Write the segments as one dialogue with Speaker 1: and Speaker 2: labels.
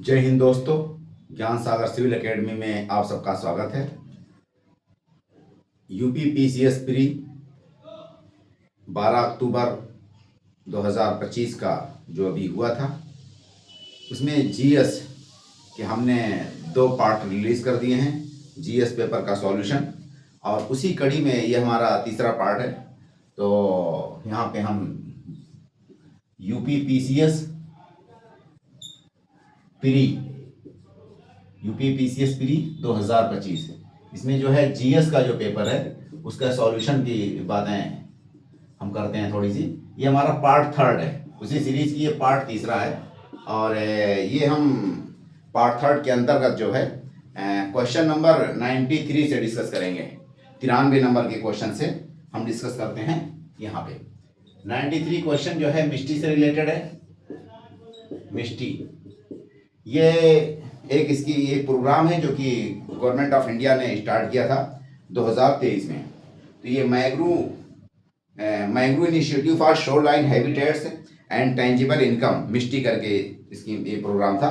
Speaker 1: जय हिंद दोस्तों, ज्ञान सागर सिविल एकेडमी में आप सबका स्वागत है। यूपी पीसीएस प्री 12 अक्टूबर 2025 का जो अभी हुआ था, उसमें जीएस के हमने 2 पार्ट रिलीज़ कर दिए हैं। जीएस पेपर का सॉल्यूशन, और उसी कड़ी में ये हमारा तीसरा पार्ट है। तो यहाँ पे हम यूपी पीसीएस प्री 2025, इसमें जो है जीएस का जो पेपर है उसका सॉल्यूशन की बातें हम करते हैं थोड़ी सी। ये हमारा पार्ट 3 है, उसी सीरीज की ये पार्ट 3 है। और ये हम पार्ट 3 के अंतर्गत जो है क्वेश्चन नंबर 93 से डिस्कस करेंगे। 93 नंबर के क्वेश्चन से हम डिस्कस करते हैं। यहाँ पे 93 क्वेश्चन जो है मिस्टी से रिलेटेड है। मिस्टी ये एक इसकी एक प्रोग्राम है जो कि गवर्नमेंट ऑफ इंडिया ने स्टार्ट किया था 2023 में। तो ये mangrove initiative for shoreline habitats and tangible income, MISHTI करके इसकी ये प्रोग्राम था।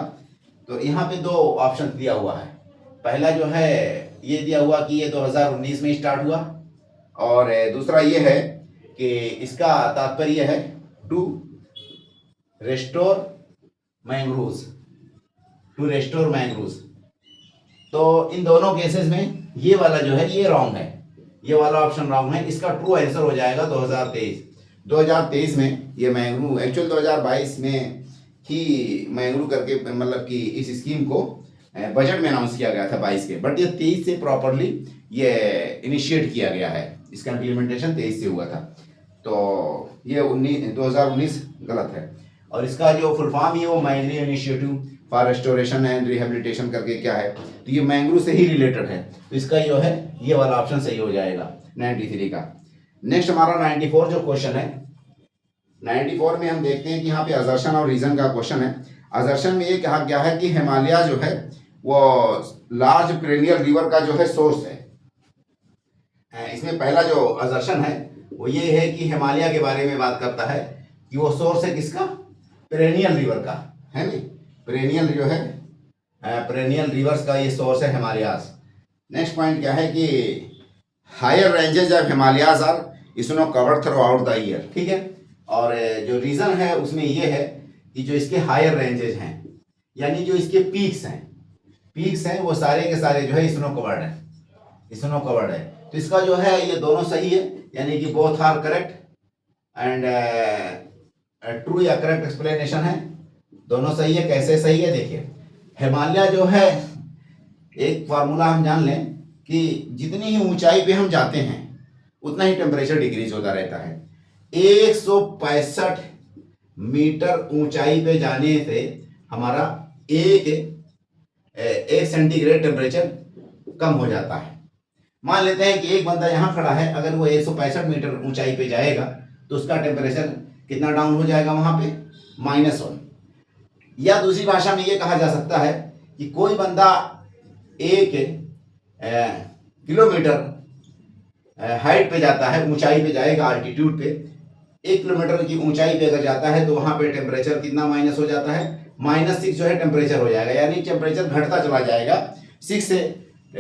Speaker 1: तो यहाँ पे 2 ऑप्शन दिया हुआ है। पहला जो है ये दिया हुआ कि ये 2019 में स्टार्ट हुआ, और दूसरा ये है कि इसका तात्पर्य है टू रेस्टोर मैंग्रोव्स। तो इन दोनों केसेस में ये वाला जो है ये रॉन्ग है, ये वाला ऑप्शन रॉन्ग है। इसका ट्रू आंसर हो जाएगा 2023 में ये मैंग्रो, एक्चुअल 2022 में ही मैंग्रो करके मतलब कि इस स्कीम को बजट में अनाउंस किया गया था 22 के, बट ये 23 से प्रॉपरली ये इनिशिएट किया गया है। इसका इम्प्लीमेंटेशन 23 से हुआ था। तो ये 2019 गलत है। और इसका जो फुल फॉर्म है वो mangrove initiative for restoration and rehabilitation करके क्या है, तो ये मैंग्रो से ही रिलेटेड है। तो इसका जो है ये वाला ऑप्शन सही हो जाएगा 93 का। नेक्स्ट हमारा 94 जो क्वेश्चन है, 94 में हम देखते हैं कि यहाँ पे असर्शन और रीजन का क्वेश्चन है। असर्शन में ये कहा गया है कि हिमालय जो है वो लार्ज पेरेनियल रिवर का जो है सोर्स है। इसमें पहला जो असर्शन है वो ये है कि हिमालय के बारे में बात करता है कि वो सोर्स है किसका, पेरेनियल रिवर का, है नहीं, पेरेनियल जो है पेरेनियल रिवर्स का ये सोर्स है हिमालयाज। नेक्स्ट पॉइंट क्या है कि higher ranges of Himalayas are snow covered throughout the year, ठीक है। और जो रीजन है उसमें ये है कि जो इसके हायर रेंजेज हैं, यानी जो इसके पीक्स हैं वो सारे के सारे जो है स्नो कवर्ड है। तो इसका जो है ये दोनों सही है, यानी कि both are correct and true या करेक्ट एक्सप्लेनेशन है, दोनों सही है। कैसे सही है देखिए, हिमालय जो है एक फार्मूला हम जान लें कि जितनी ही ऊंचाई पे हम जाते हैं उतना ही टेम्परेचर डिक्रीज होता रहता है। 165 मीटर ऊंचाई पे जाने से हमारा एक सेंटीग्रेड टेम्परेचर कम हो जाता है। मान लेते हैं कि एक बंदा यहाँ खड़ा है, अगर वो 165 मीटर ऊंचाई पे जाएगा तो उसका टेम्परेचर कितना डाउन हो जाएगा वहां पे, -1। या दूसरी भाषा में ये कहा जा सकता है कि कोई बंदा 1 किलोमीटर हाइट पे जाता है, ऊंचाई पे जाएगा, अल्टीट्यूड पे 1 किलोमीटर की ऊंचाई पे अगर जाता है तो वहां पे टेम्परेचर कितना माइनस हो जाता है, -6 जो है टेम्परेचर हो जाएगा, यानी टेम्परेचर घटता चला जाएगा। 6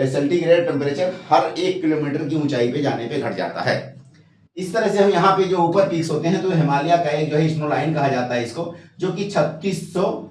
Speaker 1: सेंटीग्रेड टेम्परेचर हर 1 किलोमीटर की ऊंचाई पे जाने पे घट जाता है। इस तरह से हम यहाँ पे जो ऊपर पीक्स होते हैं तो हिमालय का एक जो है स्नो लाइन कहा जाता है इसको, जो कि 3600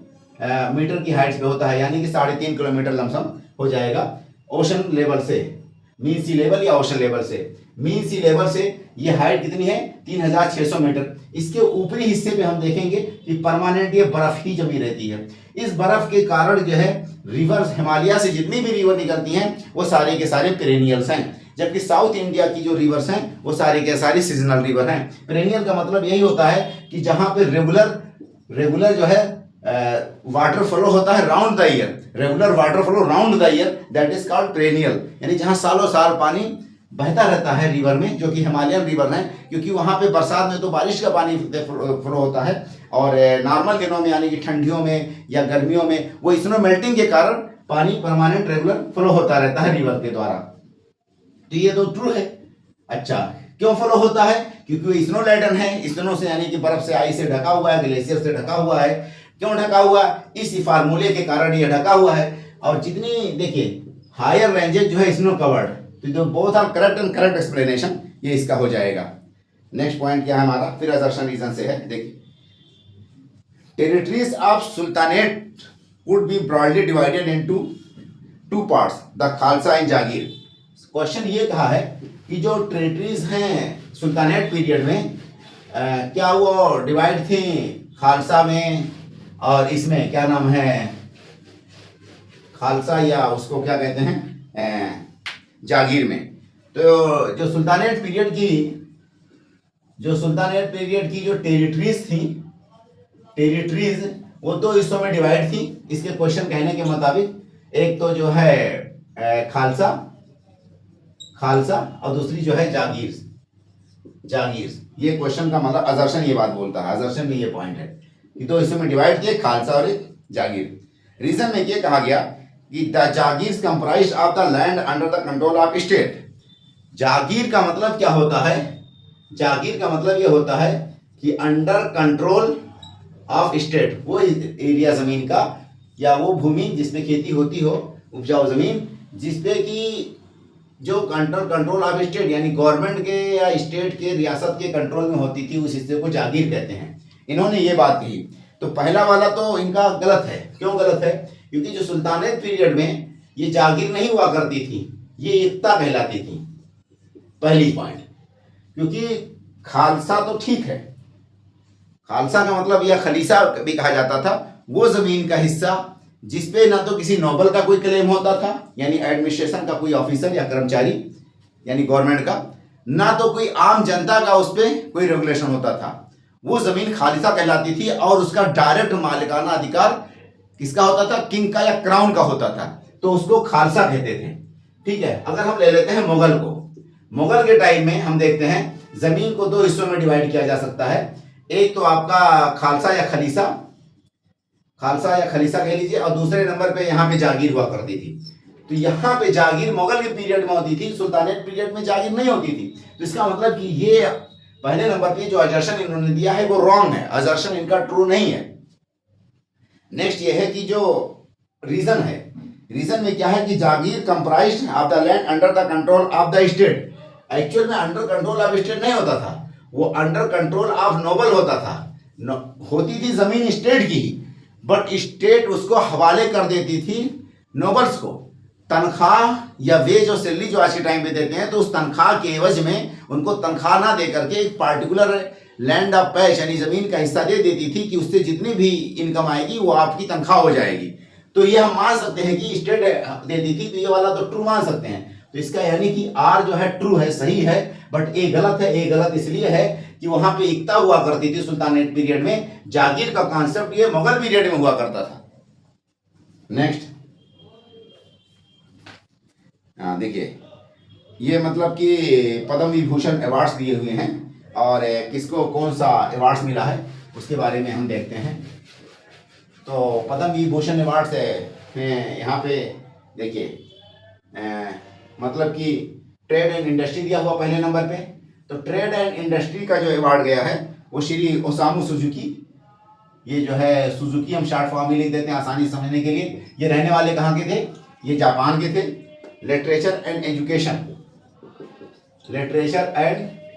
Speaker 1: मीटर की हाइट पे होता है, यानी कि 3.5 किलोमीटर लमसम हो जाएगा ओशन लेवल से, मीन सी लेवल या ओशन लेवल से। मीन सी लेवल से ये हाइट कितनी है, 3600 मीटर। इसके ऊपरी हिस्से पे हम देखेंगे कि परमानेंट ये बर्फ ही जमी रहती है। इस बर्फ के कारण जो है रिवर्स, हिमालय से जितनी भी रिवर निकलती हैं वो सारे के सारे पेरेनियल्स हैं, जबकि साउथ इंडिया की जो रिवर्स हैं वो सारे के सारे सीजनल रिवर हैं। पेरेनियल का मतलब यही होता है कि जहां पे रेगुलर जो है वाटर फ्लो होता है round the year, regular water flow round the year, that is called perennial, यानी जहां सालों साल पानी बहता रहता है रिवर में, जो कि हिमालयन रिवर है। क्योंकि वहां पे बरसात में तो बारिश का पानी फ्लो होता है, और नॉर्मल दिनों में यानी कि ठंडियों में या गर्मियों में वो स्नो मेल्टिंग के कारण पानी परमानेंट रेगुलर फ्लो होता रहता है रिवर के द्वारा। तो ये तो ट्रू है। अच्छा, क्यों फ्लो होता है? क्योंकि वो स्नो लेडन है, स्नो से यानी कि बर्फ से, आइस से ढका हुआ है, ग्लेशियर से ढका हुआ है। क्यों ढका हुआ है? इस फार्मूले के कारण ये ढका हुआ है। और जितनी देखिए हायर रेंजेस जो है स्नो कवर्ड, तो जो both are correct and correct explanation ये इसका हो जाएगा। नेक्स्ट पॉइंट क्या है हमारा, फिर असर्शन रीजन से है। देखिए territories of sultanate would be broadly divided into two parts, the Khalsa and Jagir. Question ये कहा है कि जो टेरिटरीज हैं सुल्तानेट पीरियड में क्या वो डिवाइड थी खालसा में और इसमें क्या नाम है खालसा या उसको क्या कहते हैं जागीर में। तो जो सुल्तानेट पीरियड की जो टेरिटरीज थी, टेरिटरीज वो दो हिस्सों में डिवाइड थी इसके क्वेश्चन कहने के मुताबिक। एक तो जो है खालसा और दूसरी जो है जागीर। ये क्वेश्चन का मतलब अजर्शन ये बात बोलता है, अजर्शन में ये पॉइंट है कि दो हिस्सों में डिवाइड किए खालसा और एक जागीर। रीजन में ये कहा गया कि the jagir comprise of the land under the control of state. जागीर का मतलब क्या होता है? जागीर का मतलब ये होता है कि अंडर कंट्रोल ऑफ स्टेट, वो एरिया जमीन का या वो भूमि जिसपे खेती होती हो, उपजाऊ जमीन, जिसपे कि जो कंट्रोल ऑफ स्टेट यानी गवर्नमेंट के या स्टेट के रियासत के कंट्रोल में होती थी, उस हिस्से को जागीर कहते हैं। इन्होंने ये बात कही। तो पहला वाला तो इनका गलत है। क्यों गलत है? क्योंकि जो सुल्तानेट पीरियड में ये जागीर नहीं हुआ करती थी, ये इक्ता कहलाती थी। पहली पॉइंट, क्योंकि खालसा तो ठीक है, खालसा का मतलब या खलीसा भी कहा जाता था, वो जमीन का हिस्सा जिसपे ना तो किसी नोबल का कोई क्लेम होता था यानी एडमिनिस्ट्रेशन का कोई ऑफिसर या कर्मचारी यानी गवर्नमेंट का, ना तो कोई आम जनता का उस पर कोई रेगुलेशन होता था। वो जमीन खालिसा कहलाती थी और उसका डायरेक्ट मालिकाना अधिकार किसका होता था? किंग का या क्राउन का होता था, तो उसको खालसा कहते थे। ठीक है। अगर हम ले लेते हैं मुगल को, मुगल के टाइम में हम देखते हैं जमीन को दो हिस्सों में डिवाइड किया जा सकता है। एक तो आपका खालसा या खलीसा कह लीजिए, और दूसरे नंबर पे यहाँ पे जागीर हुआ करती थी। तो यहाँ पे जागीर मुगल के पीरियड में होती थी, सुल्तानेट पीरियड में जागीर नहीं होती थी। तो इसका मतलब कि ये पहले नंबर पे जो अजर्शन इन्होंने दिया है वो रॉन्ग है, अजर्शन इनका ट्रू नहीं है। नेक्स्ट ये है कि जो रीजन है, रीजन में क्या है कि jagir comprised of the land under the control of the state. Actual में अंडर कंट्रोल ऑफ स्टेट नहीं होता था, वो अंडर कंट्रोल ऑफ नोबल होता था। होती थी जमीन स्टेट की, बट स्टेट उसको हवाले कर देती थी नोबल्स को। तनख्वाह या वे जो सैलरी जो आज के टाइम पे देते हैं, तो उस तनख्वाह के एवज में उनको तनख्वाह ना दे करके एक पार्टिकुलर लैंड ऑफ पैच यानी जमीन का हिस्सा दे देती थी कि उससे जितनी भी इनकम आएगी वो आपकी तनख्वाह हो जाएगी। तो ये हम मान सकते हैं कि स्टेट देती थी, तो ये वाला तो ट्रू मान सकते हैं। तो इसका यानी कि आर जो है ट्रू है, सही है, बट ए गलत है। ए गलत इसलिए है कि वहां पे एकता हुआ करती थी सुल्तानेट पीरियड में, जागीर का कॉन्सेप्ट ये मुगल पीरियड में हुआ करता था। नेक्स्ट देखिए, ये मतलब कि पद्म विभूषण अवार्ड्स दिए हुए हैं और किसको कौन सा अवार्ड्स मिला है उसके बारे में हम देखते हैं। तो पद्म विभूषण अवार्ड्स है यहाँ पे देखिए, मतलब कि ट्रेड एंड इंडस्ट्री दिया हुआ पहले नंबर पे। तो ट्रेड एंड इंडस्ट्री का जो अवार्ड गया है वो श्री ओसामू सुजुकी। ये जो है सुजुकी हम शॉर्ट फॉर्म में लिख देते हैं आसानी से समझने के लिए। ये रहने वाले कहाँ के थे? ये जापान के थे। लिटरेचर एंड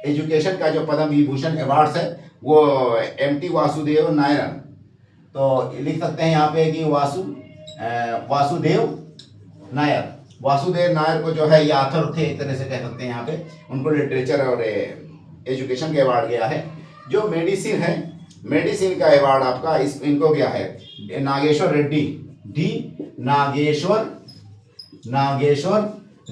Speaker 1: एजुकेशन का जो पद्म विभूषण अवार्ड्स है वो एम.टी. वासुदेव नायर। तो लिख सकते हैं यहाँ पे कि वासुदेव नायर को जो है ये ऑथर थे, एक तरह से कह सकते हैं यहाँ पे। उनको लिटरेचर और एजुकेशन के अवार्ड गया है। जो मेडिसिन है, मेडिसिन का अवार्ड आपका इनको गया है नागेश्वर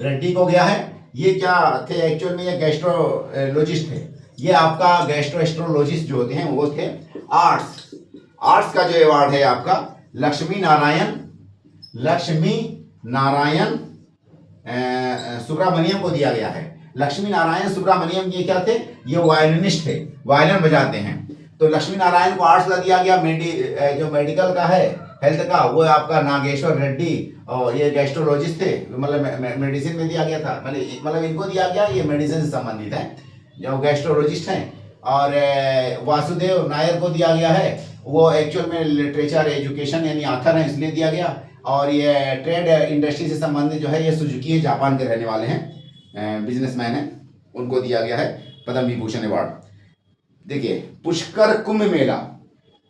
Speaker 1: रेड्डी को गया है। ये क्या थे एक्चुअल में? ये गैस्ट्रोलॉजिस्ट थे। ये आपका गैस्ट्रोएस्ट्रोलॉजिस्ट जो होते हैं वो थे। आर्ट्स का जो अवार्ड है आपका लक्ष्मी नारायण सुब्रमण्यम को दिया गया है। लक्ष्मी नारायण सुब्रमण्यम ये क्या थे? ये वायलिनिस्ट थे, वायलिन बजाते हैं। तो लक्ष्मी नारायण को आर्ट्स का दिया गया। जो मेडिकल का है, हेल्थ का, वो आपका नागेश्वर रेड्डी और ये गैस्ट्रोलॉजिस्ट थे, मतलब मेडिसिन में दिया गया था। मतलब इनको दिया गया, ये मेडिसिन से संबंधित है, जो गैस्ट्रोलॉजिस्ट हैं। और वासुदेव नायर को दिया गया है वो एक्चुअल में लिटरेचर एजुकेशन यानी आथर है इसलिए दिया गया। और ये ट्रेड इंडस्ट्री से संबंधित जो है ये सुजुकी है, जापान के रहने वाले हैं, बिजनेसमैन हैं, उनको दिया गया है पद्म विभूषण अवार्ड। देखिए पुष्कर कुंभ मेला,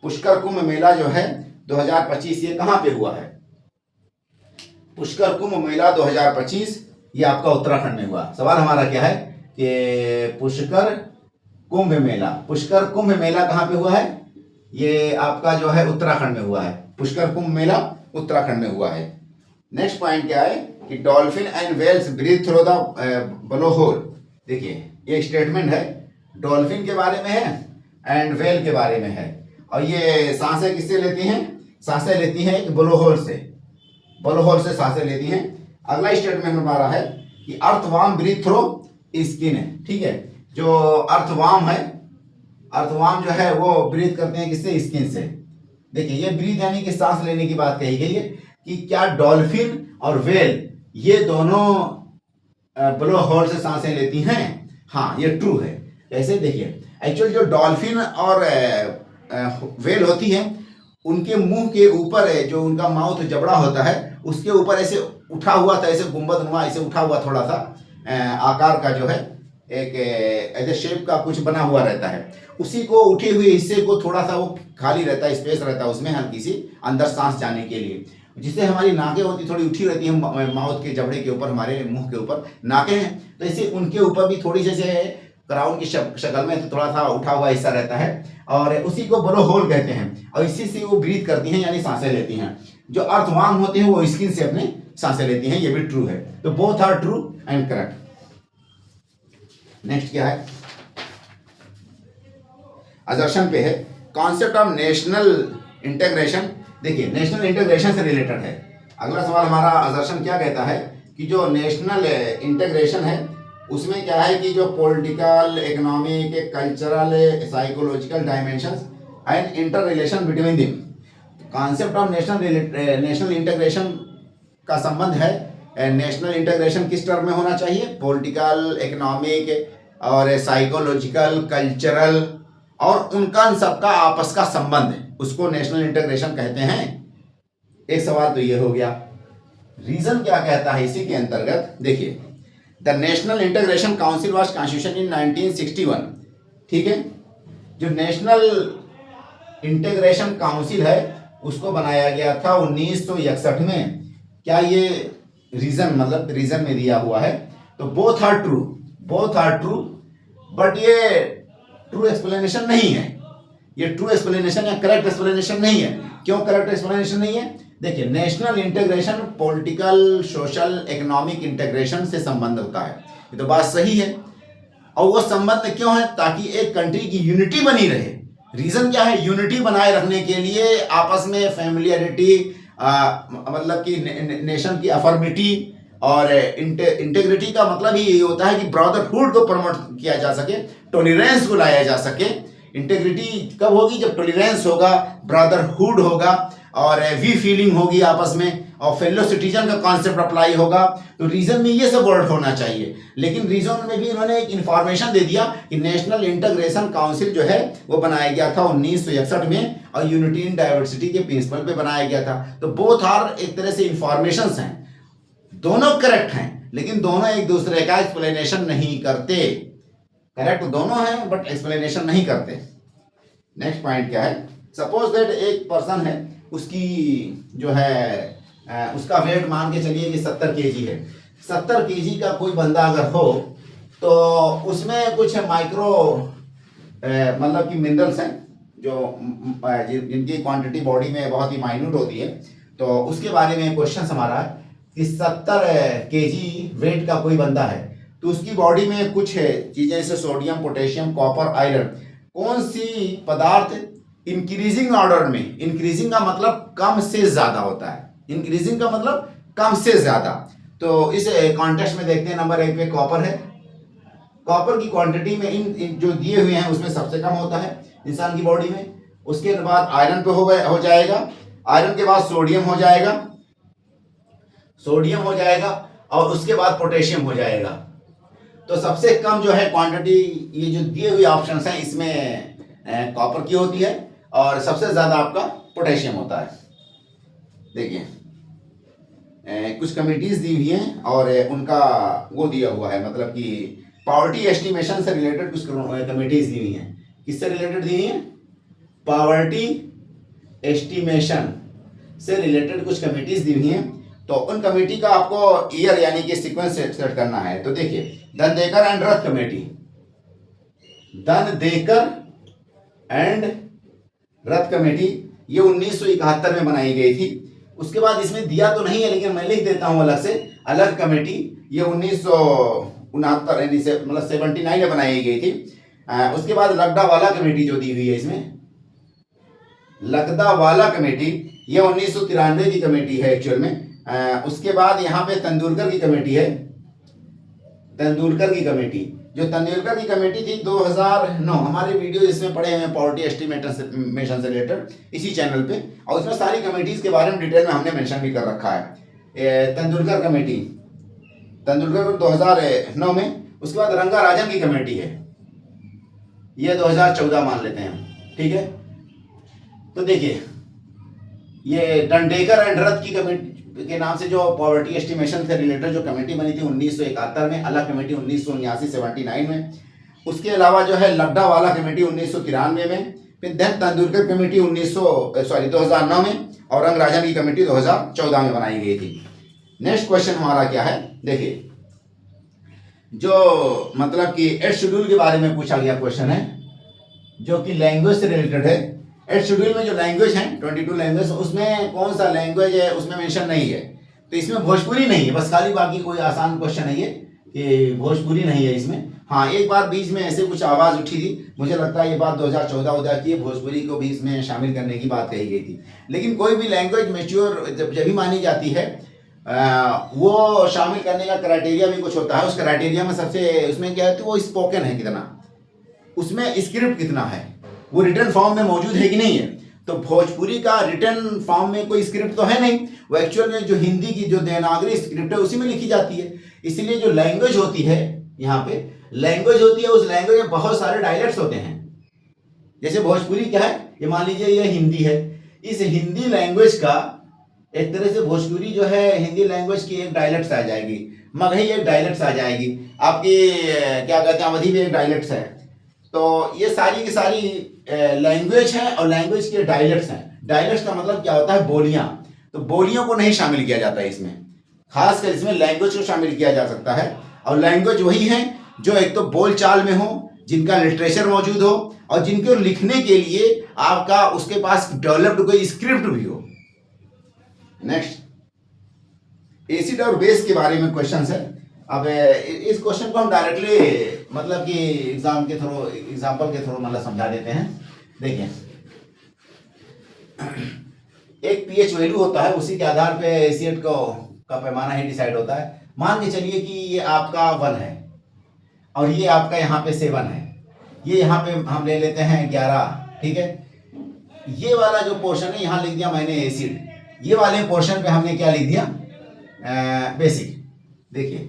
Speaker 1: पुष्कर कुंभ मेला जो है 2025 ये कहाँ पे हुआ है? पुष्कर कुंभ मेला 2025 ये आपका उत्तराखंड में हुआ। सवाल हमारा क्या है कि पुष्कर कुंभ मेला, पुष्कर कुंभ मेला कहाँ पे हुआ है? ये आपका जो है उत्तराखंड में हुआ है। पुष्कर कुंभ मेला उत्तराखंड में हुआ है। नेक्स्ट पॉइंट क्या है कि dolphin and whales breathe through the blowhole. देखिए ये स्टेटमेंट है, डॉल्फिन के बारे में है एंड वेल के बारे में है। और ये सांसें किससे लेती हैं? सांसें लेती हैं एक ब्लोहोल से, ब्लोहोल से सांसें लेती हैं। अगला स्टेटमेंट हमारा है कि अर्थवार्म ब्रीथ थ्रू स्किन है। ठीक है, जो अर्थवार्म है, अर्थवार्म जो है वो ब्रीथ करते हैं किससे? स्किन से। देखिए ये ब्रीथ यानी कि सांस लेने की बात कही गई है कि क्या डॉल्फिन और वेल ये दोनों ब्लो होल से सांसें लेती हैं? हाँ ये ट्रू है। कैसे? देखिए एक्चुअल जो डॉल्फिन और वेल होती है उनके मुंह के ऊपर जो उनका माउथ जबड़ा होता है उसके ऊपर ऐसे उठा हुआ था, ऐसे गुंबद नुमा ऐसे उठा हुआ थोड़ा सा आकार का जो है एक ऐसे शेप का कुछ बना हुआ रहता है। उसी को उठे हुए हिस्से को थोड़ा सा वो खाली रहता है, स्पेस रहता है उसमें हल्की सी अंदर सांस जाने के लिए, जिससे हमारी नाकें होती थोड़ी उठी रहती है माउथ के जबड़े के ऊपर, हमारे मुंह के ऊपर नाकें हैं तो इसे उनके ऊपर भी थोड़ी जैसे क्राउन की शक्ल में थोड़ा सा उठा हुआ हिस्सा रहता है और उसी को ब्लो होल कहते हैं। और इसी से वो ब्रीथ करती हैं यानी सांसें लेती हैं। जो अर्थवार्म होते हैं वो स्किन से अपने सांसें लेती हैं, ये भी ट्रू है। तो both are true and correct. Next क्या है? असर्शन पे है कॉन्सेप्ट ऑफ नेशनल इंटीग्रेशन। देखिए नेशनल इंटीग्रेशन से रिलेटेड है। अगला सवाल हमारा असर्शन क्या कहता है कि जो नेशनल इंटीग्रेशन है उसमें क्या है कि जो political, economic, cultural, psychological dimensions and inter relation between them. Concept of national integration का संबंध है नेशनल इंटीग्रेशन किस टर्म में होना चाहिए? पॉलिटिकल, इकोनॉमिक और साइकोलॉजिकल, कल्चरल और उनका सबका आपस का संबंध है, उसको नेशनल इंटीग्रेशन कहते हैं। एक सवाल तो ये हो गया। रीजन क्या कहता है इसी के अंतर्गत? देखिए the national integration council was constitution in 1961। ठीक है, जो नेशनल इंटीग्रेशन काउंसिल है उसको बनाया गया था 1961 में। क्या ये रीजन मतलब रीजन में दिया हुआ है? तो both are true, both are true, but ये ट्रू एक्सप्लेनेशन नहीं है। ये ट्रू एक्सप्लेनेशन या करेक्ट एक्सप्लेनेशन नहीं है। क्यों करेक्ट एक्सप्लेनेशन नहीं है? देखिए national integration political, social, economic integration से संबंध होता है, ये तो बात सही है। और वो संबंध क्यों है? ताकि एक कंट्री की यूनिटी बनी रहे। रीजन क्या है? यूनिटी बनाए रखने के लिए आपस में फैमिलियरिटी, मतलब कि नेशन की अफर्मिटी और इंटेग्रिटी का मतलब ही यही होता है कि ब्रदरहुड को प्रमोट किया जा सके, टॉलरेंस को लाया जा सके। इंटेग्रिटी कब होगी? जब टॉलरेंस होगा, ब्रदरहुड होगा और वी फीलिंग होगी आपस में, और फेलो सिटीजन का कॉन्सेप्ट अप्लाई होगा। तो रीजन में ये सब वर्ड होना चाहिए। लेकिन रीजन में भी इन्होंने एक इंफॉर्मेशन दे दिया कि नेशनल इंटीग्रेशन काउंसिल जो है वो बनाया गया था 1961 में और यूनिटी इन डाइवर्सिटी के प्रिंसिपल पे बनाया गया था। तो बोथ आर एक तरह से इंफॉर्मेशंस हैं, दोनों करेक्ट हैं लेकिन दोनों एक दूसरे का एक्सप्लेनेशन नहीं करते। करेक्ट दोनों हैं बट एक्सप्लेनेशन नहीं करते। नेक्स्ट पॉइंट क्या है? सपोज दैट एक पर्सन है, उसकी जो है उसका वेट मान के चलिए कि 70 kg है। 70 kg का कोई बंदा अगर हो तो उसमें कुछ माइक्रो मतलब कि मिनरल्स हैं जो जिनकी क्वांटिटी बॉडी में बहुत ही माइन्यूट होती है। तो उसके बारे में क्वेश्चन हमारा है कि 70 kg वेट का कोई बंदा है तो उसकी बॉडी में कुछ चीज़ें जैसे सोडियम, पोटेशियम, कॉपर, आयरन, कौन सी पदार्थ इंक्रीजिंग ऑर्डर में, इंक्रीजिंग का मतलब कम से ज्यादा होता है, इंक्रीजिंग का मतलब कम से ज्यादा। तो इस कॉन्टेक्स्ट में देखते हैं नंबर 1 पे कॉपर है। कॉपर की क्वांटिटी में इन जो दिए हुए हैं उसमें सबसे कम होता है इंसान की बॉडी में। उसके बाद आयरन पे हो जाएगा, आयरन के बाद सोडियम हो जाएगा, सोडियम हो जाएगा और उसके बाद पोटेशियम हो जाएगा। तो सबसे कम जो है क्वांटिटी ये जो दिए हुए ऑप्शंस हैं इसमें कॉपर की होती है और सबसे ज़्यादा आपका पोटेशियम होता है। देखिए कुछ कमिटीज़ दी हुई हैं और उनका वो दिया हुआ है, मतलब कि पॉवर्टी एस्टिमेशन से रिलेटेड कुछ कमिटीज़ दी हुई हैं। किससे रिलेटेड दी हुई हैं? पॉवर्टी एस्टिमेशन से रिलेटेड कुछ कमिटीज़ दी हुई हैं। तो उन कमेटी का आपको ईयर यानी कि सीक्वेंस सेट करना है। तो देखिए धनदेकर and Rath committee, धनदेकर and Rath committee ये 1971 में बनाई गई थी। उसके बाद इसमें दिया तो नहीं है लेकिन मैं लिख देता हूं अलग से, अलग कमेटी ये 1969 मतलब 79 में बनाई गई थी। उसके बाद लकड़ावाला कमेटी जो दी हुई है इसमें, लकड़ावाला कमेटी ये 1993 की कमेटी है एक्चुअल में। उसके बाद यहाँ पे तेंदुलकर की कमेटी है, तेंदुलकर की कमेटी, जो तेंदुलकर की कमेटी थी 2009, हमारे वीडियो इसमें पड़े हैं पॉवर्टी एस्टिमेशन से रिलेटेड इसी चैनल पे, और उसमें सारी कमेटीज के बारे में डिटेल में हमने मेंशन भी कर रखा है। तेंदुलकर कमेटी, तेंदुलकर 2009 में। उसके बाद रंगा राजन की कमेटी है, ये 2014 मान लेते हैं, ठीक है। तो देखिए ये धनदेकर एंड रथ की कमेटी के नाम से जो पॉवर्टी एस्टिमेशन से रिलेटेड जो कमेटी बनी थी 1971 में, अलग कमेटी 1979 में। उसके अलावा जो है लकड़ावाला कमेटी 1993 में, फिर देन तेंदुलकर कमेटी 2009 में, और रंगराजन की कमेटी 2014 में बनाई गई थी। नेक्स्ट क्वेश्चन हमारा क्या है, देखिए जो मतलब कि 8th शेड्यूल के बारे में पूछा गया क्वेश्चन है, जो कि लैंग्वेज से रिलेटेड है। 8th शेड्यूल में जो लैंग्वेज है 22 लैंग्वेज, उसमें कौन सा लैंग्वेज है उसमें मेंशन नहीं है। तो इसमें भोजपुरी नहीं है, बस खाली, बाकी कोई आसान क्वेश्चन है ये कि भोजपुरी नहीं है इसमें। हाँ, एक बार बीच में ऐसे कुछ आवाज़ उठी थी, मुझे लगता है ये बात 2014 की है, भोजपुरी को भी इसमें शामिल करने की बात कही गई थी। लेकिन कोई भी लैंग्वेज मैच्योर जब भी मानी जाती है वो शामिल करने का क्राइटेरिया भी कुछ होता है। उस क्राइटेरिया में सबसे उसमें क्या है, तो वो स्पोकन है कितना, उसमें स्क्रिप्ट कितना है, वो रिटर्न फॉर्म में मौजूद है कि नहीं है। तो भोजपुरी का रिटर्न फॉर्म में कोई स्क्रिप्ट तो है नहीं, वो एक्चुअल में जो हिंदी की जो देवनागरी स्क्रिप्ट है उसी में लिखी जाती है। इसलिए जो लैंग्वेज होती है, यहाँ पे लैंग्वेज होती है, उस लैंग्वेज में बहुत सारे डायलेक्ट्स होते हैं। जैसे भोजपुरी क्या है, ये मान लीजिए ये हिंदी है, इस हिंदी लैंग्वेज का एक तरह से भोजपुरी जो है हिंदी लैंग्वेज की एक डायलेक्ट्स आ जाएगी, मगही एक डायलेक्ट्स आ जाएगी, आपकी क्या कहते हैं अवधी भी एक डायलेक्ट्स है। तो ये सारी की सारी लैंग्वेज है और लैंग्वेज के डायलेक्ट्स हैं। डायलेक्ट्स का मतलब क्या होता है, बोलियां। तो बोलियों को नहीं शामिल किया जाता है इसमें, खासकर इसमें लैंग्वेज को शामिल किया जा सकता है। और लैंग्वेज वही है जो एक तो बोलचाल में हो, जिनका लिटरेचर मौजूद हो, और जिनके लिखने के लिए आपका उसके पास डेवलप्ड कोई स्क्रिप्ट भी हो। नेक्स्ट, एसिड और बेस के बारे में क्वेश्चन है। अब इस क्वेश्चन को हम डायरेक्टली मतलब कि एग्जाम्पल के थ्रू मतलब समझा देते हैं। देखिए एक पीएच वैल्यू होता है, उसी के आधार पे एसिड का पैमाना ही डिसाइड होता है। मान के चलिए कि ये आपका 1 है और ये आपका यहाँ पे 7 है, ये यहाँ पे हम ले लेते हैं 11, ठीक है। ये वाला जो पोर्शन है यहाँ लिख दिया मैंने एसिड, ये वाले पोर्शन पे हमने क्या लिख दिया, बेसिक। देखिए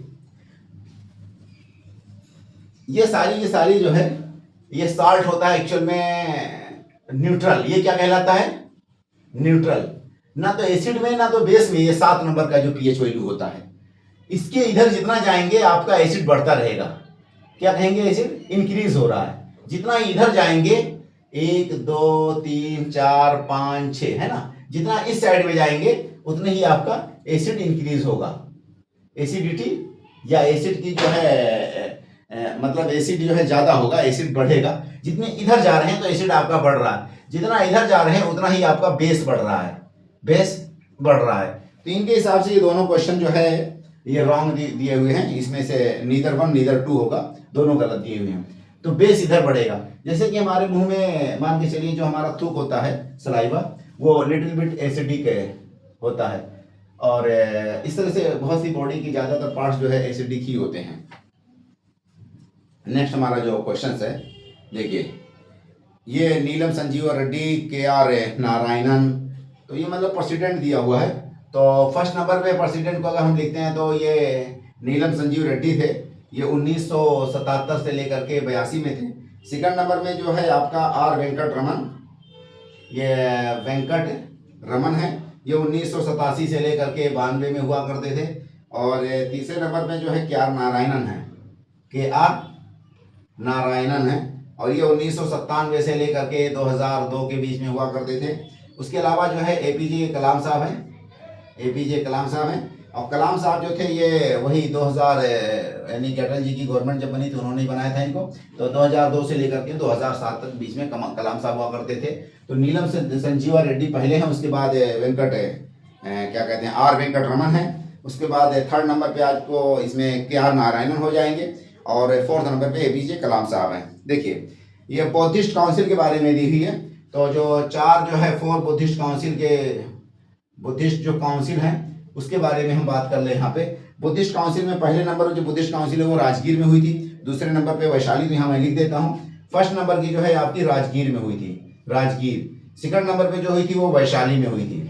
Speaker 1: ये सारी जो है ये साल्ट होता है एक्चुअल में न्यूट्रल। ये क्या कहलाता है, न्यूट्रल। ना तो एसिड में ना तो बेस में, ये 7 नंबर का जो पीएच वैल्यू होता है, इसके इधर जितना जाएंगे आपका एसिड बढ़ता रहेगा। क्या कहेंगे, एसिड इंक्रीज हो रहा है। जितना इधर जाएंगे 1 2 3 4 5 6 है ना, जितना इस साइड में जाएंगे उतने ही आपका एसिड इंक्रीज होगा। एसिडिटी या एसिड की जो है मतलब एसिड जो है ज्यादा होगा, एसिड बढ़ेगा। जितने इधर जा रहे हैं तो एसिड आपका बढ़ रहा है, जितना इधर जा रहे हैं उतना ही आपका बेस बढ़ रहा है, बेस बढ़ रहा है। तो इनके हिसाब से ये दोनों क्वेश्चन जो है ये रॉन्ग दिए हुए हैं। इसमें से नीदर 1 नीदर 2 होगा, दोनों गलत दिए हुए हैं। तो बेस इधर बढ़ेगा। जैसे कि हमारे मुंह में मान के चलिए जो हमारा थूक होता है सलाइवा, वो लिटिल बिट एसिडिक होता है, और इस तरह से बहुत सी बॉडी की ज्यादातर पार्ट्स जो है एसिडिक ही होते हैं। नेक्स्ट हमारा जो क्वेश्चन है, देखिए ये नीलम संजीव रेड्डी KR नारायणन, तो ये मतलब प्रेसिडेंट दिया हुआ है। तो फर्स्ट नंबर पे प्रेसिडेंट को अगर हम देखते हैं तो ये नीलम संजीव रेड्डी थे, ये 1977 से लेकर के 82 में थे। सेकंड नंबर में जो है आपका R वेंकट रमन, ये वेंकट रमन है, ये 1987 से लेकर के 92 में हुआ करते थे। और तीसरे नंबर पे जो है के आर नारायणन है, के आर नारायणन है, और ये 1997 से लेकर के 2002 के बीच में हुआ करते थे। उसके अलावा जो है एपीजे कलाम साहब हैं, एपीजे कलाम साहब हैं। और कलाम साहब जो थे ये वही 2000 यानी कि अटल जी की गवर्नमेंट जब बनी थी उन्होंने ही बनाया था इनको। तो 2002 से लेकर के 2007 तक बीच में कलाम साहब हुआ करते थे। तो नीलम संजीवा रेड्डी पहले हैं, उसके बाद वेंकट क्या कहते हैं आर वेंकट रमन है, उसके बाद थर्ड नंबर पे आपको इसमें के आर नारायणन हो जाएंगे, और फोर्थ नंबर पे एपीजे कलाम साहब हैं। देखिए ये बुद्धिस्ट काउंसिल के बारे में दी हुई है। तो जो चार जो है 4 बुद्धिस्ट काउंसिल के बुद्धिस्ट जो काउंसिल हैं उसके बारे में हम बात कर ले। यहाँ पे बुद्धिस्ट काउंसिल में पहले नंबर जो बुद्धिस्ट काउंसिल है वो राजगीर में हुई थी, दूसरे नंबर पे वैशाली, तो यहाँ मैं लिख देता हूँ। फर्स्ट नंबर की जो है आपकी राजगीर में हुई थी, राजगीर। सेकंड नंबर पे जो हुई थी वो वैशाली में हुई थी,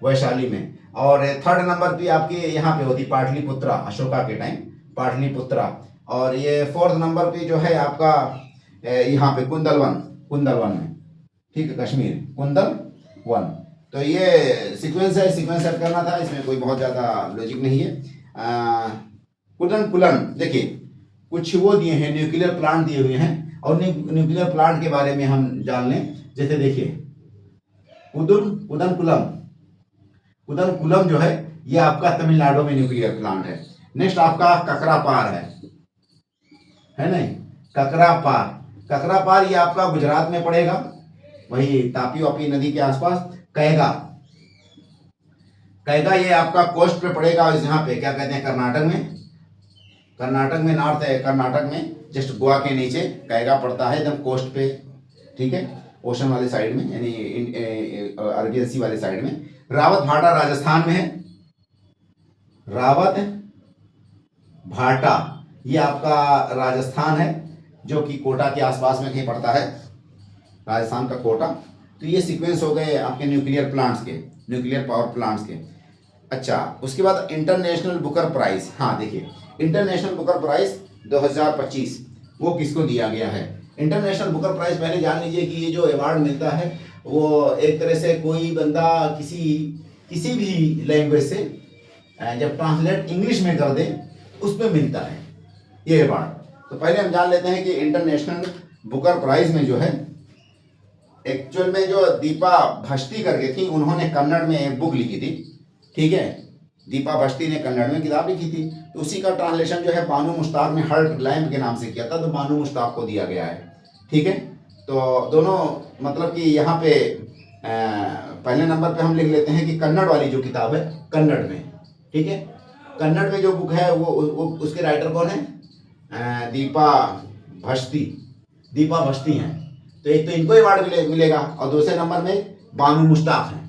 Speaker 1: वैशाली में। और थर्ड नंबर पे आपकी यहाँ पे होती पाटलिपुत्रा, अशोका के टाइम पाटलिपुत्रा। और ये फोर्थ नंबर पे जो है आपका यहाँ पे कुंदलवन, कुंदलवन में, ठीक है, कश्मीर, कुंदलवन। तो ये सीक्वेंस है, सीक्वेंस सेट करना था, इसमें कोई बहुत ज़्यादा लॉजिक नहीं है। कुलन कुलन, देखिए कुछ वो दिए हैं, न्यूक्लियर प्लांट दिए हुए हैं, और न्यूक्लियर प्लांट के बारे में हम जान लें। जैसे देखिए कुदनकुलम, कुदनकुलम जो है ये आपका तमिलनाडु में न्यूक्लियर प्लांट है। नेक्स्ट आपका ककरापार है नहीं, ककरापार, ककरापार ये आपका गुजरात में पड़ेगा, वही तापी वापी नदी के आसपास। कैगा, कैगा ये आपका कोस्ट पे पड़ेगा, यहाँ पे क्या कहते हैं कर्नाटक में, कर्नाटक में नॉर्थ है, कर्नाटक में जस्ट गोवा के नीचे कैगा पड़ता है, एकदम कोस्ट पे, ठीक है, ओशन वाले साइड में, यानी अरबियन सी वाले साइड में। रावत भाटा राजस्थान में है, रावत भाटा ये आपका राजस्थान है, जो कि कोटा के आसपास में कहीं पड़ता है, राजस्थान का कोटा। तो ये सीक्वेंस हो गए आपके न्यूक्लियर प्लांट्स के, न्यूक्लियर पावर प्लांट्स के। अच्छा, उसके बाद इंटरनेशनल बुकर प्राइज। हाँ देखिए, इंटरनेशनल बुकर प्राइज 2025 वो किसको दिया गया है। इंटरनेशनल बुकर प्राइज पहले जान लीजिए कि ये जो अवार्ड मिलता है वो एक तरह से कोई बंदा किसी भी लैंग्वेज से जब ट्रांसलेट इंग्लिश में कर दे उस पर मिलता है ये अवार्ड। तो पहले हम जान लेते हैं कि इंटरनेशनल बुकर प्राइज में जो है, एक्चुअल में जो दीपा भस्ती करके थी, उन्होंने कन्नड़ में एक बुक लिखी थी, ठीक है, दीपा भस्ती ने कन्नड़ में किताब लिखी थी। तो उसी का ट्रांसलेशन जो है बानू मुश्ताक ने हर्ट लैम्प के नाम से किया था, तो बानू मुश्ताक को दिया गया है, ठीक है। तो दोनों मतलब कि यहाँ पे पहले नंबर पे हम लिख लेते हैं कि कन्नड़ वाली जो किताब है कन्नड़ में, ठीक है, कन्नड़ में जो बुक है वो उसके राइटर कौन है, दीपा भस्ती, दीपा भस्ती हैं। तो एक तो इनको अवार्ड मिलेगा, और दूसरे नंबर में बानू मुश्ताक हैं।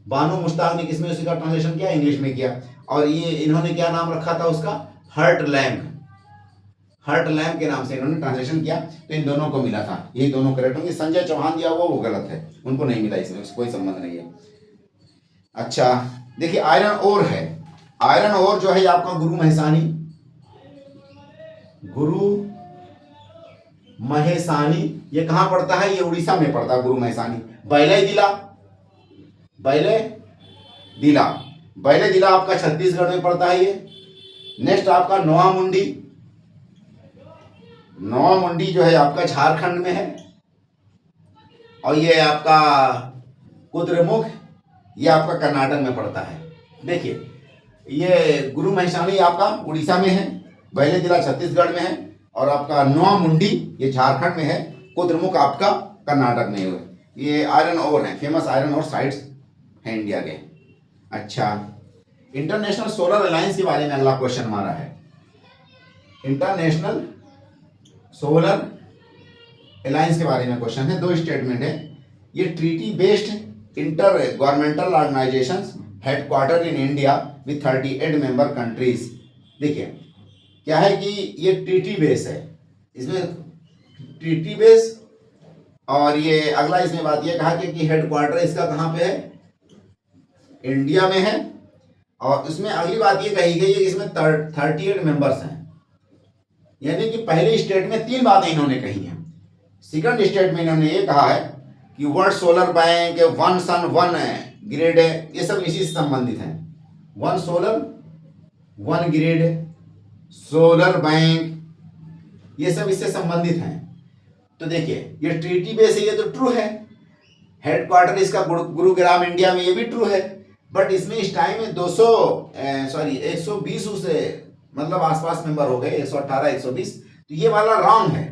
Speaker 1: बानू मुश्ताक ने किसमें उसका ट्रांसलेशन किया, इंग्लिश में किया, और ये इन्होंने क्या नाम रखा था उसका, हर्ट लैम्प, हर्ट लैम्प के नाम से इन्होंने ट्रांसलेशन किया। तो इन दोनों को मिला था, यही दोनों करेक्ट होंगे। संजय चौहान दिया हुआ वो गलत है, उनको नहीं मिला, इसमें कोई संबंध नहीं है। अच्छा देखिए, आयरन ओर है, आयरन ओर जो है आपका गुरु महेसानी, गुरु महेसानी ये कहाँ पड़ता है, ये उड़ीसा में पड़ता है, गुरु महेसानी। बैले दिला, बैले दिला, बैले दिला आपका छत्तीसगढ़ में पड़ता है ये। नेक्स्ट आपका नोआ मुंडी, नोआ मुंडी जो है आपका झारखंड में है। और ये आपका कुद्रेमुख ये आपका कर्नाटक में पड़ता है। देखिए ये गुरु महेसानी आपका उड़ीसा में है, बैले जिला छत्तीसगढ़ में है, और आपका नोआ मुंडी ये झारखंड में है, कुद्रेमुख आपका कर्नाटक में है। ये आयरन ओर है, फेमस आयरन ओर साइट्स हैं इंडिया के। अच्छा, इंटरनेशनल सोलर अलायंस के बारे में अगला क्वेश्चन हमारा है। इंटरनेशनल सोलर अलायंस के बारे में क्वेश्चन है, 2 स्टेटमेंट है। ये treaty based inter governmental organisations headquarter in India with 38 member countries. देखिए क्या है कि ये ट्रीटी बेस है, इसमें ट्रीटी बेस। और ये अगला इसमें बात ये कहा कि हेडक्वार्टर इसका कहाँ पे है, इंडिया में है। और इसमें अगली बात ये कही गई है कि इसमें 38 मेंबर्स हैं, यानी कि पहले स्टेट में 3 बातें इन्होंने कही हैं। सेकंड स्टेट में इन्होंने ये कहा है कि world solar bank, one sun one grid, ये सब इसी से संबंधित हैं। One solar one grid, solar bank, ये सब इससे संबंधित हैं। तो देखिए ये ट्रीटी बेस है, ये तो ट्रू है। हेडक्वार्टर इसका गुरुग्राम इंडिया में, ये भी ट्रू है। बट इसमें इस टाइम में 120 से मतलब आसपास मेंबर हो गए, 118 120, तो ये वाला रॉन्ग है।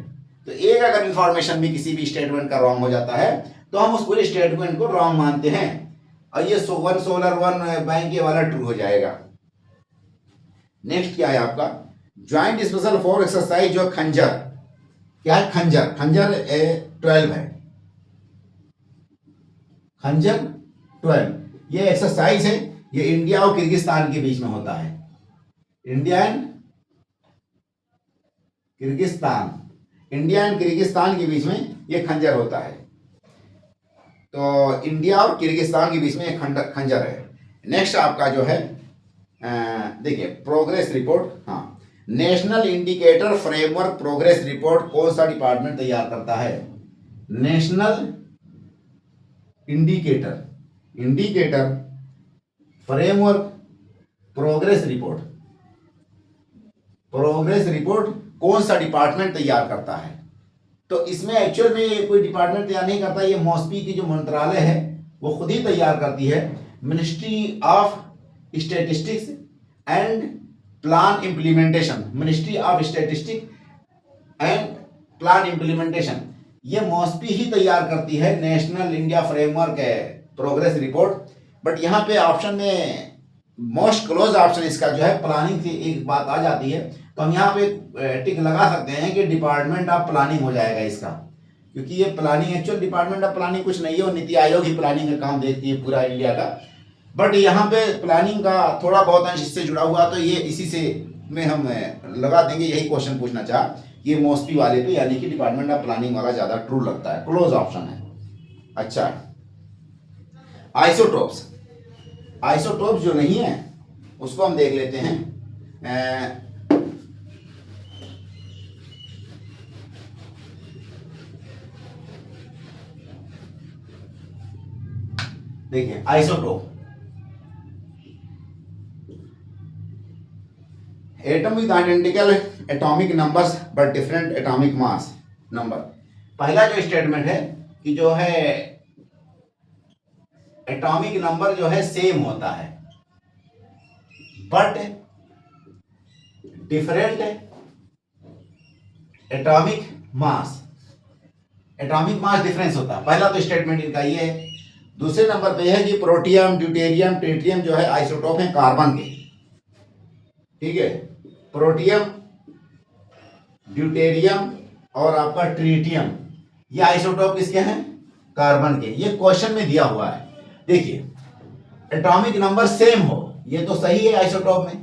Speaker 1: तो एक अगर इंफॉर्मेशन भी किसी भी स्टेटमेंट का रॉन्ग हो जाता है तो हम उस पूरे स्टेटमेंट को रॉन्ग मानते हैं, और ये वन सोलर वन बैंक ये वाला ट्रू हो जाएगा। नेक्स्ट क्या है आपका, ज्वाइंट स्पेशल फोर्स एक्सरसाइज जो खंजर, क्या है खंजर, खंजर 12 है, खंजर 12 ये एक्सरसाइज है। ये इंडिया और किर्गिस्तान के बीच में होता है, India and Kyrgyzstan, India and Kyrgyzstan के बीच में ये खंजर होता है। तो इंडिया और किर्गिस्तान के बीच में ये खंजर है। नेक्स्ट आपका जो है देखिए प्रोग्रेस रिपोर्ट, हाँ, national indicator framework progress report कौन सा डिपार्टमेंट तैयार करता है? National indicator framework progress report कौन सा डिपार्टमेंट तैयार करता है? तो इसमें एक्चुअल में कोई डिपार्टमेंट तैयार नहीं करता, ये मॉस्पी की जो मंत्रालय है वो खुद ही तैयार करती है। Ministry of statistics and plan implementation, ministry of statistics and plan implementation, ये मॉस्पी ही तैयार करती है national India framework progress report. But यहाँ पे ऑप्शन में मोस्ट क्लोज ऑप्शन इसका जो है प्लानिंग से एक बात आ जाती है, तो हम यहाँ पे टिक लगा सकते हैं कि डिपार्टमेंट ऑफ प्लानिंग हो जाएगा इसका, क्योंकि ये planning actual department of planning कुछ नहीं है, और नीति आयोग ही प्लानिंग का काम देखती है पूरा इंडिया का। बट यहाँ पे प्लानिंग का थोड़ा बहुत अंश इससे जुड़ा हुआ, तो ये इसी से में हम लगा देंगे। यही क्वेश्चन पूछना चाह, ये मोस्टली वाले पे, यानी कि डिपार्टमेंट ऑफ प्लानिंग वाला ज़्यादा ट्रू लगता है, क्लोज ऑप्शन है। अच्छा, आइसोटोप्स जो नहीं है उसको हम देख लेते हैं। देखिए isotope, atom with identical atomic numbers but different atomic mass number. पहला जो स्टेटमेंट है कि जो है एटॉमिक नंबर जो है सेम होता है but different atomic mass difference होता है। पहला तो स्टेटमेंट इनका ये है। दूसरे नंबर पे है कि प्रोटियम, ड्यूटेरियम, ट्रिटियम जो है आइसोटोप हैं कार्बन के, ठीक है। प्रोटियम, ड्यूटेरियम और आपका ट्रिटियम, ये आइसोटोप किसके हैं? कार्बन के। ये क्वेश्चन में दिया हुआ है। देखिए एटॉमिक नंबर सेम हो, ये तो सही है आइसोटोप में,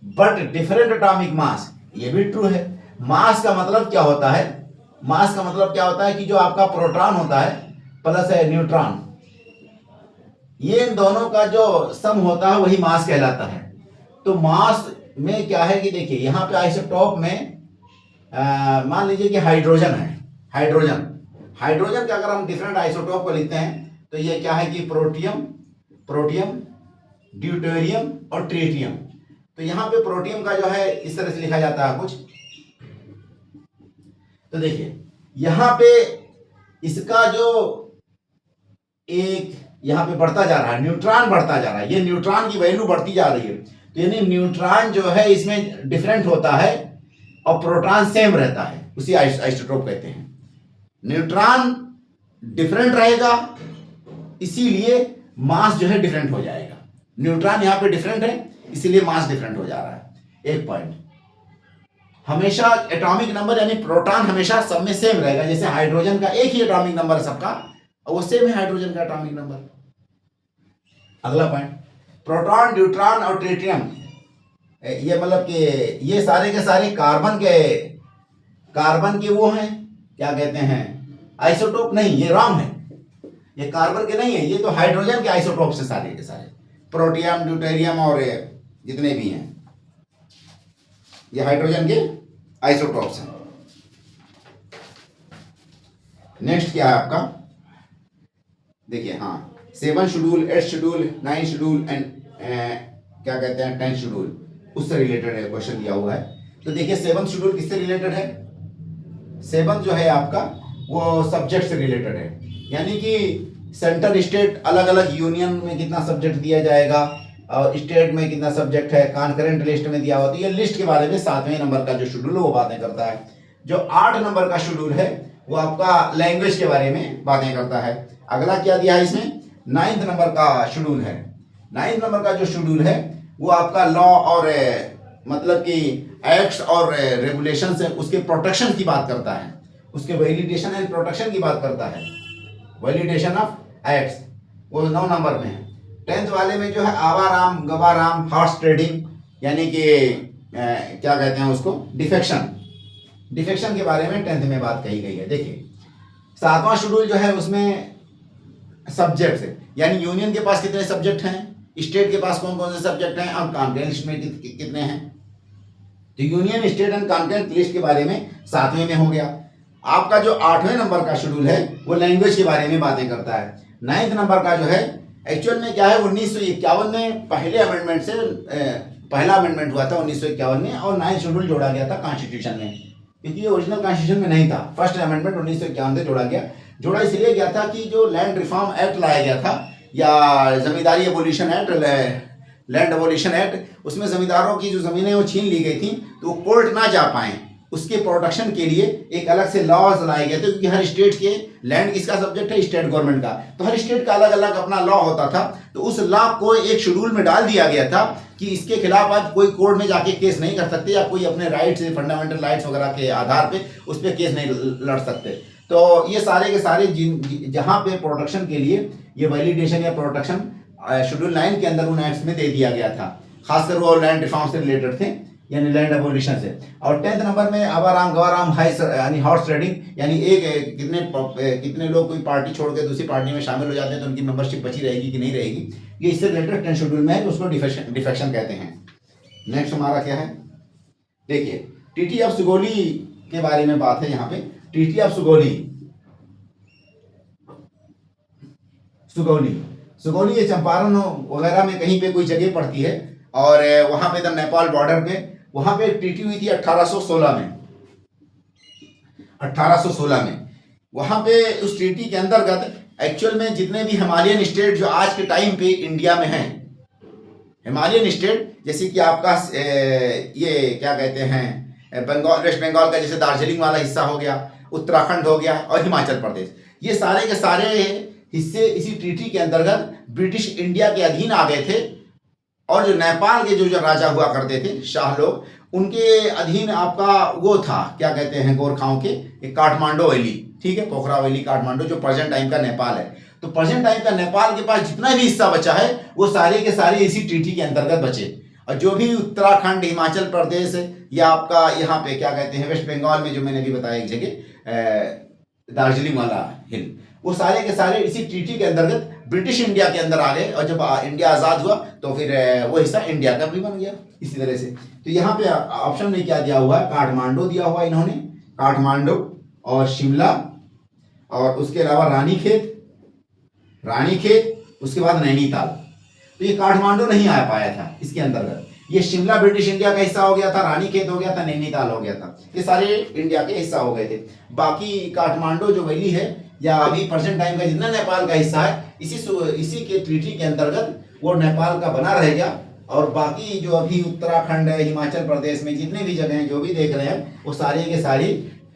Speaker 1: बट डिफरेंट एटॉमिक मास, ये भी ट्रू है। मास का मतलब क्या होता है? मास का मतलब क्या होता है कि जो आपका प्रोटॉन होता है प्लस है न्यूट्रॉन, ये इन दोनों का जो सम होता है वही मास कहलाता है। तो मास में क्या है कि देखिए यहाँ पे आइसोटोप में मान लीजिए कि हाइड्रोजन है, हाइड्रोजन का अगर हम डिफरेंट आइसोटोप को लिखते हैं तो ये क्या है कि प्रोटियम, ड्यूटेरियम और ट्रिटियम। तो यहाँ पे प्रोटियम का जो है इस तरह से लिखा जाता है कुछ। तो देखिए यहाँ पे इसका जो एक यहाँ पे बढ़ता जा रहा है, न्यूट्रॉन बढ़ता जा रहा है, ये न्यूट्रॉन की वैल्यू बढ़ती जा रही है। तो यानी न्यूट्रॉन जो है इसमें डिफरेंट होता है और प्रोटॉन सेम रहता है, उसी आइसोटोप कहते हैं। न्यूट्रॉन डिफरेंट रहेगा इसीलिए मास जो है डिफरेंट हो जाएगा। न्यूट्रॉन यहाँ पे डिफरेंट है इसीलिए मास डिफरेंट हो जा रहा है। एक पॉइंट, हमेशा एटॉमिक नंबर यानी प्रोटॉन हमेशा सब में सेम रहेगा। जैसे हाइड्रोजन का एक ही एटॉमिक नंबर है सबका, और वो सेम है हाइड्रोजन का एटॉमिक नंबर। अगला पॉइंट, प्रोटॉन, न्यूट्रॉन और ट्रिटियम, ये मतलब कि ये सारे के सारे कार्बन के वो हैं, क्या कहते हैं, आइसोटोप नहीं, ये रॉन्ग है, ये कार्बन के नहीं है, ये तो हाइड्रोजन के आइसोटोप से सारे के सारे, प्रोटियम, ड्यूटेरियम और जितने भी हैं ये हाइड्रोजन के आइसोटोप्स हैं। नेक्स्ट क्या है आपका, देखिए, हाँ, 7 शेड्यूल, 8 शेड्यूल, 9 शेड्यूल एंड क्या कहते हैं 10 शेड्यूल, उससे रिलेटेड है क्वेश्चन दिया हुआ है। तो देखिए 7 शेड्यूल किससे रिलेटेड है? 7 जो है आपका वो सब्जेक्ट से रिलेटेड है, यानी कि सेंटर स्टेट अलग अलग यूनियन में कितना सब्जेक्ट दिया जाएगा और स्टेट में कितना सब्जेक्ट है, कॉन्करेंट लिस्ट में दिया हुआ। तो ये लिस्ट के बारे में 7वें नंबर का जो शेड्यूल है वो बातें करता है। जो 8 नंबर का शेड्यूल है वो आपका लैंग्वेज के बारे में बातें करता है। अगला क्या दिया है इसमें? 9th नंबर का शेड्यूल है। 9th नंबर का जो शेड्यूल है वो आपका लॉ और मतलब कि एक्ट्स और रेगुलेशन से उसके प्रोटेक्शन की बात करता है, उसके वैलिडेशन एंड प्रोटेक्शन की बात करता है, वैलिडेशन ऑफ एक्ट्स, वो 9 नंबर में है। 10th वाले में जो है आवाराम, गवाराम, हॉर्स ट्रेडिंग, यानी कि क्या कहते हैं उसको, डिफेक्शन, डिफेक्शन के बारे में 10th में बात कही गई है। देखिए 7वां शेड्यूल जो है उसमें सब्जेक्ट है, यानी यूनियन के पास कितने सब्जेक्ट हैं, स्टेट के पास कौन कौन से सब्जेक्ट हैं और कॉन्करेंट लिस्ट में कितने हैं। तो union, state and concurrent list के बारे में 7वें में हो गया। आपका जो 8वें नंबर का शेड्यूल है वो लैंग्वेज के बारे में बातें करता है। 9th नंबर का जो है एक्चुअल में क्या है, 1951 में पहले अमेंडमेंट से पहला अमेंडमेंट हुआ था 1951 में, और 9th शेड्यूल जोड़ा गया था कॉन्स्टिट्यूशन में, क्योंकि ये ओरिजिनल कॉन्स्टिट्यूशन में नहीं था। फर्स्ट अमेंडमेंट 1951 से जोड़ा गया। जोड़ा इसलिए गया था कि जो लैंड रिफॉर्म एक्ट लाया गया था, या zamindari abolition act, land abolition act, उसमें जमींदारों की जो जमीनें वो छीन ली गई थी तो वो कोर्ट ना जा पाए, उसके प्रोटेक्शन के लिए एक अलग से लॉज लाए गए थे, क्योंकि हर स्टेट के लैंड किसका सब्जेक्ट है, स्टेट गवर्नमेंट का, तो हर स्टेट का अलग अलग अपना लॉ होता था। तो उस लॉ को एक शेड्यूल में डाल दिया गया था कि इसके खिलाफ आज कोई कोर्ट में जाके केस नहीं कर सकते, या कोई अपने राइट्स, फंडामेंटल राइट्स वगैरह के आधार पे उस पर केस नहीं लड़ सकते। तो ये सारे के सारे जहाँ पे प्रोटेक्शन के लिए ये वैलिडेशन या प्रोटेक्शन शेड्यूल 9 के अंदर उन एक्ट्स में दे दिया गया था, खासकर वो लैंड रिफॉर्म से रिलेटेड थे, यानी लैंड एबोलिशन से। और 10th नंबर में आवाराम, गवाराम, यानी हॉर्स ट्रेडिंग, यानी एक कितने लोग कोई पार्टी छोड़ के दूसरी पार्टी में शामिल हो जाते हैं तो उनकी मेंबरशिप बची रहेगी कि नहीं रहेगी, ये इससे रिलेटेड 10th शेड्यूल में है, तो उसको डिफेक्शन कहते हैं। नेक्स्ट हमारा क्या है, देखिए टीटी ऑफ सुगोली के बारे में बात है यहाँ पे। टीटी ऑफ सुगोली, सुगौली ये चंपारण वगैरह में कहीं पे कोई जगह पड़ती है, और वहां पे एकदम नेपाल बॉर्डर पे, वहां पे एक ट्रीटी हुई थी 1816 में। 1816 में वहां पे उस ट्रीटी के अंतर्गत एक्चुअल में जितने भी हिमालयन स्टेट जो आज के टाइम पे इंडिया में हैं, हिमालयन स्टेट जैसे कि आपका ये क्या कहते हैं बंगाल, वेस्ट बंगाल का जैसे दार्जिलिंग वाला हिस्सा हो गया, उत्तराखंड हो गया और हिमाचल प्रदेश, ये सारे के सारे हिस्से इसी ट्रीटी के अंतर्गत ब्रिटिश इंडिया के अधीन आ गए थे। और जो नेपाल के जो राजा हुआ करते थे, शाह लोग, उनके अधीन आपका वो था, क्या कहते हैं, गोरखाओं के काठमांडू वैली, ठीक है, पोखरा वैली, काठमांडू, जो प्रेजेंट टाइम का नेपाल है। तो प्रेजेंट टाइम का नेपाल के पास जितना भी हिस्सा बचा है वो सारे के सारे इसी ट्रीटी के अंतर्गत बचे। और जो भी उत्तराखंड, हिमाचल प्रदेश या आपका यहाँ पे क्या कहते हैं वेस्ट बंगाल में, जो मैंने अभी बताया एक जगह दार्जिलिंग वाला हिल, वो सारे के सारे इसी ट्रीटी के अंतर्गत ब्रिटिश इंडिया के अंदर आ गए। और जब इंडिया आज़ाद हुआ तो फिर वो हिस्सा इंडिया का भी बन गया इसी तरह से। तो यहाँ पे ऑप्शन में क्या दिया हुआ है, काठमांडू दिया हुआ इन्होंने, काठमांडू और शिमला, और उसके अलावा रानीखेत, उसके बाद नैनीताल। तो ये काठमांडू नहीं आ पाया था इसके अंतर्गत। ये शिमला ब्रिटिश इंडिया का हिस्सा हो गया था, रानीखेत हो गया था, नैनीताल हो गया था, ये सारे इंडिया के हिस्सा हो गए थे। बाकी काठमांडू जो वैली है या अभी प्रेजेंट टाइम का जितना नेपाल का हिस्सा है, इसी के ट्रीटी के अंतर्गत वो नेपाल का बना रहेगा। और बाकी जो अभी उत्तराखंड है, हिमाचल प्रदेश में जितने भी जगह हैं जो भी देख रहे हैं, वो सारे के सारे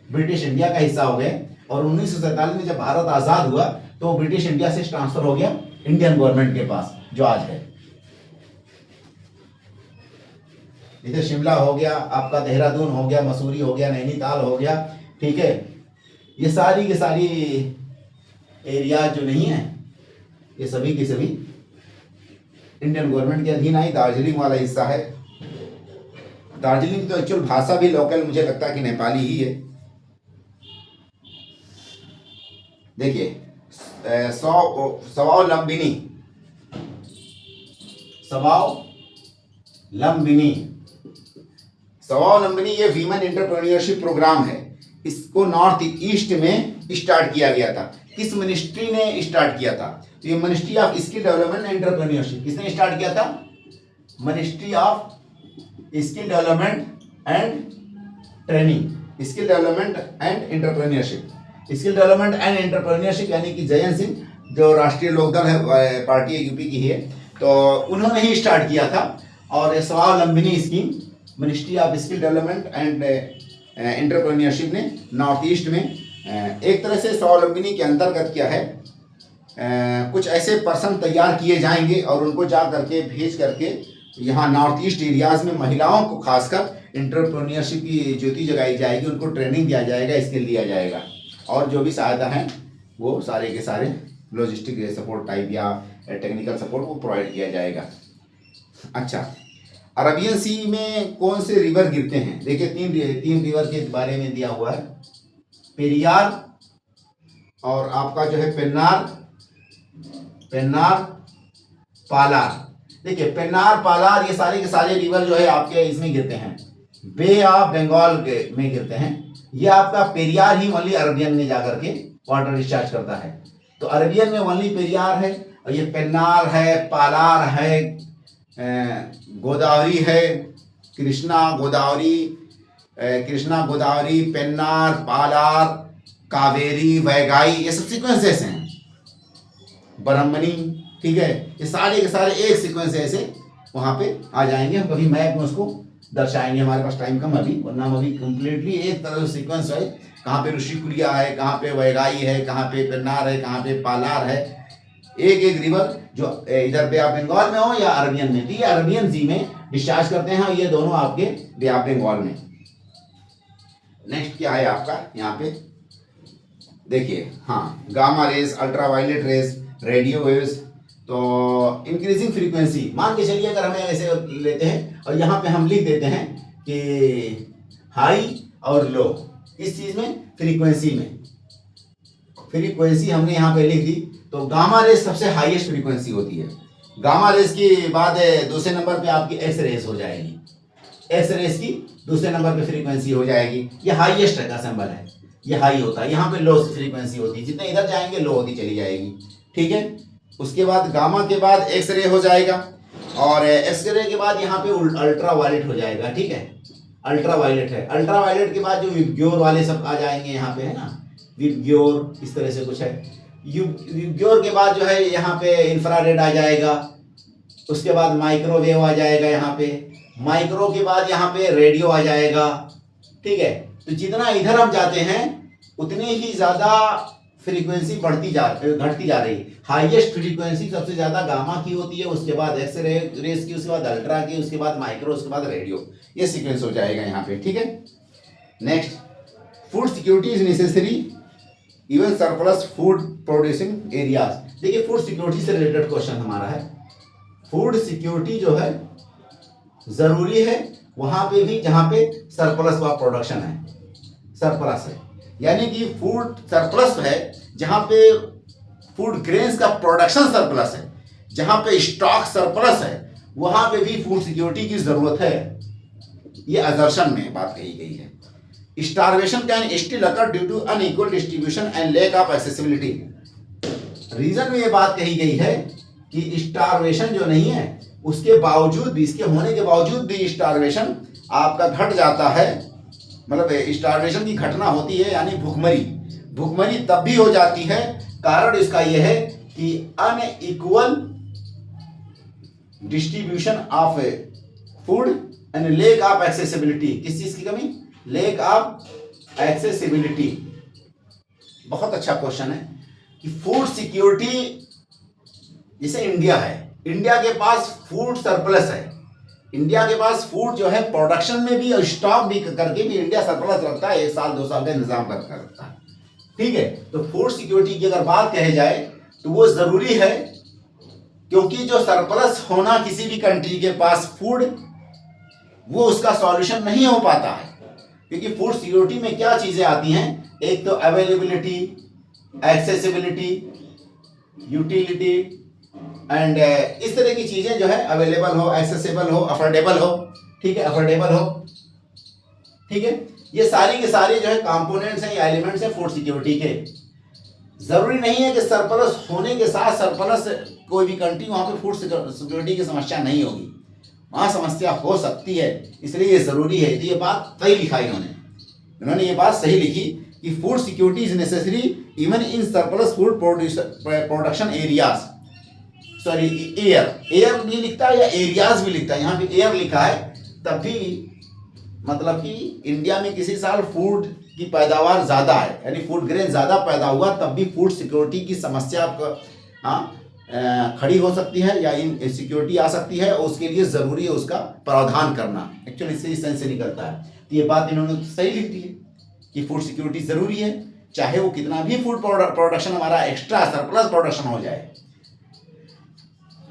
Speaker 1: ब्रिटिश इंडिया का हिस्सा हो गए। और 1947 में जब भारत आज़ाद हुआ तो ब्रिटिश इंडिया से ट्रांसफर हो गया इंडियन गवर्नमेंट के पास, जो आज है। जैसे शिमला हो गया आपका, देहरादून हो गया, मसूरी हो गया, नैनीताल हो गया, ठीक है, ये सारी के सारी एरिया जो नहीं है, ये सभी के सभी इंडियन गवर्नमेंट के अधीन आई। दार्जिलिंग वाला हिस्सा है, दार्जिलिंग तो एक्चुअल भाषा भी लोकल मुझे लगता है कि नेपाली ही है। देखिए सवाओ लंबिनी ये वीमेन एंटरप्रेन्योरशिप प्रोग्राम है। इसको नॉर्थ ईस्ट में स्टार्ट किया गया था। किस मिनिस्ट्री ने स्टार्ट किया था? तो ये ministry of skill development and entrepreneurship किसने स्टार्ट किया था? Ministry of skill development and training, skill development and entrepreneurship, skill development and entrepreneurship, यानी कि जयंत सिंह जो राष्ट्रीय लोकदल है, पार्टी यूपी की है, तो उन्होंने ही स्टार्ट किया था। और Swavalambini scheme ministry of skill development and entrepreneurship ने नॉर्थ ईस्ट में एक तरह से स्वावलंबनी के अंतर्गत क्या है, कुछ ऐसे पर्सन तैयार किए जाएंगे और उनको जा करके भेज करके यहाँ नॉर्थ ईस्ट एरियाज में महिलाओं को खासकर एंटरप्रेन्योरशिप की ज्योति जगाई जाएगी, उनको ट्रेनिंग दिया जाएगा, स्किल दिया जाएगा, और जो भी सहायता है वो सारे के सारे लॉजिस्टिक सपोर्ट टाइप या टेक्निकल सपोर्ट वो प्रोवाइड किया जाएगा। अच्छा, अरबियन सी में कौन से रिवर गिरते हैं? देखिए तीन रिवर के बारे में दिया हुआ है, पेरियार और आपका जो है पेन्नार, पालार। देखिए पेन्नार, पालार ये सारे के सारे रिवर जो है आपके इसमें गिरते हैं, बे ऑफ बंगाल में गिरते हैं। ये आपका पेरियार ही ओनली अरबियन में जाकर के वाटर डिस्चार्ज करता है, तो अरबियन में ओनली पेरियार है, और ये पेन्नार है, पालार है, गोदावरी है, कृष्णा गोदावरी, पेन्नार, पालार, कावेरी, वैगाई, ये सब सीक्वेंसेस हैं, ब्रह्मणी, ठीक है, ये सारे के सारे एक सीक्वेंस ऐसे वहाँ पे आ जाएंगे। हम कभी मैप में उसको दर्शाएंगे, हमारे पास टाइम कम अभी, वरना हम अभी कम्प्लीटली एक तरह से सीक्वेंस है, कहाँ पे ऋषिकुलिया है, कहाँ पे वैगाई है, कहाँ पे पेन्नार है, कहाँ पे पालार है, एक एक रिवर जो इधर बे ऑफ बंगाल में हो या अरबियन में, तो ये अरबियन सी में डिस्चार्ज करते हैं, और ये दोनों आपके बे ऑफ बंगाल में। नेक्स्ट क्या है आपका यहाँ पे देखिए, हाँ, gamma rays, ultraviolet rays, radio waves, तो इंक्रीजिंग फ्रीक्वेंसी मान के चलिए, अगर हमें ऐसे लेते हैं और यहाँ पे हम लिख देते हैं कि हाई और लो, इस चीज में फ्रीक्वेंसी हमने यहाँ पे लिख दी, तो गामा रेज सबसे हाईएस्ट फ्रीक्वेंसी होती है। गामा रेज के बाद दूसरे नंबर पे आपकी एक्स रेज हो जाएगी, एक्स रेज की दूसरे नंबर पे फ्रीक्वेंसी हो जाएगी, ये हाईएस्ट का सिंबल है, ये हाई होता है। यहाँ पे लो फ्रीक्वेंसी होती है, जितने इधर जाएंगे लो होती चली जाएगी, ठीक है। उसके बाद गामा के बाद एक्स रे हो जाएगा, और एक्स रे के बाद यहाँ पे अल्ट्रा वायलेट हो जाएगा, ठीक है, अल्ट्रा वायलेट है। अल्ट्रा वायलेट के बाद जो विबग्योर वाले सब आ जाएंगे यहाँ पे, है ना, विबग्योर इस तरह से कुछ है। विबग्योर के बाद जो है यहाँ पे इंफ्रारेड आ जाएगा, उसके बाद माइक्रोवेव आ जाएगा यहाँ पे, माइक्रो के बाद यहाँ पे रेडियो आ जाएगा, ठीक है। तो जितना इधर हम जाते हैं उतनी ही ज्यादा फ्रीक्वेंसी घटती जा रही। हाईएस्ट फ्रीक्वेंसी सबसे ज्यादा गामा की होती है, उसके बाद एक्स रेस की, उसके बाद अल्ट्रा की, उसके बाद माइक्रो, उसके बाद रेडियो, ये सीक्वेंस हो जाएगा यहाँ पे, ठीक है। Next, food security is necessary even surplus food producing areas. देखिए फूड सिक्योरिटी से रिलेटेड क्वेश्चन हमारा है, फूड सिक्योरिटी जो है जरूरी है वहां पे भी जहां पे सरप्लस व प्रोडक्शन है, सरप्लस है, यानी कि फूड सरप्लस है जहां पे फूड ग्रेन्स का प्रोडक्शन सरप्लस है, जहां पे स्टॉक सरप्लस है, वहां पे भी फूड सिक्योरिटी की जरूरत है। ये असर्शन में बात कही गई है। Starvation can still occur due to unequal distribution and lack of accessibility. Reason में ये बात कही गई है कि स्टारवेशन जो नहीं है उसके बावजूद भी, इसके होने के बावजूद भी स्टारवेशन आपका घट जाता है, मतलब स्टारवेशन की घटना होती है, यानी भूखमरी तब भी हो जाती है। कारण इसका यह है कि unequal distribution of food and lake of accessibility. किस चीज की कमी? Lake of accessibility. बहुत अच्छा क्वेश्चन है कि फूड सिक्योरिटी, जैसे इंडिया है, इंडिया के पास फूड सरप्लस है, इंडिया के पास फूड जो है प्रोडक्शन में भी और स्टॉक भी करके भी इंडिया सरप्लस रखता है, 1 साल 2 साल का इंतजाम करके रखता है, ठीक है। तो फूड सिक्योरिटी की अगर बात कही जाए तो वो जरूरी है, क्योंकि जो सरप्लस होना किसी भी कंट्री के पास फूड, वो उसका सॉल्यूशन नहीं हो पाता है, क्योंकि फूड सिक्योरिटी में क्या चीजें आती हैं, एक तो अवेलेबिलिटी, एक्सेसिबिलिटी, यूटिलिटी एंड इस तरह की चीजें जो है अवेलेबल हो, एक्सेसिबल हो, अफोर्डेबल हो, ठीक है, अफोर्डेबल हो, ठीक है। ये सारी के सारे जो है कंपोनेंट्स हैं या एलिमेंट्स हैं फूड सिक्योरिटी के। जरूरी नहीं है कि सरप्लस होने के साथ सरप्लस कोई भी कंट्री वहां पे फूड सिक्योरिटी की समस्या नहीं होगी, वहां समस्या हो सकती है, इसलिए ये जरूरी है। तो ये बात सही लिखा इन्होंने ये बात सही लिखी कि food security is necessary even in surplus food production areas. Sorry, air भी लिखता है या एरियाज भी लिखता है, यहाँ पे एयर लिखा है, तब भी मतलब कि इंडिया में किसी साल फूड की पैदावार ज़्यादा है, यानी फूड ग्रेन ज़्यादा पैदा हुआ, तब भी फूड सिक्योरिटी की समस्या खड़ी हो सकती है या इन सिक्योरिटी आ सकती है, और उसके लिए ज़रूरी है उसका प्रावधान करना। एक्चुअली इससे इस सेंस से निकलता है। तो ये बात इन्होंने सही लिख दी है कि फूड सिक्योरिटी ज़रूरी है, चाहे वो कितना भी फूड प्रोडक्शन हमारा एक्स्ट्रा सरप्लस प्रोडक्शन हो जाए।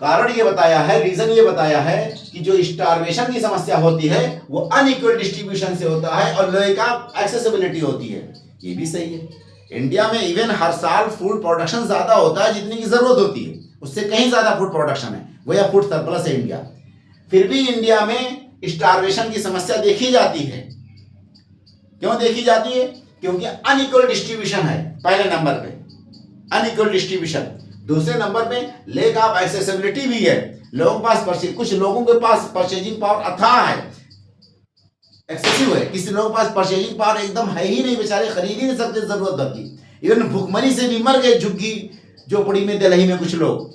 Speaker 1: कारण ये बताया है, रीजन ये बताया है कि जो स्टारवेशन की समस्या होती है वो अनइक्वल डिस्ट्रीब्यूशन से होता है और लैक ऑफ एक्सेसिबिलिटी होती है। ये भी सही है। इंडिया में इवन हर साल फूड प्रोडक्शन ज्यादा होता है जितनी की जरूरत होती है, उससे कहीं ज्यादा फूड प्रोडक्शन है, वो या फूड सरप्लस है इंडिया। फिर भी इंडिया में स्टारवेशन की समस्या देखी जाती है। क्यों देखी जाती है? क्योंकि अनइक्वल डिस्ट्रीब्यूशन है पहले नंबर पे, अनइक्वल डिस्ट्रीब्यूशन। दूसरे नंबर पे लेक ऑफ एक्सेसिबिलिटी भी है, लोगों के पास कुछ लोगों के पास परचेजिंग पावर अथाह है, एक्सेसिव है, किसी लोगों के पास परचेजिंग पावर एकदम है ही नहीं, बेचारे खरीद ही नहीं सकते जरूरत भर की। इवन भुखमरी से भी मर गए झुग्गी झोपड़ी में दिल्ली में कुछ लोग।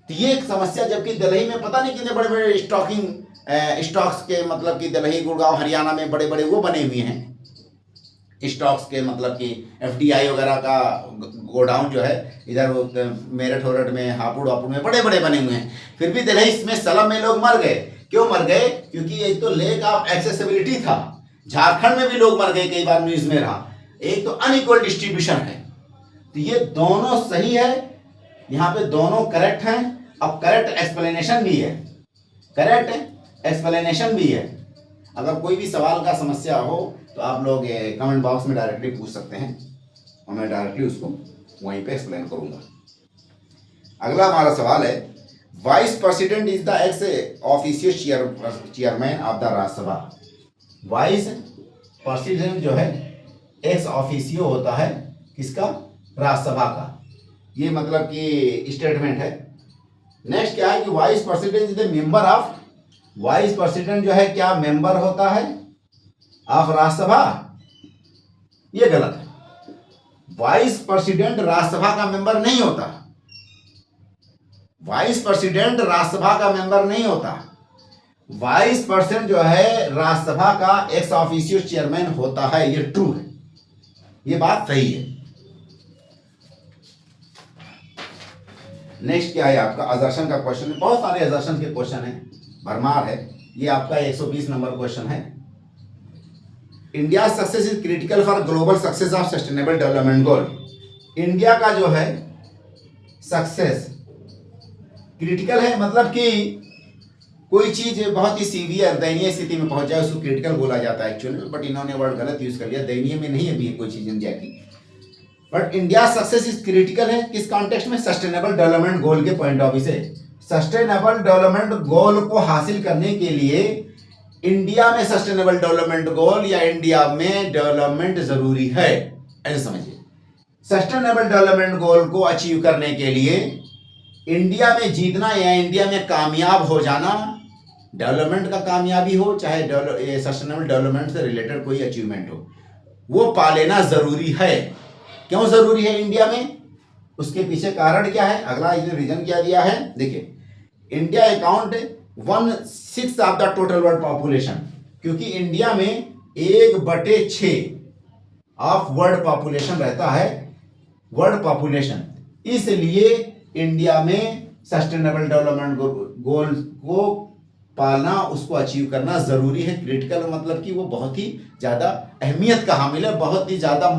Speaker 1: तो ये एक समस्या, जबकि दिल्ली में पता नहीं कितने बड़े बड़े स्टॉक्स के मतलब कि दिल्ली गुड़गांव हरियाणा में बड़े बड़े वो बने हुए हैं स्टॉक्स के, मतलब कि एफडीआई वगैरह का गोडाउन जो है इधर मेरठ होरठ में हापुड़ वापुड़ में बड़े बड़े बने हुए हैं। फिर भी दिल्ली इसमें सलम में लोग मर गए। क्यों मर गए? क्योंकि एक तो लेक ऑफ एक्सेसिबिलिटी था, झारखंड में भी लोग मर गए, कई बार न्यूज में रहा। एक तो अनइक्वल डिस्ट्रीब्यूशन है। तो ये दोनों सही है, यहाँ पे दोनों करेक्ट हैं। अब करेक्ट एक्सप्लेनेशन भी है, करेक्ट एक्सप्लेनेशन भी है। अगर कोई भी सवाल का समस्या हो तो आप लोग कमेंट बॉक्स में डायरेक्टली पूछ सकते हैं और मैं डायरेक्टली उसको वहीं पे एक्सप्लेन करूंगा। अगला हमारा सवाल है, vice president is the ex officio chairman of the Rajya Sabha. Vice president जो है एक्स ऑफिशियो होता है किसका? राज्यसभा का। ये मतलब कि स्टेटमेंट है। नेक्स्ट क्या है कि vice president is the member of, vice president जो है क्या मेंबर होता है ऑफ राज्यसभा? ये गलत है। वाइस प्रेसिडेंट राज्यसभा का मेंबर नहीं होता, वाइस प्रेसिडेंट राज्यसभा का मेंबर नहीं होता। वाइस प्रेसिडेंट जो है राज्यसभा का एक्स ऑफिशियो चेयरमैन होता है। ये ट्रू है, ये बात सही है। नेक्स्ट क्या है आपका? अजर्शन का क्वेश्चन है। बहुत सारे अजर्शन के क्वेश्चन है, भरमार है। ये आपका 120 नंबर क्वेश्चन है। India success is critical for global success of sustainable development goal. India का जो है सक्सेस क्रिटिकल है, मतलब कि कोई चीज बहुत ही सीवियर दयनीय स्थिति में पहुंच जाए उसको क्रिटिकल बोला जाता है एक्चुअली, बट इन्होंने वर्ड गलत यूज कर लिया। दयनीय में नहीं है भी कोई चीज इंडिया की, but India success is critical है किस कॉन्टेक्स्ट में? सस्टेनेबल डेवलपमेंट गोल के पॉइंट ऑफ व्यू से। सस्टेनेबल डेवलपमेंट गोल को हासिल करने के लिए इंडिया में सस्टेनेबल डेवलपमेंट गोल या इंडिया में डेवलपमेंट जरूरी है, ऐसे समझिए। सस्टेनेबल डेवलपमेंट गोल को अचीव करने के लिए इंडिया में जीतना या इंडिया में कामयाब हो जाना, डेवलपमेंट का कामयाबी हो चाहे सस्टेनेबल डेवलपमेंट से रिलेटेड कोई अचीवमेंट हो, वो पा लेना जरूरी है। क्यों जरूरी है इंडिया में? उसके पीछे कारण क्या है? अगला इसने रीजन क्या दिया है, देखिए। India account 1/6 of the total world population, क्योंकि इंडिया में 1/6 ऑफ वर्ल्ड पॉपुलेशन रहता है, वर्ल्ड पॉपुलेशन। इसलिए इंडिया में सस्टेनेबल डेवलपमेंट गोल को पालना, उसको अचीव करना जरूरी है। क्रिटिकल मतलब कि वो बहुत ही ज्यादा अहमियत का हामिल है, बहुत ही ज्यादा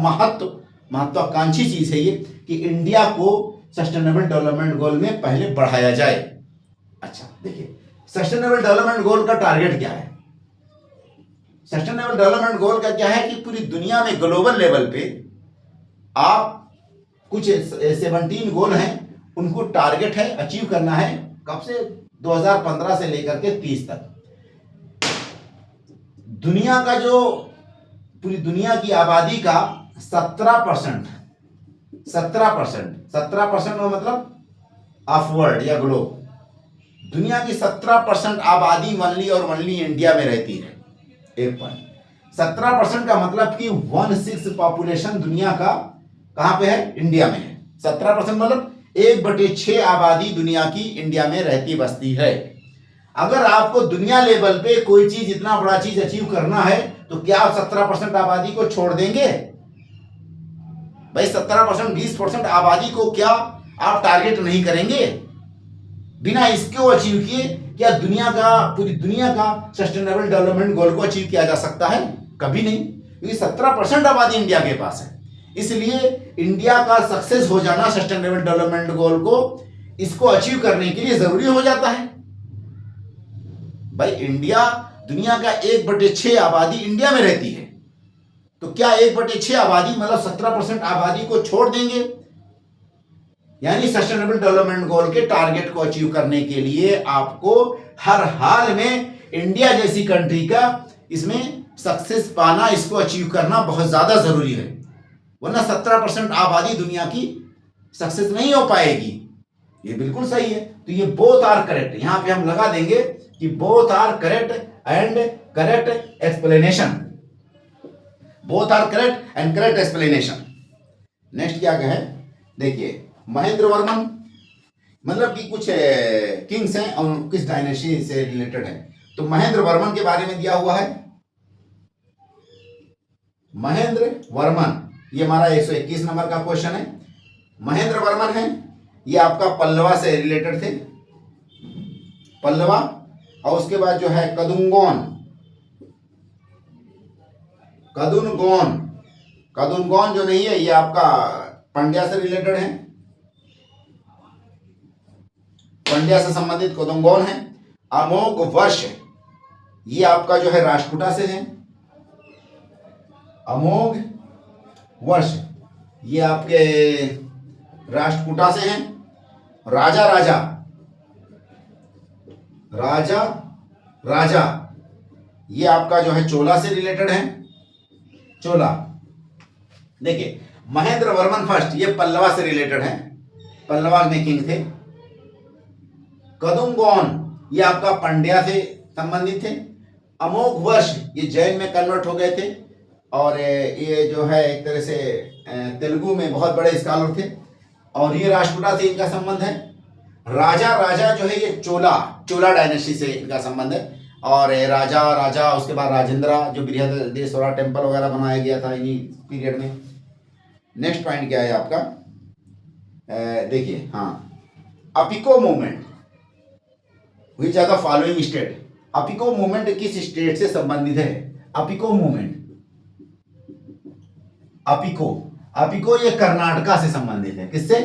Speaker 1: महत्वाकांक्षी चीज है ये कि इंडिया को सस्टेनेबल डेवलपमेंट गोल में पहले बढ़ाया जाए। अच्छा देखिए, सस्टेनेबल डेवलपमेंट गोल का टारगेट क्या है? सस्टेनेबल डेवलपमेंट गोल का क्या है कि पूरी दुनिया में ग्लोबल लेवल पे आप कुछ 17 गोल हैं, उनको टारगेट है अचीव करना है। कब से? 2015 से लेकर के 30 तक। दुनिया का जो पूरी दुनिया की आबादी का 17% 17%, 17% का मतलब ऑफ वर्ल्ड या ग्लोब, दुनिया की 17% आबादी वनली और वनली इंडिया में रहती है। एक पॉइंट, 17% का मतलब कि 1/6 पॉपुलेशन दुनिया का कहां पे है? इंडिया में है। 17% मतलब 1/6 आबादी दुनिया की इंडिया में रहती बसती है। अगर आपको दुनिया लेवल पे कोई चीज, इतना बड़ा चीज अचीव करना है तो क्या आप 17% आबादी को छोड़ देंगे? भाई 17%, 20% आबादी को क्या आप टारगेट नहीं करेंगे? बिना इसको अचीव किए क्या दुनिया का, पूरी दुनिया का सस्टेनेबल डेवलपमेंट गोल को अचीव किया जा सकता है? कभी नहीं, क्योंकि 17% आबादी इंडिया के पास है। इसलिए इंडिया का सक्सेस हो जाना सस्टेनेबल डेवलपमेंट गोल को, इसको अचीव करने के लिए जरूरी हो जाता है। भाई इंडिया, दुनिया का 1/6 आबादी इंडिया में रहती है, तो क्या 1/6 आबादी मतलब 17% आबादी को छोड़ देंगे? यानी सस्टेनेबल डेवलपमेंट गोल के टारगेट को अचीव करने के लिए आपको हर हाल में इंडिया जैसी कंट्री का इसमें सक्सेस पाना, इसको अचीव करना बहुत ज्यादा जरूरी है, वरना 17% आबादी दुनिया की सक्सेस नहीं हो पाएगी। ये बिल्कुल सही है। तो ये बोथ आर करेक्ट, यहां पे हम लगा देंगे कि both are correct and correct explanation, both are correct and correct explanation. Next क्या है, देखिए महेंद्र वर्मन, मतलब कि कुछ किंग्स हैं और किस डायनेस्टी से रिलेटेड है, तो महेंद्र वर्मन के बारे में दिया हुआ है। महेंद्र वर्मन, ये हमारा 121 नंबर का क्वेश्चन है। महेंद्र वर्मन है, ये आपका पल्लवा से रिलेटेड थे, पल्लवा। और उसके बाद जो है कदुंगोन, कदुनगोन, कदुनगोन जो नहीं है, ये आपका पंड्या से रिलेटेड है, पंड्या से संबंधित कदुनगोन है। अमोघ वर्ष, ये आपका जो है राष्ट्रकूटा से है, अमोघ वर्ष ये आपके राष्ट्रकूटा से हैं। राजा राजा, राजा राजा ये आपका जो है चोला से रिलेटेड है, चोला। देखिए महेंद्र वर्मन फर्स्ट, ये पल्लवा से रिलेटेड है, पल्लवा में किंग थे। कदुंगोन ये आपका पंड्या से संबंधित थे। अमोघ वर्ष ये जैन में कन्वर्ट हो गए थे, और ये जो है एक तरह से तेलुगु में बहुत बड़े स्कॉलर थे, और ये राष्ट्रकूटा से इनका संबंध है। राजा राजा जो है ये चोला, चोला डायनेस्टी से इनका संबंध है। और राजा राजा, उसके बाद राजेंद्रा, जो बृहदेश्वरा टेम्पल वगैरह बनाया गया था इन्हीं पीरियड में। नेक्स्ट पॉइंट क्या है आपका, देखिए हाँ, Appiko movement, which are the following state. Appiko movement किस स्टेट से संबंधित है? अपिको मूवमेंट, अपिको, अपिको ये कर्नाटका से संबंधित है। किससे?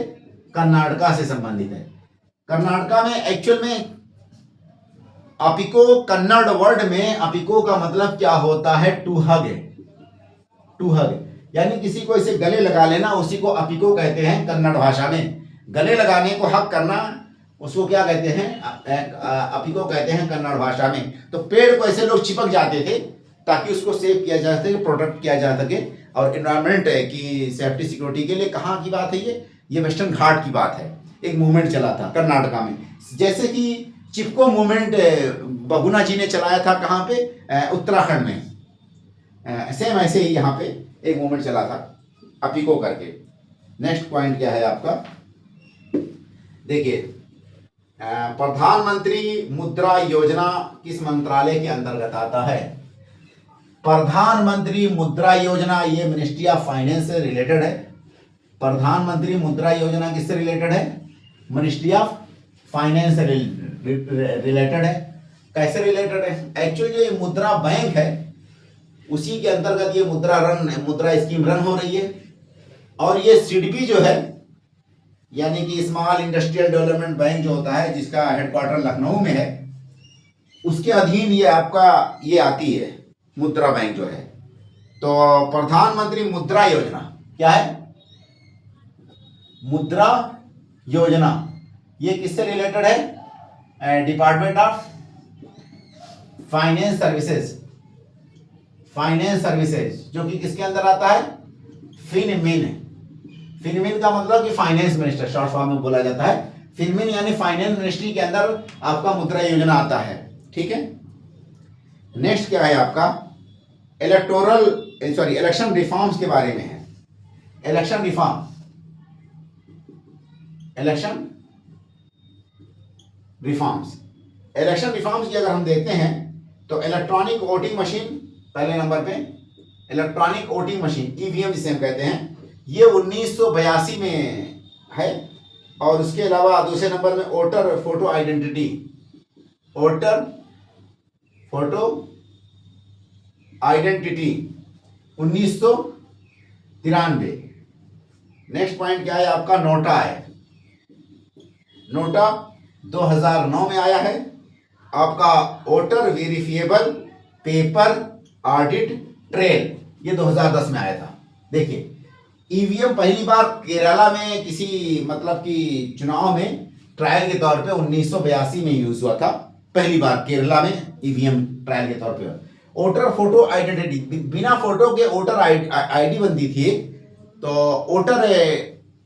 Speaker 1: कर्नाटका से संबंधित है। कर्नाटका में एक्चुअल में अपिको, कन्नड़ वर्ड में अपिको का मतलब क्या होता है? टू हग, टू हग, यानी किसी को इसे गले लगा लेना, उसी को अपिको कहते हैं कन्नड़ भाषा में। गले लगाने को हक करना, उसको क्या कहते हैं? अपिको कहते हैं कन्नड़ भाषा में। तो पेड़ को ऐसे लोग चिपक जाते थे ताकि उसको सेव किया जा सके, प्रोटेक्ट किया जा सके, और एनवायरनमेंट की सेफ्टी सिक्योरिटी के लिए। कहाँ की बात है ये वेस्टर्न घाट की बात है। एक मूवमेंट चला था कर्नाटका में, जैसे कि चिपको मूवमेंट बहुगुणा जी ने चलाया था, कहाँ पे? उत्तराखंड में। सेम ऐसे ही यहाँ पे एक मूवमेंट चला था अपिको करके। नेक्स्ट पॉइंट क्या है आपका, देखिए प्रधानमंत्री मुद्रा योजना किस मंत्रालय के अंतर्गत आता है? प्रधानमंत्री मुद्रा योजना ये मिनिस्ट्री ऑफ फाइनेंस से रिलेटेड है। प्रधानमंत्री मुद्रा योजना किससे रिलेटेड है? मिनिस्ट्री ऑफ फाइनेंस से रिलेटेड है। कैसे रिलेटेड है? एक्चुअली ये मुद्रा बैंक है, उसी के अंतर्गत ये मुद्रा स्कीम रन हो रही है। और ये सिडबी जो है, यानी कि स्मॉल इंडस्ट्रियल डेवलपमेंट बैंक जो होता है, जिसका हेडक्वार्टर लखनऊ में है, उसके अधीन ये आपका ये आती है मुद्रा बैंक जो है। तो प्रधानमंत्री मुद्रा योजना क्या है? मुद्रा योजना ये किससे रिलेटेड है? Department of finance services, finance services, जो कि किसके अंदर आता है? फिनमिन, फिनमिन का मतलब कि फाइनेंस मिनिस्टर शॉर्ट फॉर्म में बोला जाता है। फिनमिन यानी फाइनेंस मिनिस्ट्री के अंदर आपका मुद्रा योजना आता है। ठीक है, नेक्स्ट क्या है आपका इलेक्शन रिफॉर्म्स के बारे में है। इलेक्शन रिफॉर्म्स की अगर हम देखते हैं तो इलेक्ट्रॉनिक वोटिंग मशीन पहले नंबर पे, इलेक्ट्रॉनिक वोटिंग मशीन ईवीएम जिसे हम कहते हैं, ये 1982 में है। और उसके अलावा दूसरे नंबर में voter photo identity 1993। Next point क्या है आपका नोटा है। नोटा 2009 में आया है। आपका voter verifiable paper audit trail ये 2010 में आया था। देखिए ईवीएम पहली बार केरला में किसी मतलब कि चुनाव में ट्रायल के तौर पे 1982 में यूज हुआ था। पहली बार केरला में ईवीएम ट्रायल के तौर पे। वोटर फोटो आइडेंटिटी, बिना फोटो के वोटर आईडी बनती थी। तो वोटर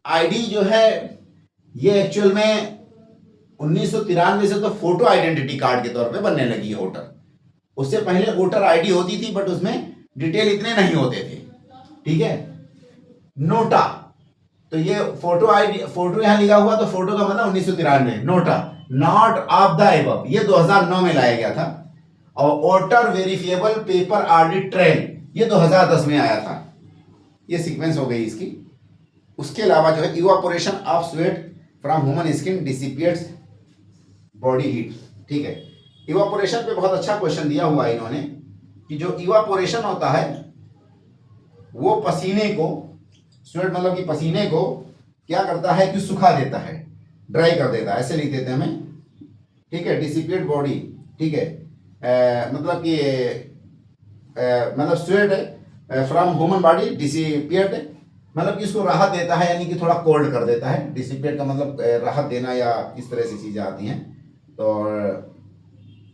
Speaker 1: आईडी जो है ये एक्चुअल में 1993 से तो फोटो आइडेंटिटी कार्ड के तौर पे बनने लगी है वोटर। उससे पहले वोटर आईडी होती थी बट उसमें डिटेल इतने नहीं होते थे। ठीक है, नोटा तो ये फोटो आईडी, फोटो यहां लिखा हुआ तो फोटो का मतलब 1993। NOTA not of the above ये 2009 में लाया गया था। और voter verifiable paper audit trail ये 2010 में आया था। ये सीक्वेंस हो गई इसकी। उसके अलावा जो है evaporation of sweat from human skin dissipates body heat. ठीक है, इवापोरेशन पे बहुत अच्छा क्वेश्चन दिया हुआ है इन्होंने कि जो इवापोरेशन होता है वो पसीने को, स्वेट मतलब कि पसीने को क्या करता है कि सुखा देता है, ड्राई कर देता है, ऐसे लिख देते हैं हमें। ठीक है, डिसिपिएट बॉडी। ठीक है, मतलब कि मतलब sweat from human body dissipate मतलब कि इसको राहत देता है, यानी कि थोड़ा कोल्ड कर देता है। डिसिपिएट का मतलब राहत देना या इस तरह से चीजें आती हैं। तो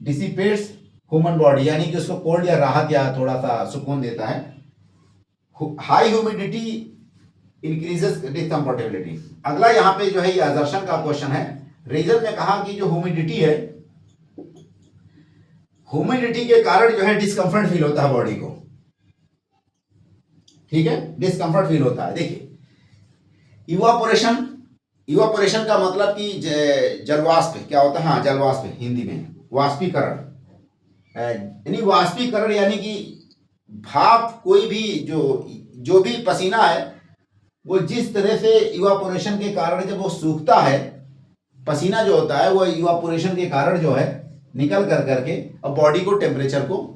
Speaker 1: डिसिपेट्स ह्यूमन बॉडी यानी कि उसको कोल्ड या राहत या थोड़ा सा सुकून देता है। High humidity increases discomfortability. अगला यहाँ पे जो है ये असर्शन का क्वेश्चन है। रीजन में कहा कि जो ह्यूमिडिटी है, ह्यूमिडिटी के कारण जो है डिस्कम्फर्ट फील होता है बॉडी को। ठीक है, डिस्कम्फर्ट फील होता है। देखिए इवापोरेशन का मतलब कि जलवाष्प क्या होता है, हाँ जलवाष्प हिंदी में वाष्पीकरण, यानी वाष्पीकरण यानी कि भाप, कोई भी जो भी पसीना है वो जिस तरह से इवापोरेशन के कारण जब वो सूखता है, पसीना जो होता है वो इवापोरेशन के कारण जो है निकल कर करके और बॉडी को टेम्परेचर को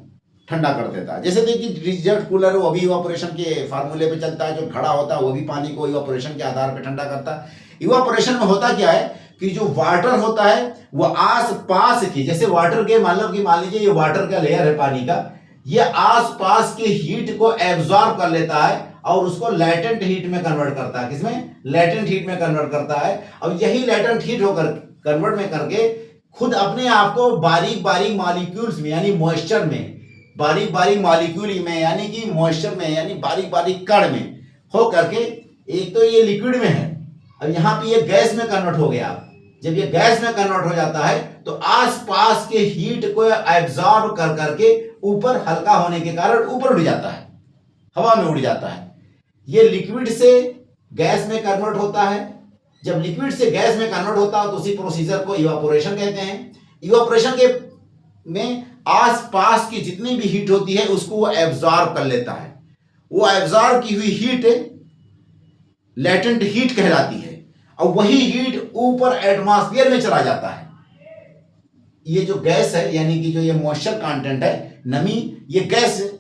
Speaker 1: ठंडा कर देता है। जैसे देखिए डिजर्ट कूलर वो भी इवापोरेशन के फार्मूले पे चलता है। जो घड़ा होता है वो भी पानी को इवापोरेशन के आधार पे ठंडा करता है। इवापोरेशन में होता क्या है कि जो वाटर होता है वो आस पास की, जैसे वाटर के मान लीजिए ये वाटर का लेयर है पानी का, ये आस पास के हीट को एब्जॉर्ब कर लेता है और उसको लैटेंट हीट में कन्वर्ट करता है। किसमें? लैटेंट हीट में कन्वर्ट करता है। अब यही लैटेंट हीट होकर कन्वर्ट में करके खुद अपने आप को बारीक बारीक मॉलिक्यूल्स में यानी मॉइस्चर में, बारीक बारीक मॉलिक्यूल में यानी कि मॉइस्चर में यानी बारीक बारीक कण में हो करके, एक तो ये लिक्विड में है, अब यहाँ पे ये गैस में कन्वर्ट हो गया। जब ये गैस में कन्वर्ट हो जाता है तो आसपास के हीट को एब्जॉर्ब कर करके ऊपर हल्का होने के कारण ऊपर उड़ जाता है, हवा में उड़ जाता है। ये लिक्विड से गैस में कन्वर्ट होता है। जब लिक्विड से गैस में कन्वर्ट होता है तो उसी प्रोसीजर को इवापोरेशन कहते हैं। इवापोरेशन के में आसपास की जितनी भी हीट होती है उसको वो एब्जॉर्ब कर लेता है। वो एब्जॉर्ब की हुई हीट लैटेंट हीट कहलाती है और वही हीट ऊपर एटमॉस्फेयर में चला जाता है। ये जो गैस है यानी कि जो ये मॉइस्चर कंटेंट है, नमी, ये गैस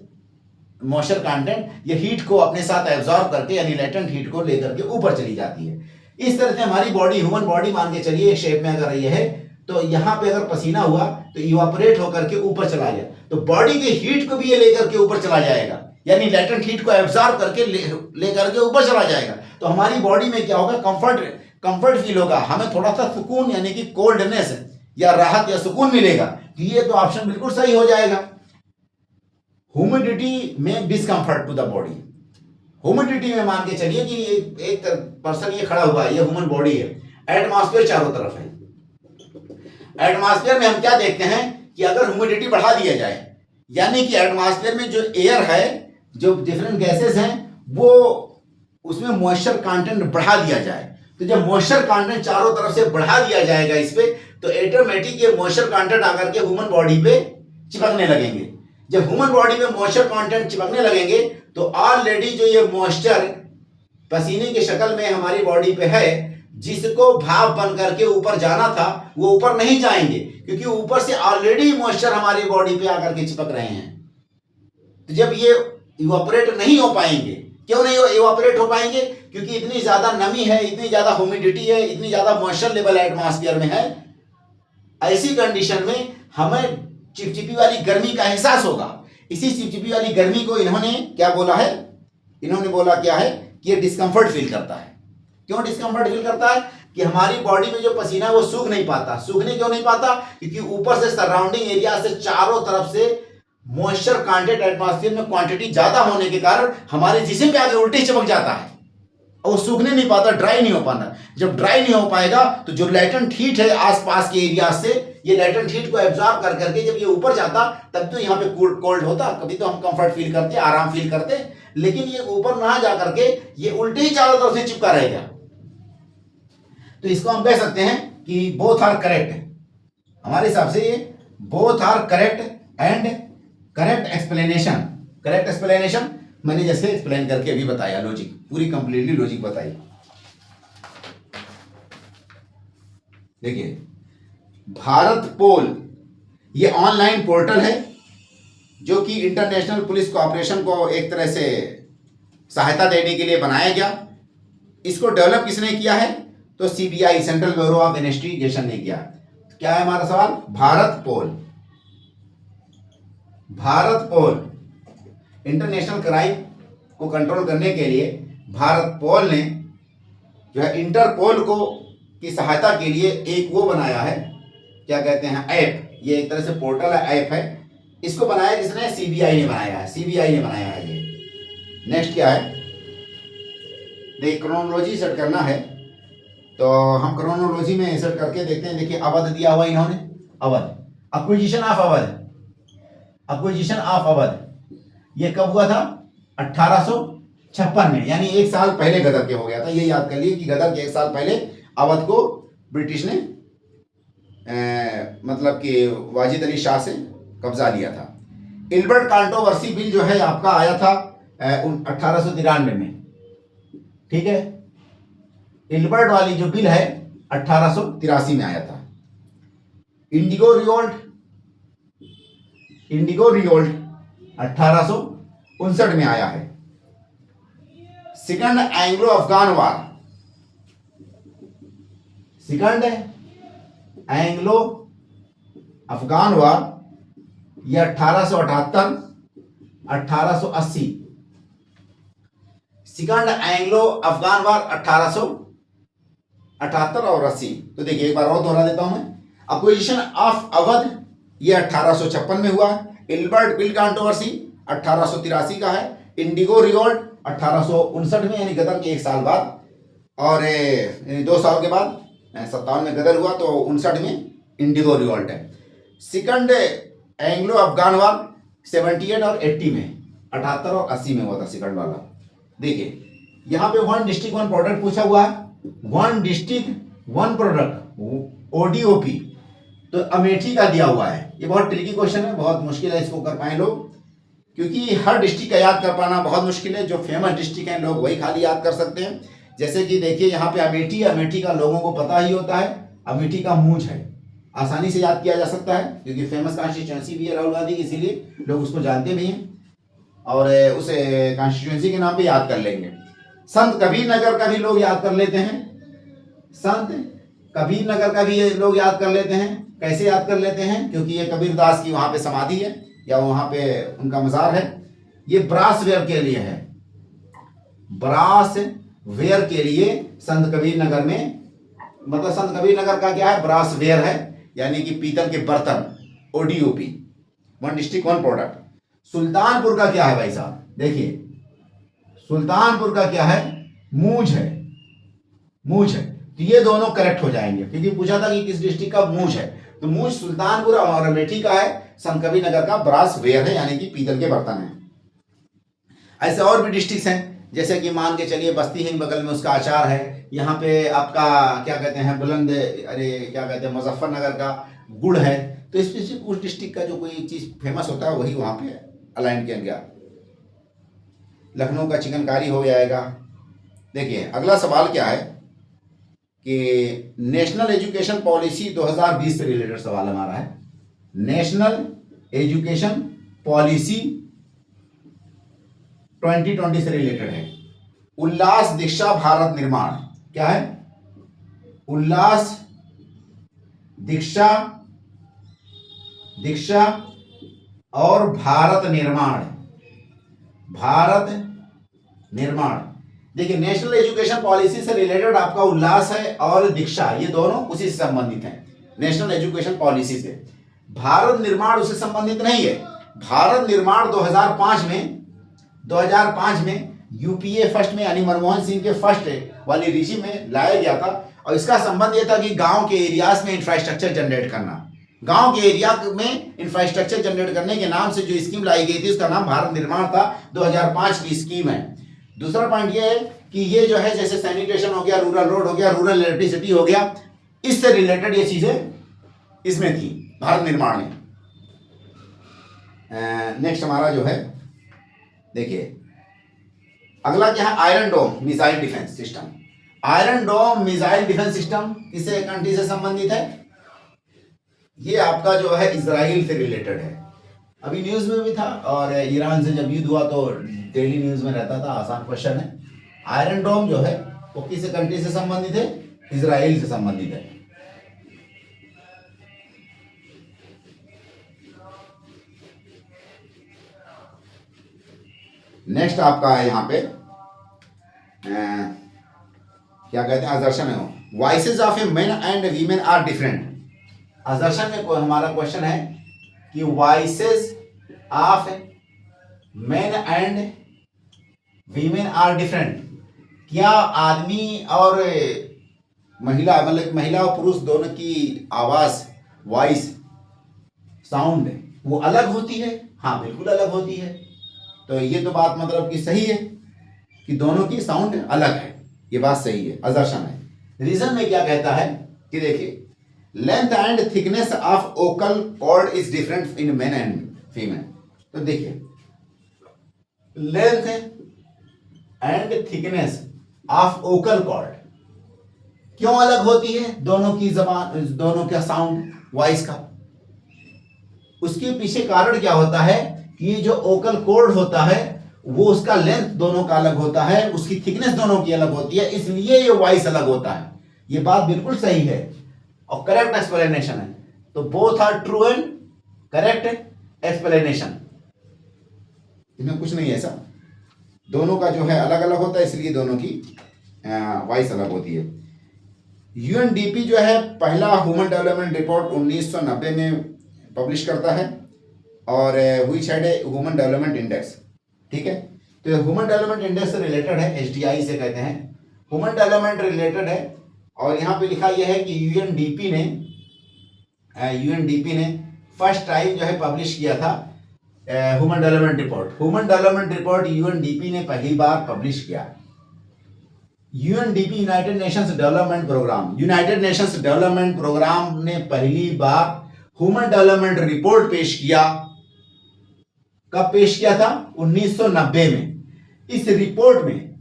Speaker 1: मॉइस्चर कंटेंट ये हीट को अपने साथ एब्जॉर्ब करके यानी लैटेंट हीट को लेकर के ऊपर चली जाती है। इस तरह से हमारी बॉडी, ह्यूमन बॉडी मान के चलिए एक शेप में अगर ये है तो यहाँ पे अगर पसीना हुआ तो इवापोरेट होकर के ऊपर चला गया, तो बॉडी के हीट को भी ये लेकर के ऊपर चला जाएगा, यानी लैटेंट हीट को एब्जॉर्ब करके लेकर के ऊपर चला जाएगा। तो हमारी बॉडी में क्या होगा, कंफर्ट फील होगा, हमें थोड़ा सा सुकून यानी कि कोल्डनेस या राहत या सुकून मिलेगा। ये तो ऑप्शन बिल्कुल सही हो जाएगा। ह्यूमिडिटी में discomfort to the body, humidity में मान के चलिए कि एक पर्सन ये खड़ा हुआ है, ये ह्यूमन बॉडी है, एटमॉस्फेयर चारों तरफ है। एटमॉस्फेयर में हम क्या देखते हैं कि अगर ह्यूमिडिटी बढ़ा दिया जाए, यानी कि एटमॉस्फेयर में जो एयर है, जो डिफरेंट गैसेस हैं, वो उसमें मॉइस्चर कंटेंट बढ़ा दिया जाए, तो जब मॉइस्चर कंटेंट चारों तरफ से बढ़ा दिया जाएगा इस पे, तो ऑटोमेटिक ये मॉइस्चर कंटेंट आकर के ह्यूमन बॉडी पे चिपकने लगेंगे। जब ह्यूमन बॉडी में मॉइस्चर कंटेंट चिपकने लगेंगे तो ऑलरेडी जो ये मॉइस्चर पसीने की शक्ल में हमारी बॉडी पे है, जिसको भाप बन करके ऊपर जाना था, वो ऊपर नहीं जाएंगे, क्योंकि ऊपर से ऑलरेडी मॉइस्चर हमारी बॉडी पे आकर के चिपक रहे हैं। तो जब ये इवापोरेट नहीं हो पाएंगे, क्यों नहीं इवापोरेट हो पाएंगे? क्योंकि इतनी ज्यादा नमी है, इतनी ज्यादा ह्यूमिडिटी है, इतनी ज्यादा मॉइस्चर लेवल एटमॉस्फेयर में है। ऐसी कंडीशन में हमें चिपचिपी वाली गर्मी का एहसास होगा। इसी चिपचिपी वाली गर्मी को इन्होंने क्या बोला है? इन्होंने बोला क्या है कि ये डिस्कम्फर्ट फील करता है। क्यों डिस्कम्फर्ट फील करता है? कि हमारी बॉडी में जो पसीना है वो सूख नहीं पाता। सूखने क्यों नहीं पाता? क्योंकि ऊपर से सराउंडिंग एरिया से चारों तरफ से मॉइस्चर कंटेंट एटमॉस्फेयर में क्वांटिटी ज्यादा होने के कारण हमारे जिस्म पे आगे उल्टे चिपक जाता है और वो सूखने नहीं पाता, ड्राई नहीं हो पाता। जब ड्राई नहीं हो पाएगा तो जो लेटेंट हीट है आसपास के एरिया से, ये लेटेंट हीट को एब्जॉर्ब कर करके जब ये ऊपर जाता तब तो यहाँ पे कोल्ड होता, कभी तो हम कंफर्ट फील करते, आराम फील करते, लेकिन ये ऊपर ना जा करके ये उल्टे ही चारों तरफ से चिपका रहेगा। तो इसको हम कह सकते हैं कि बोथ आर करेक्ट। हमारे हिसाब से ये both are correct and correct explanation. Correct explanation मैंने जैसे एक्सप्लेन करके अभी बताया, लॉजिक पूरी कंप्लीटली लॉजिक बताई। देखिए, भारत पोल ये ऑनलाइन पोर्टल है जो कि इंटरनेशनल पुलिस कोऑपरेशन को एक तरह से सहायता देने के लिए बनाया गया। इसको डेवलप किसने किया है? तो CBI, central bureau of investigation ने किया। क्या है हमारा सवाल? भारत पोल। भारत पोल इंटरनेशनल क्राइम को कंट्रोल करने के लिए भारत पोल ने जो है इंटरपोल को की सहायता के लिए एक वो बनाया है, क्या कहते हैं, ऐप। ये एक तरह से पोर्टल है, ऐप है। इसको बनाया किसने? सीबीआई ने बनाया है। सीबीआई ने बनाया है ये। नेक्स्ट क्या है? देखिए, क्रोनोलॉजी सेट करना है तो हम क्रोनोलॉजी में सेट करके देखते हैं। देखिए, अवध दिया हुआ इन्होंने, Awadh, acquisition of Awadh, acquisition of Awadh ये कब हुआ था? 1856 में, यानी एक साल पहले गदर के हो गया था। ये याद कर लिए कि गदर के एक साल पहले अवध को ब्रिटिश ने मतलब कि वाजिद अली शाह से कब्जा लिया था। इल्बर्ट कंट्रोवर्सी बिल जो है आपका आया था 1893 में, ठीक है। इल्बर्ट वाली जो बिल है 1883 में आया था। इंडिगो रिवोल्ट, इंडिगो रिवोल्ट 1859 में आया है। सेकंड एंग्लो अफगान वार, सेकंड एंग्लो अफगान वार यह 1878 1880। सेकंड एंग्लो अफगान वार 1878 और 80। तो देखिए, एक बार और दोहरा देता हूं मैं। एक्विजिशन ऑफ अवध यह 1856 में हुआ। इल्बर्ट बिल कंट्रोवर्सी 1883 का है। इंडिगो रिवोल्ट 1859 में, यानी गदर के एक साल बाद, और 2 साल के बाद 57 में गदर हुआ, तो 59 में इंडिगो रिवोल्ट है। सेकंड एंग्लो अफगान वार 78 और 80 में, 78 और 80 में हुआ था सेकंड वाला। देखिए, यहाँ पे वन डिस्ट्रिक्ट वन प्रोडक्ट पूछा हुआ है। One district one product, ODOP, तो अमेठी का दिया हुआ है। ये बहुत ट्रिकी क्वेश्चन है, बहुत मुश्किल है इसको कर पाए लोग, क्योंकि हर डिस्ट्रिक्ट का याद कर पाना बहुत मुश्किल है। जो फेमस डिस्ट्रिक्ट हैं लोग वही खाली याद कर सकते हैं। जैसे कि देखिए, यहाँ पे अमेठी, अमेठी का लोगों को पता ही होता है, अमेठी का मूंछ है, आसानी से याद किया जा सकता है, क्योंकि फेमस कॉन्स्टिट्यूंसी भी है राहुल गांधी की, इसीलिए लोग उसको जानते भी हैं और उसे कॉन्स्टिट्यूंसी के नाम पे याद कर लेंगे। संत कबीर नगर का भी लोग याद कर लेते हैं, संत कबीर नगर का भी ये लोग याद कर लेते हैं। कैसे याद कर लेते हैं? क्योंकि ये कबीरदास की वहाँ पे समाधि है या वहाँ पे उनका मज़ार है। ये ब्रास वेयर के लिए है, ब्रास वेयर के लिए संत कबीर नगर में, मतलब संत कबीर नगर का क्या है? ब्रास वेयर है, यानी कि पीतल के बर्तन, ODOP, one district one product. Sultanpur का क्या है भाई साहब? देखिए, सुल्तानपुर का क्या है, मूंज है, मूंज है। तो ये दोनों करेक्ट हो जाएंगे, क्योंकि पूछा था कि किस डिस्ट्रिक्ट का मूंज है, तो मूंज सुल्तानपुर और अमेठी का है, संतकबीर नगर का ब्रास वेयर है, यानी कि पीतल के बर्तन है। ऐसे और भी डिस्ट्रिक्ट हैं, जैसे कि मान के चलिए बस्ती है, बगल में उसका अचार है, यहाँ पे आपका क्या कहते हैं बुलंद, अरे क्या कहते हैं मुजफ्फरनगर का गुड़ है। तो स्पेसिफिक उस डिस्ट्रिक्ट का जो कोई चीज़ फेमस होता है वही वहाँ पे अलाइन किया गया। लखनऊ का चिकनकारी हो जाएगा। देखिए अगला सवाल क्या है कि नेशनल एजुकेशन पॉलिसी 2020 से रिलेटेड सवाल हमारा है। नेशनल एजुकेशन पॉलिसी 2020 से रिलेटेड है। उल्लास दीक्षा भारत निर्माण क्या है, उल्लास दीक्षा, दीक्षा और भारत निर्माण, भारत निर्माण। देखिए नेशनल एजुकेशन पॉलिसी से रिलेटेड आपका उल्लास है और दीक्षा, ये दोनों उसी से संबंधित हैं, नेशनल एजुकेशन पॉलिसी से। भारत निर्माण उससे संबंधित नहीं है। भारत निर्माण 2005 में यूपीए फर्स्ट में यानी मनमोहन सिंह के फर्स्ट वाली रिजिम में लाया गया था, और इसका संबंध यह था कि गांव के एरियाज में इंफ्रास्ट्रक्चर जनरेट करना। गांव के एरिया में इंफ्रास्ट्रक्चर जनरेट करने के नाम से जो स्कीम लाई गई थी उसका नाम भारत निर्माण था, 2005 की स्कीम है। दूसरा पॉइंट ये है कि ये जो है जैसे सैनिटेशन हो गया, रूरल रोड हो गया, रूरल इलेक्ट्रिसिटी हो गया, इससे रिलेटेड ये चीजें इसमें थी भारत निर्माण में। नेक्स्ट हमारा जो है देखिए अगला क्या है, iron dome missile defence system. Iron dome missile defence system किसे कंट्री से संबंधित है, ये आपका जो है इजराइल से रिलेटेड है। अभी न्यूज में भी था, और ईरान से जब युद्ध हुआ तो डेली न्यूज में रहता था, आसान क्वेश्चन है। आयरन डोम जो है वो किस कंट्री से संबंधित है, इजराइल से संबंधित है। नेक्स्ट आपका है यहाँ पे क्या कहते हैं, असर्शन है, voices of a men and women are different. Assertion में हमारा क्वेश्चन है कि voices of men and women are different, क्या आदमी और महिला, मतलब महिला और पुरुष दोनों की आवाज, वॉइस, साउंड वो अलग होती है? हाँ बिल्कुल अलग होती है। तो ये तो बात मतलब कि सही है कि दोनों की साउंड अलग है, ये बात सही है, असर्शन है। रीजन में क्या कहता है कि देखिए length and thickness of vocal cord is different in men and female. तो देखिए length and thickness of vocal cord क्यों अलग होती है, दोनों की जबान, दोनों का साउंड, वॉइस का? उसके पीछे कारण क्या होता है कि ये जो वोकल कॉर्ड होता है वो उसका लेंथ दोनों का अलग होता है, उसकी थिकनेस दोनों की अलग होती है, इसलिए ये वॉइस अलग होता है। ये बात बिल्कुल सही है और करेक्ट एक्सप्लेनेशन है। तो both are true and correct explanation, इसमें कुछ नहीं है ऐसा, दोनों का जो है अलग अलग होता है, इसलिए दोनों की वॉइस अलग होती है। यूएनडीपी जो है पहला ह्यूमन डेवलपमेंट रिपोर्ट 1990 में पब्लिश करता है, और which had a human development index, ठीक है। तो ह्यूमन डेवलपमेंट इंडेक्स से रिलेटेड है, एचडीआई से कहते हैं, ह्यूमन डेवलपमेंट रिलेटेड है। और यहाँ पे लिखा यह है कि यूएनडीपी ने फर्स्ट टाइम जो है पब्लिश किया था human development report. Human development report UNDP ने पहली बार पब्लिश किया। UNDP United Nations development programme, United Nations development programme ने पहली बार ह्यूमन डेवलपमेंट रिपोर्ट पेश किया। कब पेश किया था? 1990 में। इस रिपोर्ट में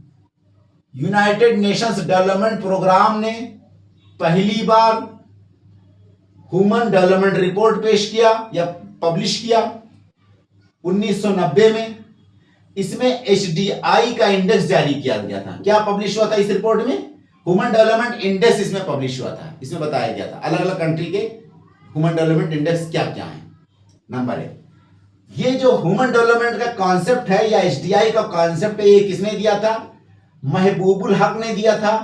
Speaker 1: यूनाइटेड नेशंस डेवलपमेंट प्रोग्राम ने पहली बार ह्यूमन डेवलपमेंट रिपोर्ट पेश किया या पब्लिश किया 1990 में। इसमें एचडीआई का इंडेक्स जारी किया गया था। क्या पब्लिश हुआ था इस रिपोर्ट में? ह्यूमन डेवलपमेंट इंडेक्स इसमें पब्लिश हुआ था। इसमें बताया गया था अलग अलग कंट्री के ह्यूमन डेवलपमेंट इंडेक्स क्या क्या है। नंबर 1, ये जो ह्यूमन डेवलपमेंट का कॉन्सेप्ट है या एचडीआई का कॉन्सेप्ट है, ये किसने दिया था? महबूबुल हक ने दिया था,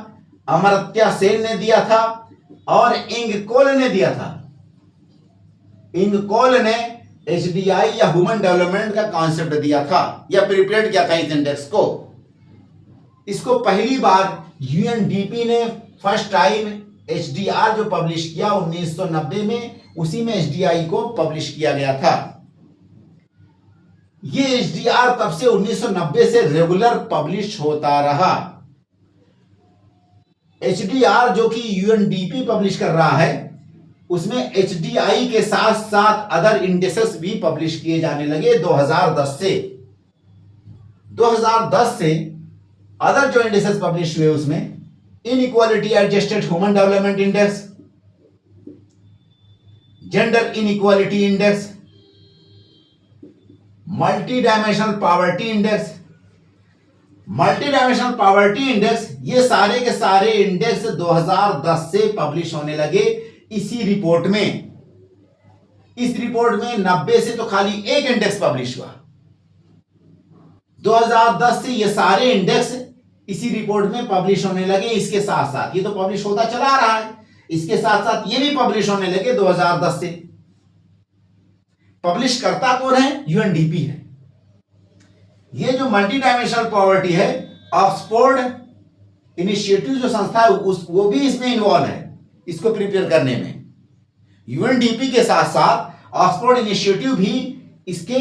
Speaker 1: अमर्त्य सेन ने दिया था और इंगकोल ने दिया था। इंगकोल ने एचडीआई या ह्यूमन डेवलपमेंट का कॉन्सेप्ट दिया था या प्रिपेयर किया था इस इंडेक्स को। इसको पहली बार यूएनडीपी ने फर्स्ट टाइम एचडीआर जो पब्लिश किया 1990 में, उसी में एचडीआई को पब्लिश किया गया था। ये एचडीआर तब से 1990 से रेगुलर पब्लिश होता रहा। एचडीआर जो कि यूएनडीपी पब्लिश कर रहा है, उसमें एचडीआई के साथ साथ अदर इंडेक्सेस भी पब्लिश किए जाने लगे 2010 से। 2010 से अदर जो इंडेक्सेस पब्लिश हुए उसमें inequality adjusted human development index, gender inequality index, multi dimensional poverty index. Multi dimensional poverty index, ये सारे के सारे इंडेक्स 2010 से पब्लिश होने लगे इसी रिपोर्ट में। इस रिपोर्ट में 90 से तो खाली एक इंडेक्स पब्लिश हुआ। 2010 से ये सारे इंडेक्स इसी रिपोर्ट में पब्लिश होने लगे। इसके साथ साथ ये तो पब्लिश होता चला आ रहा है, इसके साथ साथ ये भी पब्लिश होने लगे 2010 से। पब्लिश करता कौन है? यूएनडीपी है। ये जो मल्टी डायमेंशनल पॉवर्टी है, ऑक्सफोर्ड इनिशिएटिव जो संस्था है वो भी इसमें इन्वॉल्व है, इसको प्रिपेयर करने में। यूएनडीपी के साथ साथ ऑक्सफोर्ड इनिशिएटिव भी इसके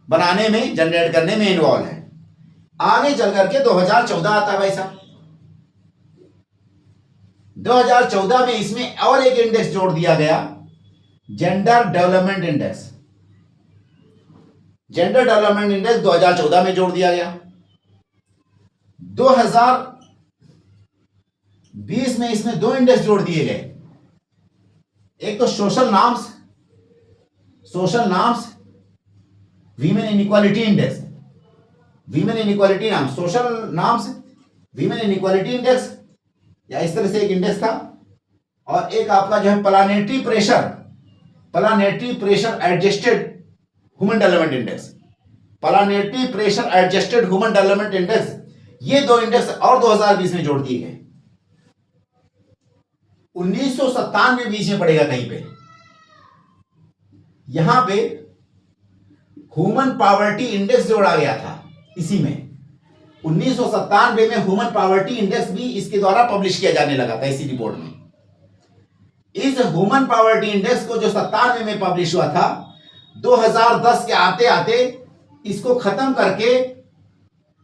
Speaker 1: बनाने में, जनरेट करने में इन्वॉल्व है। आगे चल करके 2014 आता है भाई साहब। 2014 में इसमें और एक इंडेक्स जोड़ दिया गया, gender development index. Gender development index 2014 में जोड़ दिया गया। 2020 में इसमें दो इंडेक्स जोड़ दिए गए, एक तो social norms women inequality index, women inequality नाम, social norms women inequality index, या इस तरह से एक इंडेक्स था। और एक आपका जो है planetary pressure adjusted human development index. Planetary pressure adjusted human development index, ये दो इंडेक्स और 2020 में जोड़ दिए गए। 1997 बीच में पड़ेगा कहीं पे, यहां पे ह्यूमन पॉवर्टी इंडेक्स जोड़ा गया था इसी में। 1997 में ह्यूमन पॉवर्टी इंडेक्स भी इसके द्वारा पब्लिश किया जाने लगा था इसी रिपोर्ट में। इस ह्यूमन पॉवर्टी इंडेक्स को जो 97 में पब्लिश हुआ था, 2010 के आते आते इसको खत्म करके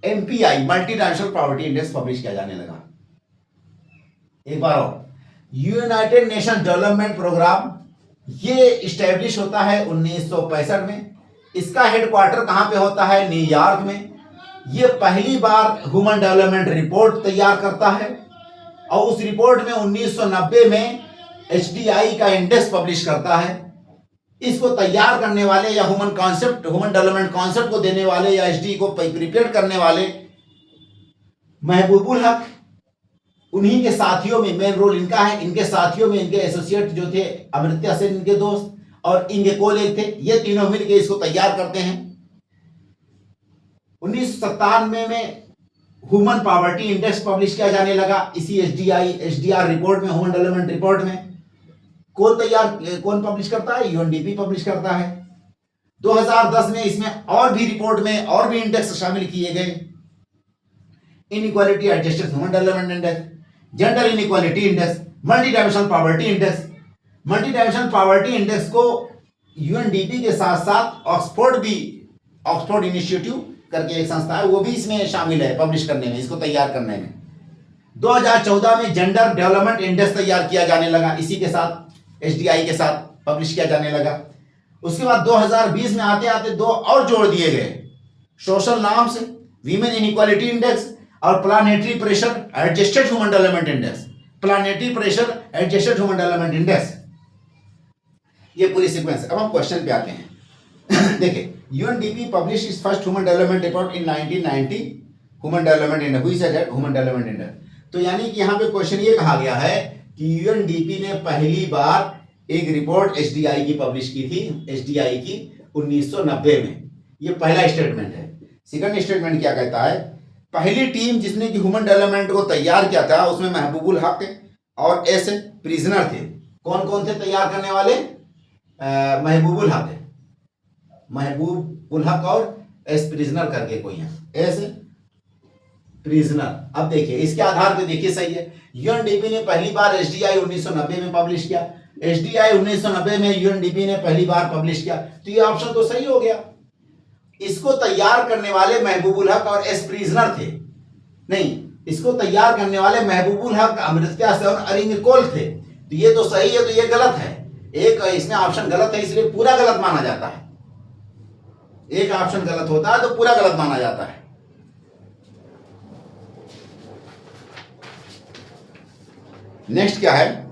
Speaker 1: MPI multi dimensional poverty index publish किया जाने लगा। एक बार और, यूनाइटेड नेशन डेवलपमेंट प्रोग्राम ये इस्टेब्लिश होता है 1965 में। इसका हेडक्वार्टर कहां पे होता है? न्यूयॉर्क में। ये पहली बार ह्यूमन डेवलपमेंट रिपोर्ट तैयार करता है और उस रिपोर्ट में 1990 में एचडीआई का इंडेक्स पब्लिश करता है। इसको तैयार करने वाले या ह्यूमन डेवलपमेंट कॉन्सेप्ट को देने वाले या एचडी को प्रिपेयर करने वाले महबूबुल हक, उन्हीं के साथियों में मेन रोल इनका है। इनके साथियों में इनके एसोसिएट जो थे अमृत्या सेन, इनके दोस्त, और इनके कोलेग थे। ये तीनों मिलकर इसको तैयार करते हैं। 1997 में ह्यूमन पॉवर्टी इंडेक्स पब्लिश किया जाने लगा इसी एचडीआर रिपोर्ट में, ह्यूमन डेवलपमेंट रिपोर्ट में। कौन पब्लिश करता है? यूएनडीपी पब्लिश करता है। 2010 में इसमें और भी रिपोर्ट में और भी इंडेक्स शामिल किए गए। Inequality adjusted human development index, gender inequality index, multi dimensional poverty index. Multi dimensional poverty index को यूएनडीपी के साथ साथ ऑक्सफोर्ड इनिशिएटिव करके एक संस्था है, वो भी इसमें शामिल है पब्लिश करने में, इसको तैयार करने में। 2014 में जेंडर डेवलपमेंट इंडेक्स तैयार किया जाने लगा, इसी के साथ एचडीआई के साथ पब्लिश किया जाने लगा। उसके बाद 2020 में आते आते दो और जोड़ दिए गए, social norms women inequality index और planetary pressure adjusted human development index. Planetary pressure adjusted human development index, ये पूरी सीक्वेंस। अब हम क्वेश्चन पे आते हैं। देखिए, UNDP publish is first human development report in 1990। Human development index, हुई सेड ह्यूमन डेवलपमेंट इंडेक्स। तो यानी कि यहाँ पे क्वेश्चन ये कहा गया है कि यूएनडीपी ने पहली बार एक रिपोर्ट एचडीआई की पब्लिश की थी, एचडीआई की 1990 में। ये पहला स्टेटमेंट है। सेकंड स्टेटमेंट क्या कहता है? पहली टीम जिसने कि ह्यूमन डेवलपमेंट को तैयार किया था, उसमें महबूबुल हक और एस प्रिजनर थे। कौन कौन थे तैयार करने वाले? महबूबुल हक और एस प्रिजनर करके कोई है, एस प्रिजनर। अब देखिए इसके आधार पे देखिए सही है। यूएनडीपी ने पहली बार एसडीआई 1990 में पब्लिश किया। एसडीआई 1990 में यूएनडीपी ने पहली बार पब्लिश किया, तो ये ऑप्शन तो सही हो गया। इसको तैयार करने वाले महबूबुल हक और एस प्रिजनर थे, नहीं, इसको तैयार करने वाले महबूबुल हक, अमृत्या सेन और अरिंगकोल थे। तो ये तो सही है, तो ये गलत है। एक इसमें ऑप्शन गलत है, इसलिए पूरा गलत माना जाता है। एक ऑप्शन गलत होता है तो पूरा गलत माना जाता है। नेक्स्ट क्या है?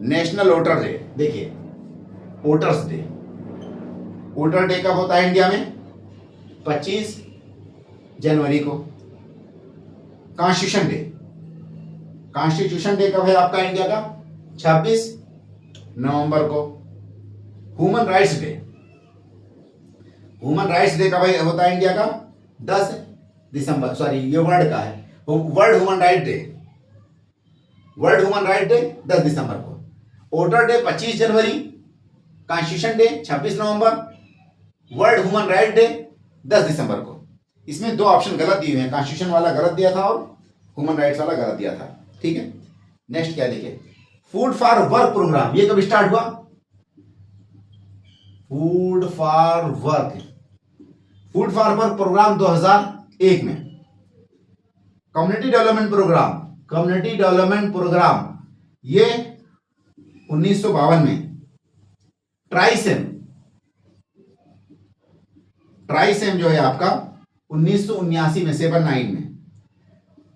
Speaker 1: National voter day. देखिए वोटर्स डे, वोटर डे कब होता है इंडिया में? 25 जनवरी को। कॉन्स्टिट्यूशन डे, कॉन्स्टिट्यूशन डे कब है आपका इंडिया का? 26 नवंबर को। Human rights day, human rights day कब होता है इंडिया का? 10 दिसंबर, सॉरी ये वर्ल्ड का है, world human right day, world human right day 10 दिसंबर को। वोटर डे 25 जनवरी, कॉन्स्टिट्यूशन डे 26 नवंबर, वर्ल्ड ह्यूमन राइट डे 10 दिसंबर को। इसमें दो ऑप्शन गलत दिए हुए हैं, कॉन्स्टिट्यूशन वाला गलत दिया था और ह्यूमन राइट्स वाला गलत दिया था। ठीक है, नेक्स्ट क्या देखिए, फूड फॉर वर्क प्रोग्राम, ये कब स्टार्ट हुआ? Food for work, food for work programme 2001 में। Community development programme, community development programme ये 1952 में। ट्राइसेम, ट्राइसेम जो है आपका 1979 में, 79 में।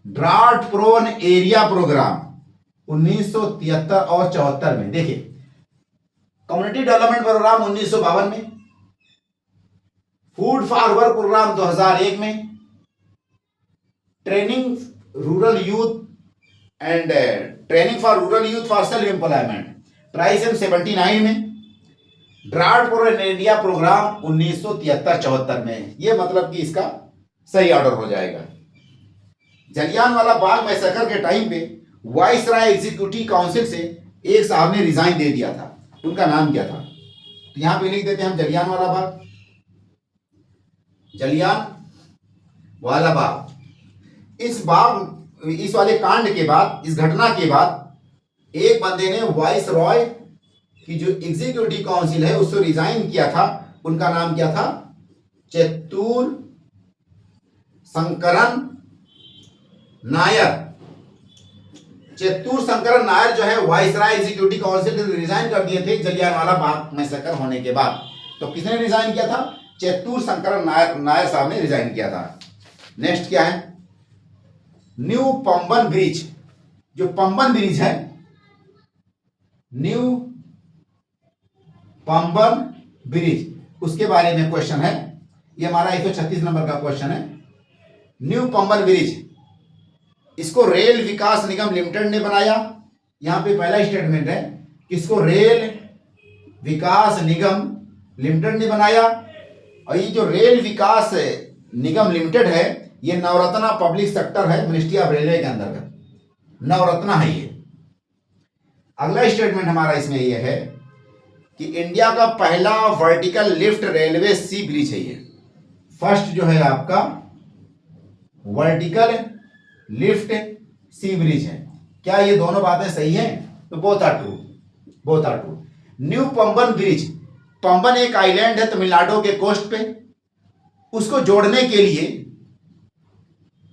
Speaker 1: ड्राउट प्रोन एरिया प्रोग्राम 1973 और 74 में। देखिए कम्युनिटी डेवलपमेंट प्रोग्राम 1952 में, फूड फॉर वर्क प्रोग्राम 2001 में, training rural youth and training for rural youth for self employment TRYSEM 79 में, ड्राउट प्रोन एरिया प्रोग्राम 1973-74 में। ये मतलब कि इसका सही ऑर्डर हो जाएगा। जलियांवाला बाग मैसेकर के टाइम पे वाइसराय एग्जीक्यूटिव काउंसिल से एक साहब ने रिजाइन दे दिया था, उनका नाम क्या था? तो यहां पे लिख देते हैं हम जलियांवाला बाग, जलियांवाला बाग। इस बाग, इस वाले कांड के बाद, इस घटना के बाद एक बंदे ने वाइसरॉय की जो एग्जीक्यूटिव काउंसिल है उससे रिजाइन किया था। उनका नाम क्या था? चेत्तूर शंकरन नायर। चेत्तूर शंकरन नायर जो है वाइसराय एग्जीक्यूटिव काउंसिल से रिजाइन कर दिए थे जलियांवाला बाग मैसेकर होने के बाद। तो किसने रिजाइन किया था? चेत्तूर शंकरन नायर साहब ने रिजाइन किया था। नेक्स्ट क्या है? न्यू पंबन ब्रिज, जो पंबन ब्रिज है, न्यू पंबन ब्रिज, उसके बारे में क्वेश्चन है। ये हमारा 136 नंबर का क्वेश्चन है। न्यू पंबन ब्रिज, इसको रेल विकास निगम लिमिटेड ने बनाया। यहां पे पहला स्टेटमेंट है कि इसको रेल विकास निगम लिमिटेड ने बनाया। और ये जो रेल विकास निगम लिमिटेड है ये नवरत्ना पब्लिक सेक्टर है, मिनिस्ट्री ऑफ रेलवे के अंतर्गत नवरत्ना है ये। अगला स्टेटमेंट हमारा इसमें यह है कि इंडिया का पहला वर्टिकल लिफ्ट रेलवे सी ब्रिज है ये। फर्स्ट जो है आपका वर्टिकल लिफ्ट सी ब्रिज है। क्या ये दोनों बातें सही हैं? तो both are true, both are true. New Pamban bridge, Pamban एक आइलैंड है तमिलनाडु के कोस्ट पे, उसको जोड़ने के लिए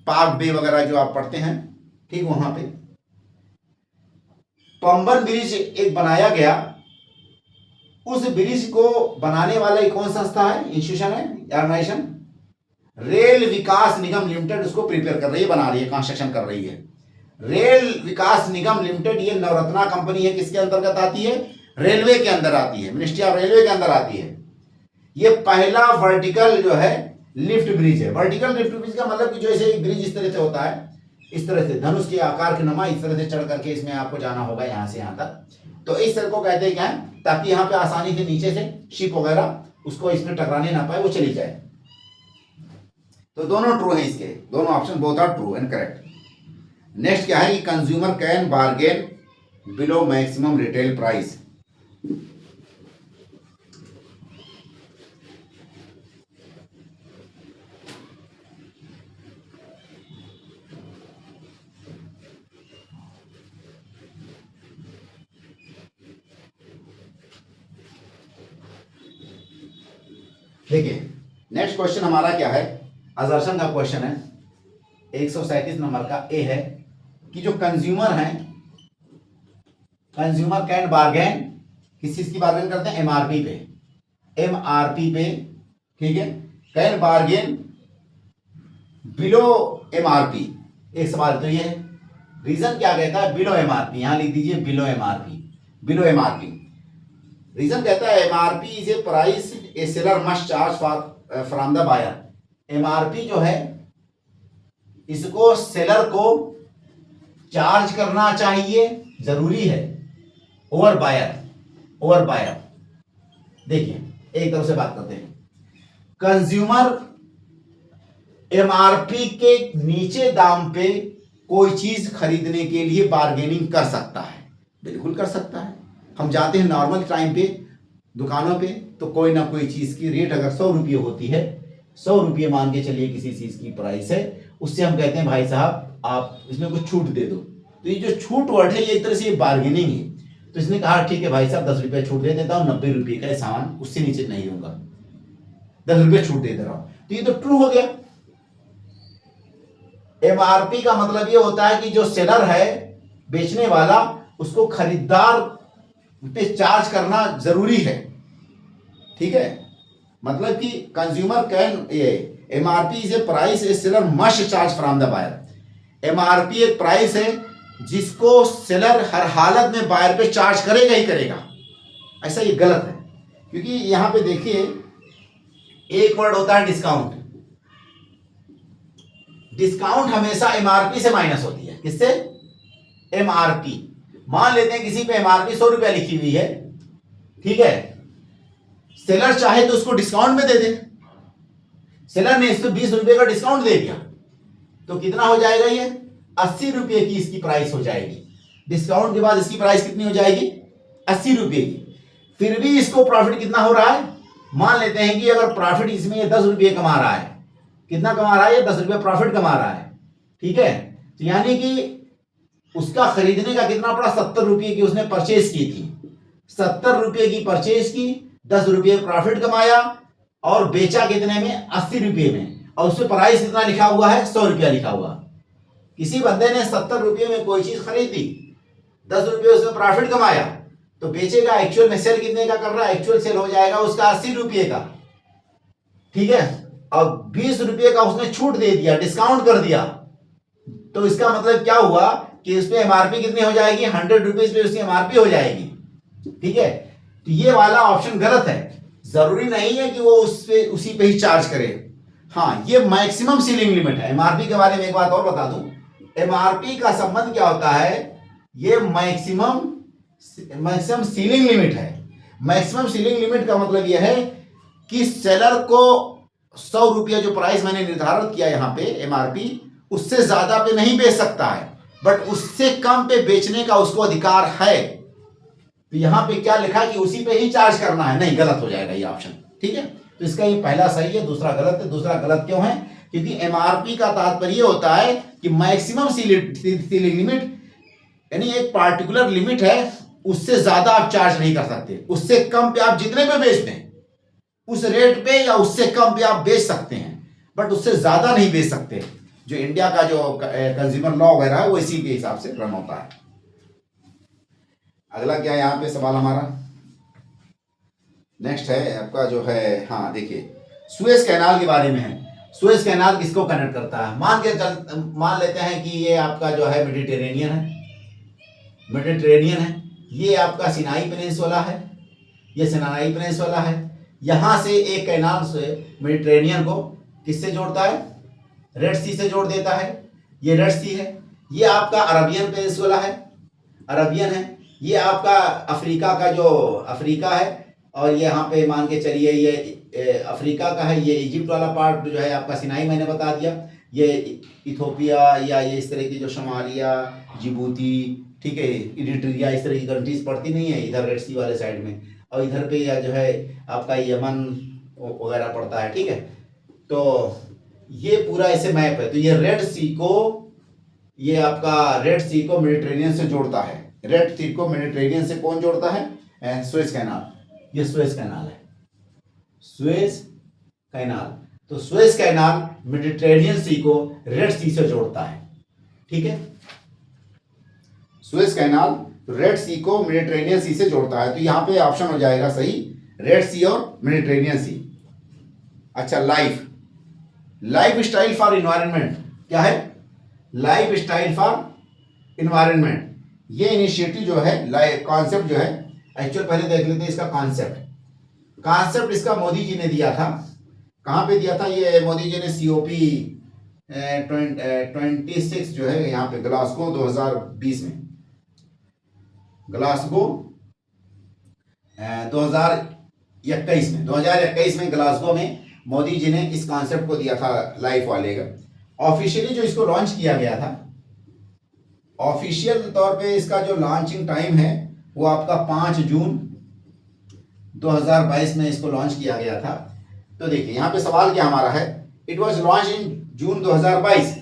Speaker 1: पाक बे वगैरह जो आप पढ़ते हैं, ठीक वहां पे पंबन ब्रिज एक बनाया गया। उस ब्रिज को बनाने वाला एक कौन संस्था है, इंस्टीट्यूशन है, ऑर्गेनाइजेशन? रेल विकास निगम लिमिटेड उसको प्रिपेयर कर रही है, बना रही है, कंस्ट्रक्शन कर रही है। रेल विकास निगम लिमिटेड ये नवरत्ना कंपनी है, किसके अंतर्गत आती है? रेलवे के अंदर आती है, मिनिस्ट्री ऑफ रेलवे के अंदर आती है। ये पहला वर्टिकल जो है लिफ्ट ब्रिज है। वर्टिकल लिफ्ट ब्रिज का मतलब कि जैसे एक ब्रिज इस तरह से होता है, इस तरह से धनुष के आकार के नमा, इस तरह से चढ़ करके इसमें आपको जाना होगा यहां से यहां तक। तो इस तरह को कहते हैं क्या है, ताकि यहाँ पे आसानी से नीचे से शिप वगैरह उसको इसमें टकराने ना पाए, वो चली जाए। तो दोनों ट्रू है, इसके दोनों option both are true and correct. Next क्या है कि consumer can bargain below maximum retail price. देखिए नेक्स्ट क्वेश्चन हमारा क्या है, असर्शन का क्वेश्चन है, 137 नंबर का ए है कि जो कंज्यूमर हैं, कंज्यूमर कैन बार्गेन, किस चीज की बार्गेन करते हैं, एमआरपी पे, एमआरपी पे, ठीक है, कैन बार्गेन बिलो एमआरपी। एक सवाल तो ये है, रीजन क्या कहता है, बिलो एमआरपी, यहां लिख दीजिए below MRP, below MRP. Reason कहता है MRP is a price a seller must charge for from the buyer. MRP जो है इसको सेलर को चार्ज करना चाहिए, जरूरी है, ओवर बायर, ओवर बायर। देखिए एक तरफ से बात करते हैं, कंज्यूमर एमआरपी के नीचे दाम पे कोई चीज खरीदने के लिए बार्गेनिंग कर सकता है, बिल्कुल कर सकता है। हम जाते हैं नॉर्मल टाइम पे दुकानों पे, तो कोई ना कोई चीज की रेट अगर 100 रुपये होती है, 100 रुपये मान के चलिए किसी चीज की प्राइस है, उससे हम कहते हैं भाई साहब आप इसमें कुछ छूट दे दो। तो ये जो छूट वर्ड है ये एक तरह से बार्गेनिंग है। तो इसने कहा ठीक है भाई साहब 10 रुपये छूट दे देता हूँ, 90 रुपये का सामान, उससे नीचे नहीं दूंगा, 10 रुपये छूट दे रहा हूं। तो ये तो ट्रू हो गया। एमआरपी का मतलब ये होता है कि जो सेलर है, बेचने वाला, उसको खरीदार पे चार्ज करना जरूरी है, ठीक है। मतलब कि कंज्यूमर कैन, ये MRP is a price a seller must charge from the buyer. MRP एक प्राइस है जिसको सेलर हर हालत में बायर पे चार्ज करेगा ही करेगा। ऐसा ये गलत है, क्योंकि यहां पे देखिए एक वर्ड होता है डिस्काउंट। डिस्काउंट हमेशा एमआरपी से माइनस होती है, किससे, एमआरपी। मान लेते हैं किसी पे एमआरपी 100 रुपया लिखी हुई है, ठीक है, सेलर चाहे तो उसको डिस्काउंट में दे दे, सेलर ने इसको 20 रुपए का डिस्काउंट दे दिया, तो कितना हो जाएगा, ये 80 रुपये की इसकी प्राइस हो जाएगी। डिस्काउंट के बाद इसकी प्राइस कितनी हो जाएगी, 80 रुपये की। फिर भी इसको प्रॉफिट कितना हो रहा है, मान लेते हैं कि अगर प्रॉफिट इसमें ये 10 रुपये कमा रहा है, कितना कमा रहा है, ये 10 रुपये प्रॉफिट कमा रहा है, ठीक है। तो यानी कि उसका खरीदने का कितना पड़ा, 70 रुपये की उसने परचेज की थी, 70 रुपये की परचेज की, 10 रुपये प्रॉफिट कमाया और बेचा कितने में, 80 रुपये में, और उसमें प्राइस कितना लिखा हुआ है, 100 रुपया लिखा हुआ। किसी बंदे ने 70 रुपये में कोई चीज खरीदी, 10 रुपये उसमें प्रॉफिट कमाया, तो बेचेगा, एक्चुअल में सेल कितने का कर रहा है, एक्चुअल सेल हो जाएगा उसका 80 रुपये का, ठीक है। और 20 रुपये का उसने छूट दे दिया, डिस्काउंट कर दिया, तो इसका मतलब क्या हुआ कि इस पे एमआरपी कितनी हो जाएगी, 100 रुपीज पे उसकी एमआरपी हो जाएगी, ठीक है। तो ये वाला ऑप्शन गलत है। जरूरी नहीं है कि वो उस पे उसी पे ही चार्ज करे। हाँ, ये मैक्सिमम सीलिंग लिमिट है। एमआरपी के बारे में एक बात और बता दूं, एमआरपी का संबंध क्या होता है, ये मैक्सिमम सीलिंग लिमिट है। मैक्सिमम सीलिंग लिमिट का मतलब यह है कि सेलर को 100 रुपया जो प्राइस मैंने निर्धारित किया यहां पे एमआरपी, उससे ज्यादा पे नहीं बेच सकता है, बट उससे कम पे बेचने का उसको अधिकार है। तो यहां पे क्या लिखा है कि उसी पे ही चार्ज करना है, नहीं, गलत हो जाएगा ये ऑप्शन, ठीक है। तो इसका ये पहला सही है, दूसरा गलत है। दूसरा गलत क्यों है, क्योंकि एमआरपी का तात्पर्य होता है कि मैक्सिमम सीलिंग लिमिट, यानी एक पार्टिकुलर लिमिट है, उससे ज्यादा आप चार्ज नहीं कर सकते। उससे कम पे आप जितने पे बेचते हैं उस रेट पे या उससे कम पे आप बेच सकते हैं, बट उससे ज्यादा नहीं बेच सकते। जो इंडिया का जो कंज्यूमर लॉ वगैरह है वो इसी के हिसाब से रन होता है। अगला क्या है यहाँ पे सवाल हमारा, नेक्स्ट है आपका जो है, हाँ देखिए, सुएज कैनाल के बारे में है। सुएज कैनाल किसको कनेक्ट करता है, मान लेते हैं कि ये आपका जो है मेडिटेरेनियन है, मेडिटेरेनियन है, ये आपका सिनाई पेनिनसुला है, ये सिनाई पेनिनसुला है। यहां से एक कैनाल से मेडिटेरेनियन को किससे जोड़ता है, रेड सी से जोड़ देता है, ये रेड सी है। ये आपका अरबियन पेनिनसुला है, अरबियन है। ये आपका अफ्रीका का जो अफ्रीका है, और ये यहाँ पे मान के चलिए ये अफ्रीका का है। ये इजिप्ट वाला पार्ट जो है आपका सिनाई मैंने बता दिया। ये इथोपिया या ये इस तरह की जो शमालिया, जिबूती, ठीक है, इरिट्रिया, इस तरह की कंट्रीज पड़ती नहीं है इधर रेड सी वाले साइड में, और इधर पे या जो है आपका यमन वगैरह पड़ता है, ठीक है। तो ये पूरा ऐसे मैप है। तो ये रेड सी को, ये आपका रेड सी को मेडिटेरेनियन से जोड़ता है। रेड सी को मेडिटेरेनियन से कौन जोड़ता है, सुएज कैनाल। ये सुएज कैनाल है, सुएज कैनाल। तो सुएज कैनाल मेडिटेरेनियन सी को रेड सी से जोड़ता है। ठीक है, सुएज कैनाल रेड सी को मेडिटेरेनियन सी से जोड़ता है। तो यहां पे ऑप्शन हो जाएगा सही, रेड सी और मेडिटेरेनियन सी। अच्छा, life life style for environment क्या है? Life style for environment. ये इनिशिएटिव जो है, कॉन्सेप्ट जो है, एक्चुअल पहले देख लेते हैं इसका कॉन्सेप्ट इसका मोदी जी ने दिया था। कहाँ पे दिया था ये? मोदी जी ने COP 26 जो है यहाँ पे ग्लासगो 2020 में, ग्लासगो 2021 में ग्लासगो में मोदी जी ने इस कॉन्सेप्ट को दिया था लाइफ वाले का। ऑफिशियली जो इसको लॉन्च किया गया था, ऑफिशियल तौर पे इसका जो लॉन्चिंग टाइम है वो आपका 5 जून 2022 में इसको लॉन्च किया गया था। तो देखिए यहाँ पे सवाल क्या हमारा है, इट वाज लॉन्च इन जून 2022।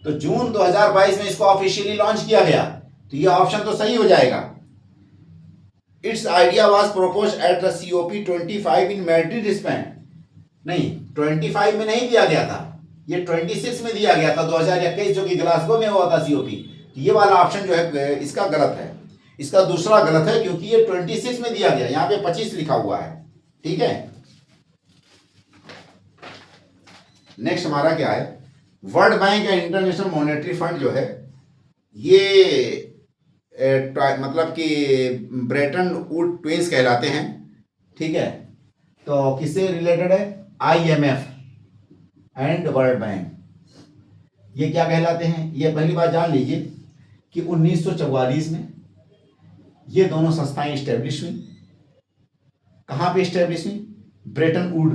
Speaker 1: तो जून 2022 में इसको ऑफिशियली लॉन्च किया गया, तो ये ऑप्शन तो सही हो जाएगा। It's idea was propose at the COP 25 in Madrid Spain. नहीं, 25 में नहीं दिया गया था, ये 26 में दिया गया था 2021, जो कि ग्लासगो में हुआ था COP। ये वाला ऑप्शन जो है इसका गलत है, इसका दूसरा गलत है, क्योंकि ये 26 में दिया गया, यहाँ पे 25 लिखा हुआ है। ठीक है, नेक्स्ट हमारा क्या है? World bank and international monetary fund जो है ये मतलब कि ब्रेटन वुड ट्विंस कहलाते हैं। ठीक है, तो किससे रिलेटेड है? IMF एंड वर्ल्ड बैंक, ये क्या कहलाते हैं? ये पहली बात जान लीजिए कि 1944 में ये दोनों संस्थाएं स्टैब्लिश हुई। कहां पे स्टैब्लिश हुई? ब्रेटन वुड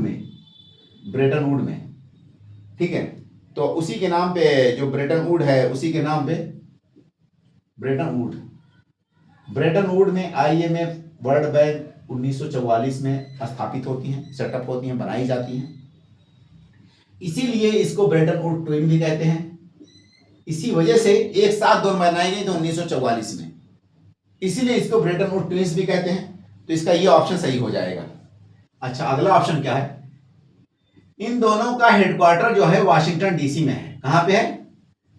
Speaker 1: में। ठीक है, तो उसी के नाम पे जो ब्रेटन वुड है, उसी के नाम पे ब्रेटन वुड में IMF वर्ल्ड बैंक 1944 में स्थापित होती हैं, सेटअप होती हैं, बनाई जाती हैं। इसीलिए इसको ब्रेटन वुड ट्विन भी कहते हैं। इसी वजह से एक साथ दोनों बनाई गई थी 1944 में, इसीलिए इसको ब्रेटन वुड ट्विंस भी कहते हैं। तो इसका ये ऑप्शन सही हो जाएगा। अच्छा, अगला ऑप्शन क्या है? इन दोनों का हेडक्वार्टर जो है वाशिंगटन DC में है। कहां पे है?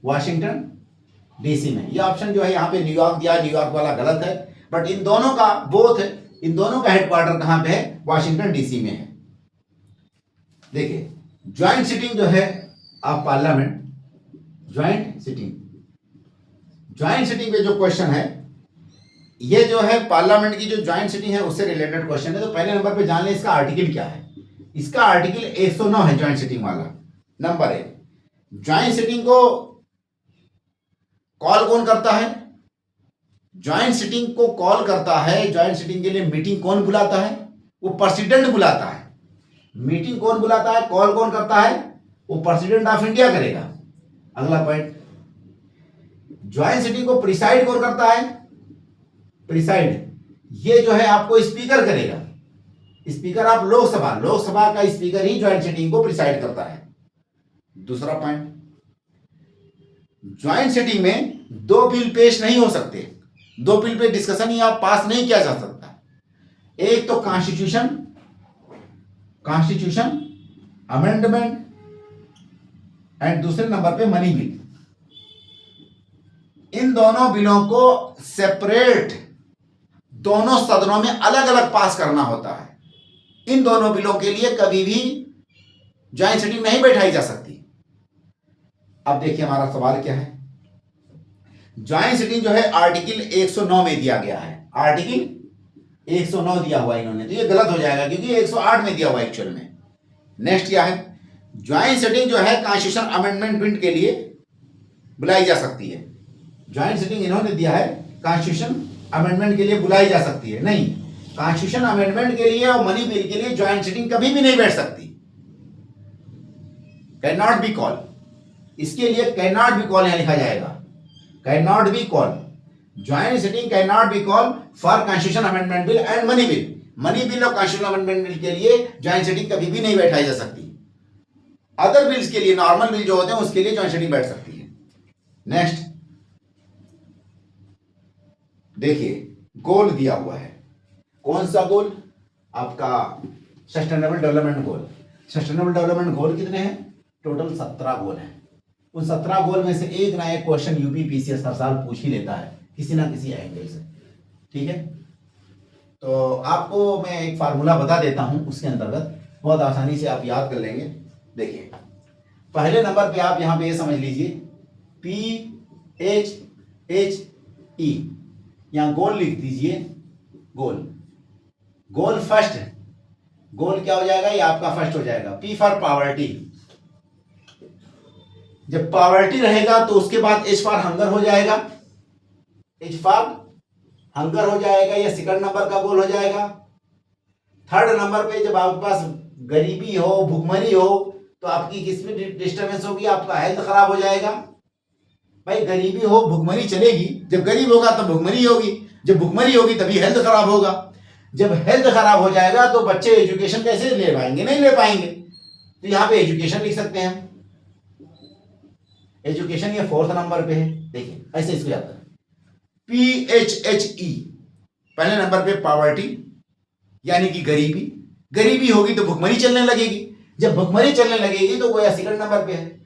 Speaker 1: वाशिंगटन DC में। यह ऑप्शन जो है यहाँ पे न्यूयॉर्क दिया, न्यूयॉर्क वाला गलत है, बट इन दोनों का इन दोनों का हेडक्वार्टर कहां पे है? वाशिंगटन DC में है। देखिए, ज्वाइंट सिटिंग जो है ऑफ पार्लियामेंट, ज्वाइंट सिटिंग पे जो क्वेश्चन है, ये जो है पार्लियामेंट की जो ज्वाइंट सिटिंग है उससे रिलेटेड क्वेश्चन है। तो पहले नंबर पे जान ले इसका आर्टिकल क्या है। इसका आर्टिकल 109 है ज्वाइंट सिटिंग वाला। नंबर 1, ज्वाइंट सिटिंग को कॉल कौन करता है? ज्वाइंट सिटिंग को कॉल करता है, ज्वाइंट सिटिंग के लिए मीटिंग कौन बुलाता है? वो प्रेसिडेंट बुलाता है। मीटिंग कौन बुलाता है, कॉल कौन करता है? वो प्रेसिडेंट ऑफ इंडिया करेगा। अगला पॉइंट, ज्वाइंट सिटिंग को प्रिसाइड कौन करता है? प्रिसाइड ये जो है आपको स्पीकर करेगा। स्पीकर ऑफ लोकसभा का स्पीकर ही ज्वाइंट सिटिंग को प्रिसाइड करता है। दूसरा पॉइंट, ज्वाइंट सिटिंग में 2 बिल पेश नहीं हो सकते, 2 बिल पे डिस्कशन ही आप पास नहीं किया जा सकता। एक तो कॉन्स्टिट्यूशन अमेंडमेंट एंड दूसरे नंबर पे मनी बिल। इन दोनों बिलों को सेपरेट दोनों सदनों में अलग अलग पास करना होता है। इन दोनों बिलों के लिए कभी भी ज्वाइंट सिटिंग नहीं बैठाई जा सकती। अब देखिए हमारा सवाल क्या है। ज्वाइंट सिटिंग जो है आर्टिकल 109 में दिया गया है, आर्टिकल 109 दिया हुआ इन्होंने, तो ये गलत हो जाएगा क्योंकि 108 में दिया हुआ एक्चुअल में। नेक्स्ट क्या है, ज्वाइंट सिटिंग जो है कॉन्स्टिट्यूशन अमेंडमेंट बिल के लिए बुलाई जा सकती है। ज्वाइंट सिटिंग इन्होंने दिया है कॉन्स्टिट्यूशन अमेंडमेंट के लिए बुलाई जा सकती है, नहीं, कॉन्स्टिट्यूशन अमेंडमेंट के लिए और मनी बिल के लिए ज्वाइंट सिटिंग कभी भी नहीं बैठ सकती। कैन नॉट बी कॉल, इसके लिए कैन नॉट बी कॉल यहां लिखा जाएगा, can not be call. Joint sitting can not be call for constitution amendment bill and money bill. Money bill और कॉन्स्टिट्यूशन अमेंडमेंट बिल के लिए ज्वाइंट सिटिंग कभी भी नहीं बैठाई जा सकती। अदर बिल्स के लिए, नॉर्मल बिल जो होते हैं उसके लिए ज्वाइंट सिटिंग बैठ सकती है। नेक्स्ट देखिए, गोल दिया हुआ है, कौन सा गोल? आपका sustainable development goal. Sustainable development goal कितने हैं? टोटल 17 गोल हैं। उन 17 गोल में से एक ना एक क्वेश्चन यूपीपीसीएस हर साल पूछ ही लेता है किसी ना किसी एंगल से। ठीक है, तो आपको मैं एक फार्मूला बता देता हूं, उसके अंतर्गत बहुत आसानी से आप याद कर लेंगे। देखिए, पहले नंबर पे आप यहां पे ये समझ लीजिए PHHE, यहां गोल लिख दीजिए। गोल गोल फर्स्ट, गोल क्या हो जाएगा? ये आपका फर्स्ट हो जाएगा। P फॉर पावर्टी, जब पावर्टी रहेगा तो उसके बाद H फॉर हंगर हो जाएगा। H फॉर हंगर हो जाएगा, या सेकंड नंबर का गोल हो जाएगा। थर्ड नंबर पे जब आपके पास गरीबी हो, भुखमरी हो, तो आपकी किसमें डिस्टर्बेंस होगी? आपका हेल्थ खराब हो जाएगा। भाई गरीबी हो भुखमरी चलेगी, जब गरीब होगा तब भुखमरी होगी, जब भुखमरी होगी तभी हेल्थ खराब होगा। जब हेल्थ खराब हो जाएगा तो बच्चे एजुकेशन कैसे ले पाएंगे? नहीं ले पाएंगे। तो यहाँ पे एजुकेशन लिख सकते हैं। एजुकेशन ये फोर्थ नंबर पे है। देखिए ऐसे इसको याद करें, PHHE, पहले नंबर पे पावर्टी यानी कि गरीबी, गरीबी होगी तो भुखमरी चलने लगेगी, जब भुखमरी चलने लगेगी तो गोया सेकंड नंबर पे है।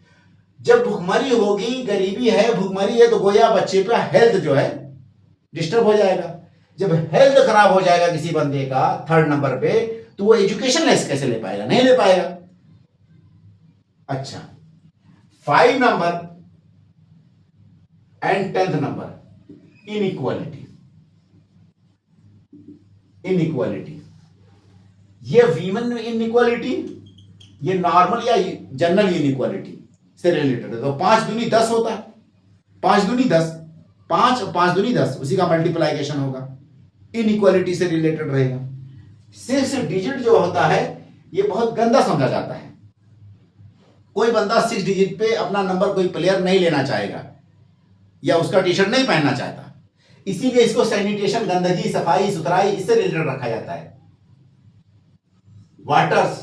Speaker 1: जब भुखमरी होगी, गरीबी है, भुखमरी है, तो गोया बच्चे का हेल्थ जो है डिस्टर्ब हो जाएगा। जब हेल्थ खराब हो जाएगा किसी बंदे का थर्ड नंबर पे, तो वो एजुकेशन कैसे ले पाएगा? नहीं ले पाएगा। अच्छा, 5 number and 10th number, inequality. Inequality, ये वीमन इनइक्वालिटी, ये नॉर्मल या जनरल इनइक्वालिटी से रिलेटेड है। तो 5 दूनी 10 होता है, 5 दूनी 10, 5 और 5 दूनी 10, उसी का मल्टीप्लाइकेशन होगा, इनइक्वालिटी से रिलेटेड रहेगा। 6 डिजिट जो होता है ये बहुत गंदा समझा जाता है। कोई बंदा 6 डिजिट पे अपना नंबर कोई प्लेयर नहीं लेना चाहेगा, या उसका टी शर्ट नहीं पहनना चाहता, इसीलिए इसको सैनिटेशन, गंदगी, सफाई सुथराई, इससे रिलेटेड रखा जाता है। वाटर्स,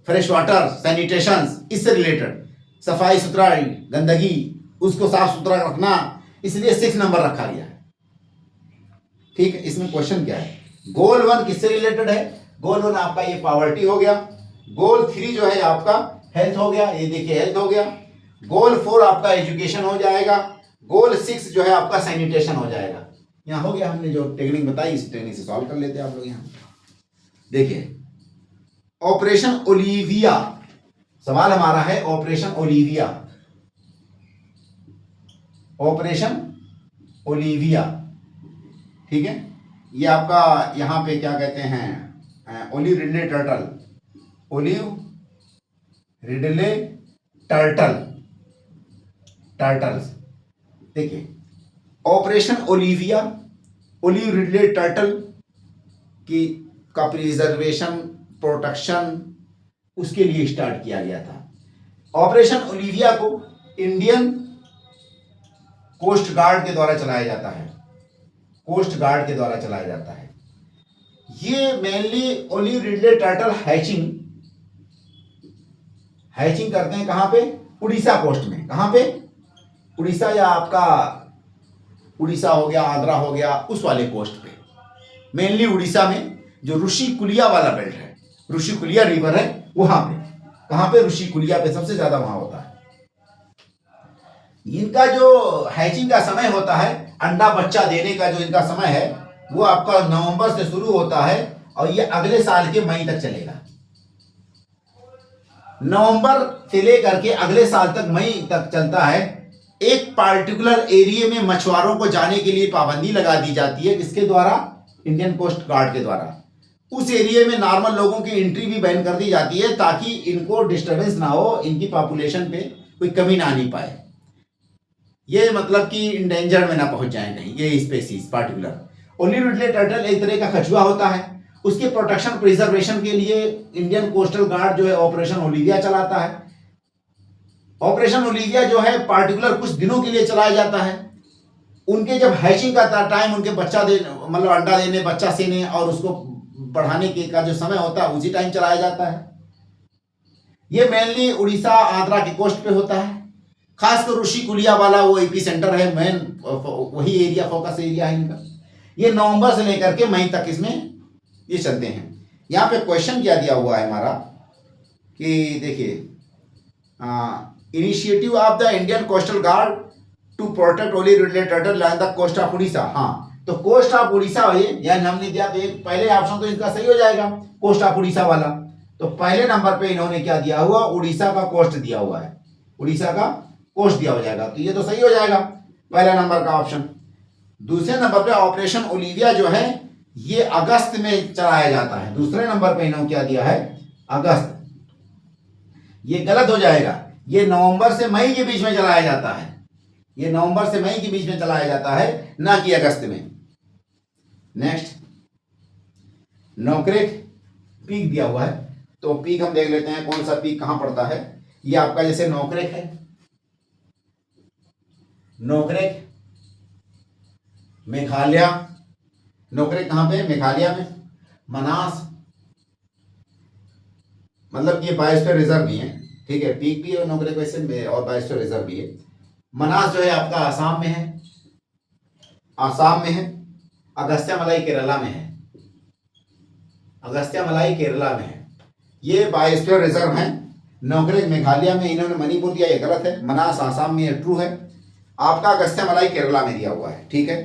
Speaker 1: फ्रेश वाटर, सैनिटेशन, इससे रिलेटेड, सफाई सुथराई, गंदगी, उसको साफ सुथरा रखना, इसलिए 6 नंबर रखा गया है। ठीक है, इसमें क्वेश्चन क्या है? गोल 1 किससे रिलेटेड है? गोल 1 आपका ये पावर्टी हो गया। गोल 3 जो है आपका हेल्थ हो गया, ये देखिए हेल्थ हो गया। गोल 4 आपका एजुकेशन हो जाएगा। गोल 6 जो है आपका सैनिटेशन हो जाएगा। यहाँ हो गया, हमने जो टेक्निक बताई इस टेक्निक से सॉल्व कर लेते हैं आप लोग। यहाँ देखिए, ऑपरेशन ओलिविया, सवाल हमारा है ऑपरेशन ओलिविया। ऑपरेशन ओलिविया, ठीक है, ये आपका यहाँ पे क्या कहते हैं, olive ridley turtle, olive ridley turtles. देखिए, operation Olivia, olive ridley turtle की का प्रिजर्वेशन, प्रोटेक्शन, उसके लिए स्टार्ट किया गया था। ऑपरेशन ओलिविया को इंडियन कोस्ट गार्ड के द्वारा चलाया जाता है। कोस्ट गार्ड के द्वारा चलाया जाता है। ये mainly olive ridley turtle hatching करते हैं कहां पे? उड़ीसा कोस्ट में। कहां पे? उड़ीसा, या आपका उड़ीसा हो गया, आंध्रा हो गया, उस वाले कोस्ट पे, मेनली उड़ीसा में, जो ऋषिकुलिया वाला बेल्ट है, ऋषिकुलिया रिवर है वहां पे। कहां पे? ऋषिकुलिया पे सबसे ज्यादा वहां होता है। इनका जो हैचिंग का समय होता है, अंडा बच्चा देने का जो इनका समय है, वो आपका नवंबर से शुरू होता है और ये अगले साल के मई तक चलेगा। नवंबर से लेकर के अगले साल तक मई तक चलता है। एक पार्टिकुलर एरिया में मछुआरों को जाने के लिए पाबंदी लगा दी जाती है, किसके द्वारा? इंडियन कोस्ट गार्ड के द्वारा। उस एरिया में नॉर्मल लोगों की एंट्री भी बैन कर दी जाती है, ताकि इनको डिस्टर्बेंस ना हो, इनकी पॉपुलेशन पे कोई कमी ना आनी पाए, ये मतलब कि इंडेंजर में ना पहुंच जाए कहीं ये species particular. Olive ridley turtle एक तरह का कछुआ होता है। उसके प्रोटेक्शन, प्रिजर्वेशन के लिए इंडियन कोस्टल गार्ड जो है ऑपरेशन ओलिविया चलाता है। ऑपरेशन ओलिविया जो है पार्टिकुलर कुछ दिनों के लिए चलाया जाता है। उनके जब हैचिंग का टाइम, उनके बच्चा देने, मतलब अंडा देने, बच्चा सेने और उसको बढ़ाने के का जो समय होता है, उसी टाइम चलाया जाता है। ये मेनली उड़ीसा, आंध्रा के कोस्ट पे होता है। खासकर ऋषिकुलिया वाला वो एपी सेंटर है, मेन वही एरिया, फोकस एरिया है इनका। ये नवंबर से लेकर के मई तक इसमें ये चलते हैं। यहाँ पे क्वेश्चन क्या दिया हुआ है हमारा, कि देखिए initiative of the Indian coastal guard to protect olive Ridley line the coast of Orissa. हाँ, तो कोस्ट ऑफ उड़ीसा है, यानी हमने दिया तो एक पहले ऑप्शन तो इसका सही हो जाएगा, कोस्ट ऑफ उड़ीसा वाला। तो पहले नंबर पे इन्होंने क्या दिया हुआ, उड़ीसा का कोस्ट दिया हुआ है, उड़ीसा का कोस्ट दिया हो जाएगा, तो ये तो सही हो जाएगा पहला नंबर का ऑप्शन। दूसरे नंबर पे ऑपरेशन ओलिविया जो है ये अगस्त में चलाया जाता है, दूसरे नंबर पे इन्होंने क्या दिया है, अगस्त। ये गलत हो जाएगा, ये नवंबर से मई के बीच में चलाया जाता है, ये नवंबर से मई के बीच में चलाया जाता है, ना कि अगस्त में। नेक्स्ट, नोकरेक पीक दिया हुआ है, तो पीक हम देख लेते हैं कौन सा पीक कहां पड़ता है। ये आपका जैसे नोकरेक है, नोकरेक मेघालय, नोकरेक कहां पे, मेघालय में। मनास, मतलब ये बायोस्फीयर रिजर्व भी है, ठीक है, पीक भी है नोकरेक वैसे में, और बायोस्फीयर रिजर्व भी है। मनास जो है आपका आसाम में है, आसाम में है। अगस्त्यामलाई केरला में है, अगस्त्यामलाई केरला में है। ये बायोस्फीयर रिजर्व है। नोकरेक मेघालय में, इन्होंने मणिपुर दिया, ये गलत है। मनास आसाम में, ये ट्रू है। आपका अगस्त्यामलाई केरला में दिया हुआ है, ठीक है।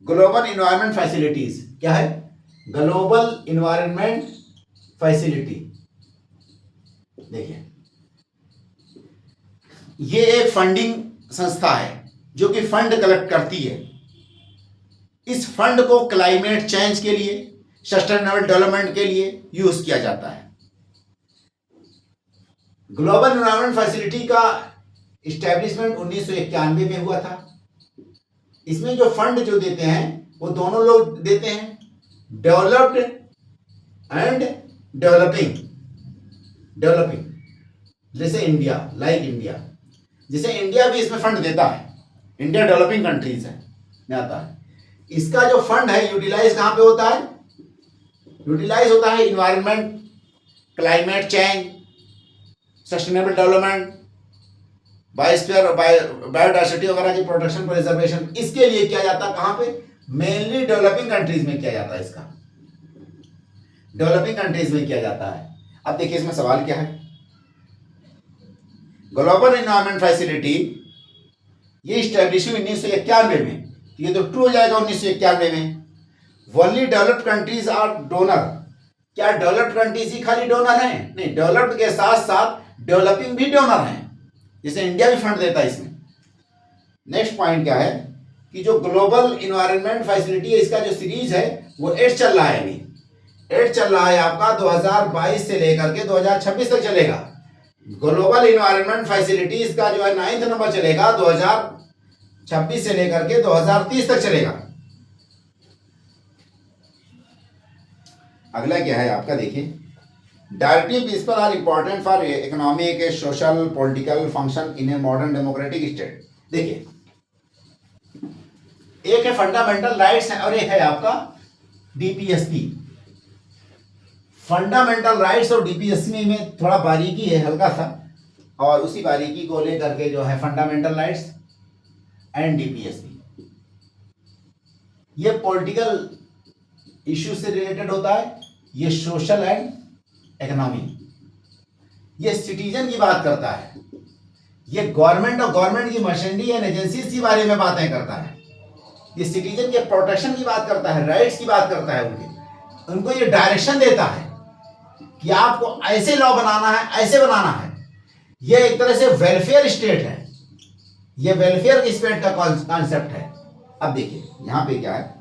Speaker 1: ग्लोबल इन्वायरमेंट फैसिलिटीज क्या है, ग्लोबल इन्वायरमेंट फैसिलिटी, देखिए ये एक फंडिंग संस्था है जो कि फंड कलेक्ट करती है। इस फंड को क्लाइमेट चेंज के लिए, सस्टेनेबल डेवलपमेंट के लिए यूज किया जाता है। ग्लोबल एनवायरनमेंट फैसिलिटी का इस्टेब्लिशमेंट 1991 में हुआ था। इसमें जो फंड जो देते हैं वो दोनों लोग देते हैं, डेवलप्ड एंड डेवलपिंग। जैसे इंडिया, लाइक इंडिया, जैसे इंडिया भी इसमें फंड देता है, इंडिया डेवलपिंग कंट्रीज है में आता है। इसका जो फंड है यूटिलाइज कहां पे होता है, यूटिलाइज होता है environment, climate change, sustainable development, biosphere, biodiversity वगैरह की प्रोटेक्शन, प्रिजर्वेशन, इसके लिए किया जाता है। कहां पे, मेनली डेवलपिंग कंट्रीज में किया जाता है, इसका डेवलपिंग कंट्रीज में किया जाता है। अब देखिए इसमें सवाल क्या है, ग्लोबल एनवायरनमेंट फैसिलिटी ये स्टैब्लिश हुई 1991 में, ये तो ट्रू हो जाएगा 1991 में। Only developed countries are donor, क्या डेवलप्ड कंट्रीज ही खाली डोनर हैं? नहीं, डेवलप्ड के साथ साथ डेवलपिंग भी डोनर हैं, जैसे इंडिया भी फंड देता है इसमें। नेक्स्ट पॉइंट क्या है कि जो ग्लोबल इन्वायरमेंट फैसिलिटी है, इसका जो सीरीज है वो 8 चल रहा है, अभी 8 चल रहा है आपका, 2022 से लेकर के 2026 तक चलेगा। ग्लोबल इन्वायरमेंट फैसिलिटीज का जो है 9th नंबर चलेगा, 2026 से लेकर के 2030 तक चलेगा। अगला क्या है आपका, देखिए directive principle are important for economic, social, political function in a modern democratic state. देखिए एक है फंडामेंटल राइट्स और एक है आपका डीपीएसपी। फंडामेंटल राइट्स और डीपीएसपी में थोड़ा बारीकी है, हल्का सा, और उसी बारीकी को लेकर के जो है फंडामेंटल राइट्स एंड डीपीएसपी, ये पॉलिटिकल इश्यू से रिलेटेड होता है, ये सोशल एंड इकोनॉमिक, ये सिटीजन की बात करता है, ये गवर्नमेंट और गवर्नमेंट की मशीनरी एंड एजेंसीज के बारे में बातें करता है, ये सिटीजन के प्रोटेक्शन की बात करता है, राइट्स की बात करता है, उनको ये डायरेक्शन देता है कि आपको ऐसे लॉ बनाना है, ऐसे बनाना है। ये एक तरह से वेलफेयर स्टेट है, ये वेलफेयर स्टेट का कॉन्सेप्ट है। अब देखिए यहां पे क्या है,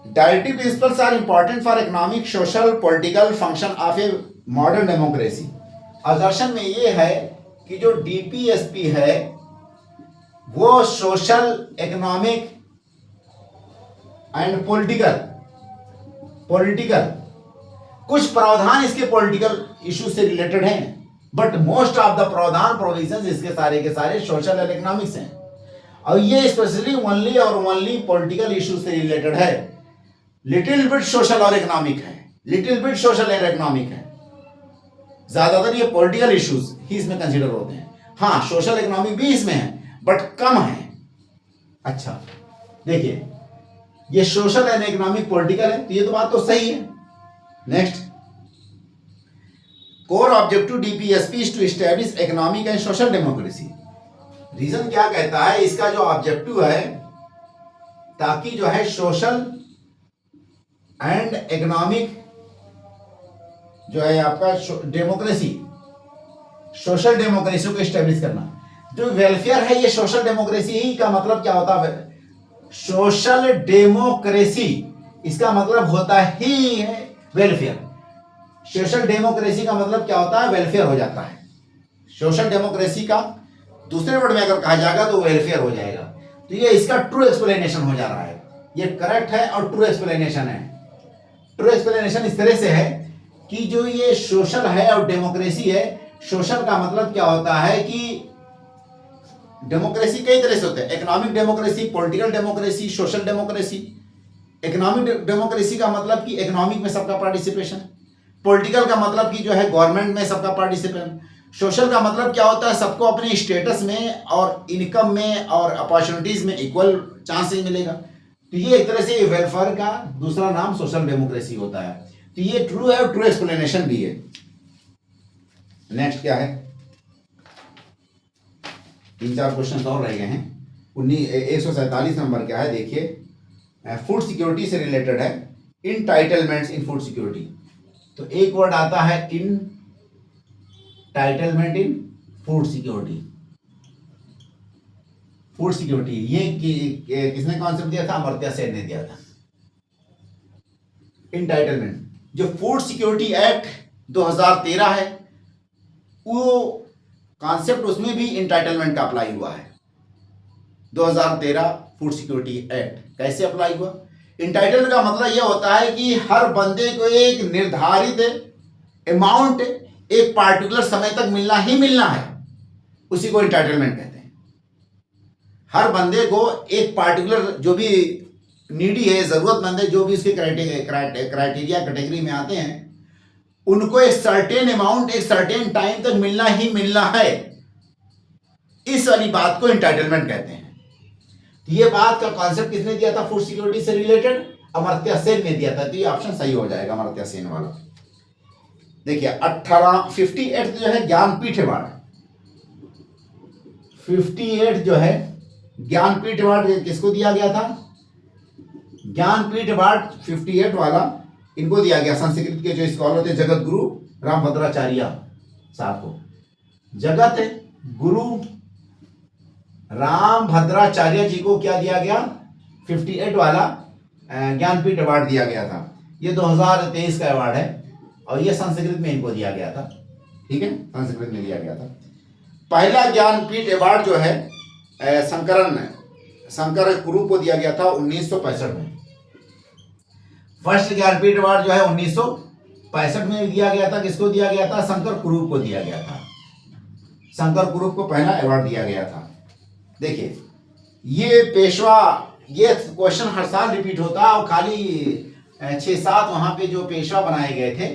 Speaker 1: directive principles are important for economic, social, political function of a modern democracy. आदर्शन में ये है कि जो डीपीएसपी है वो सोशल, इकोनॉमिक एंड पॉलिटिकल कुछ प्रावधान इसके पॉलिटिकल इशू से रिलेटेड हैं, बट मोस्ट ऑफ द प्रावधान प्रोविजंस इसके सारे के सारे सोशल एंड इकोनॉमिक्स हैं, और ये स्पेशली ओनली और ओनली पॉलिटिकल इशू से रिलेटेड है। लिटिल बिट सोशल और इकोनॉमिक है, लिटिल बिट सोशल और इकोनॉमिक है, ज्यादातर ये पॉलिटिकल इश्यूज ही इसमें कंसीडर होते हैं। हाँ, सोशल इकोनॉमिक भी इसमें है बट कम है। अच्छा देखिए, ये सोशल एंड इकोनॉमिक पॉलिटिकल है, तो ये तो बात तो सही है। Next, core objective DPSP is to establish economic and social democracy. Reason क्या कहता है, इसका जो ऑब्जेक्टिव है ताकि जो है सोशल एंड इकोनॉमिक जो है आपका डेमोक्रेसी, सोशल डेमोक्रेसी को एस्टेब्लिश करना। जो वेलफेयर है ये सोशल डेमोक्रेसी ही का मतलब क्या होता है, सोशल डेमोक्रेसी इसका मतलब होता ही है वेलफेयर। सोशल डेमोक्रेसी का मतलब क्या होता है, वेलफेयर हो जाता है। सोशल डेमोक्रेसी का दूसरे वर्ड में अगर कहा जाएगा तो वेलफेयर हो जाएगा। तो ये इसका ट्रू एक्सप्लेनेशन हो जा रहा है, ये करेक्ट है और ट्रू एक्सप्लेनेशन है। ट्रू एक्सप्लेनेशन इस तरह से है कि जो ये सोशल है और डेमोक्रेसी है, सोशल का मतलब क्या होता है कि डेमोक्रेसी कई तरह से होते हैं, economic democracy, political democracy, social democracy. Economic democracy का मतलब कि इकोनॉमिक में सबका पार्टिसिपेशन, पॉलिटिकल का मतलब कि जो है गवर्नमेंट में सबका पार्टिसिपेशन, सोशल का मतलब क्या होता है सबको अपने स्टेटस में और इनकम में और अपॉर्चुनिटीज में इक्वल चांसेस मिलेगा। तो ये एक तरह से वेलफेयर का दूसरा नाम सोशल डेमोक्रेसी होता है। तो ये ट्रू है और ट्रू एक्सप्लेनेशन भी है। नेक्स्ट क्या है, 3-4 क्वेश्चन और रह गए हैं। 147 नंबर क्या है, देखिए फूड सिक्योरिटी से रिलेटेड है, इनटाइटलमेंट्स इन फूड सिक्योरिटी। तो एक वर्ड आता है entitlement in food security. Food security ये किसने कॉन्सेप्ट दिया था, अमर्त्य सेन ने दिया था। इनटाइटलमेंट, जो फूड सिक्योरिटी एक्ट 2013 है वो कॉन्सेप्ट उसमें भी इंटाइटलमेंट का अप्लाई हुआ है। 2013 फूड सिक्योरिटी एक्ट कैसे अप्लाई हुआ, इंटाइटलमेंट का मतलब यह होता है कि हर बंदे को एक निर्धारित अमाउंट एक पार्टिकुलर समय तक मिलना ही मिलना है, उसी को इंटाइटलमेंट कहते हैं। हर बंदे को एक पार्टिकुलर जो भी नीडी है, जरूरतमंद है, जो भी उसके क्राइटेरिया कैटेगरी में आते हैं, उनको एक सर्टेन अमाउंट एक सर्टेन टाइम तक मिलना ही मिलना है। इस वाली बात को इंटाइटलमेंट कहते हैं। ये बात का कॉन्सेप्ट किसने दिया था फूड सिक्योरिटी से रिलेटेड, अमर्त्य सेन ने दिया था। तो ये ऑप्शन सही हो जाएगा, अमर्त्य सेन वाला। देखिए 58 जो है ज्ञानपीठ अवार्ड, 58 जो है ज्ञानपीठ अवार्ड किसको दिया गया था, ज्ञानपीठ अवार्ड 58 वाला इनको दिया गया, संस्कृत के जो स्कॉलर थे जगत गुरु रामभद्राचार्य साहब को। जगत गुरु रामभद्राचार्य जी को क्या दिया गया, 58 वाला ज्ञानपीठ अवार्ड दिया गया था। ये 2023 का अवार्ड है और ये संस्कृत में इनको दिया गया था। ठीक है, संस्कृत में दिया गया था। पहला ज्ञानपीठ अवार्ड जो है शंकर कुरूप को दिया गया था 1965 में। फर्स्ट ज्ञानपीठ अवार्ड जो है 1965 में दिया गया था। किसको दिया गया था, शंकर कुरूप को दिया गया था। शंकर कुरूप को पहला अवार्ड दिया गया था। देखिए ये पेशवा, ये क्वेश्चन हर साल रिपीट होता है और खाली 6-7 वहां पे जो पेशवा बनाए गए थे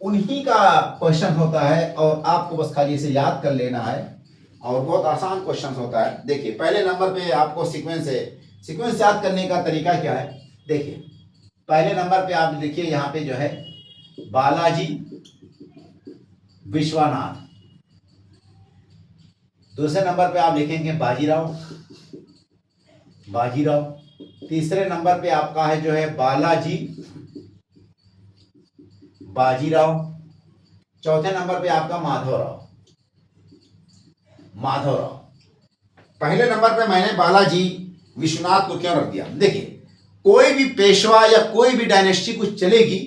Speaker 1: उन्हीं का क्वेश्चन होता है और आपको बस खाली इसे याद कर लेना है और बहुत आसान क्वेश्चन होता है। देखिए पहले नंबर पे आपको सीक्वेंस है, सीक्वेंस याद करने का तरीका क्या है। देखिए पहले नंबर पे आप लिखिए यहाँ पे जो है बालाजी विश्वनाथ, दूसरे नंबर पे आप लिखेंगे बाजीराव, बाजीराव, तीसरे नंबर पे आपका है जो है बालाजी बाजीराव, चौथे नंबर पे आपका माधवराव, माधवराव। पहले नंबर पे मैंने बालाजी विश्वनाथ को क्यों रख दिया, देखिए कोई भी पेशवा या कोई भी डायनेस्टी कुछ चलेगी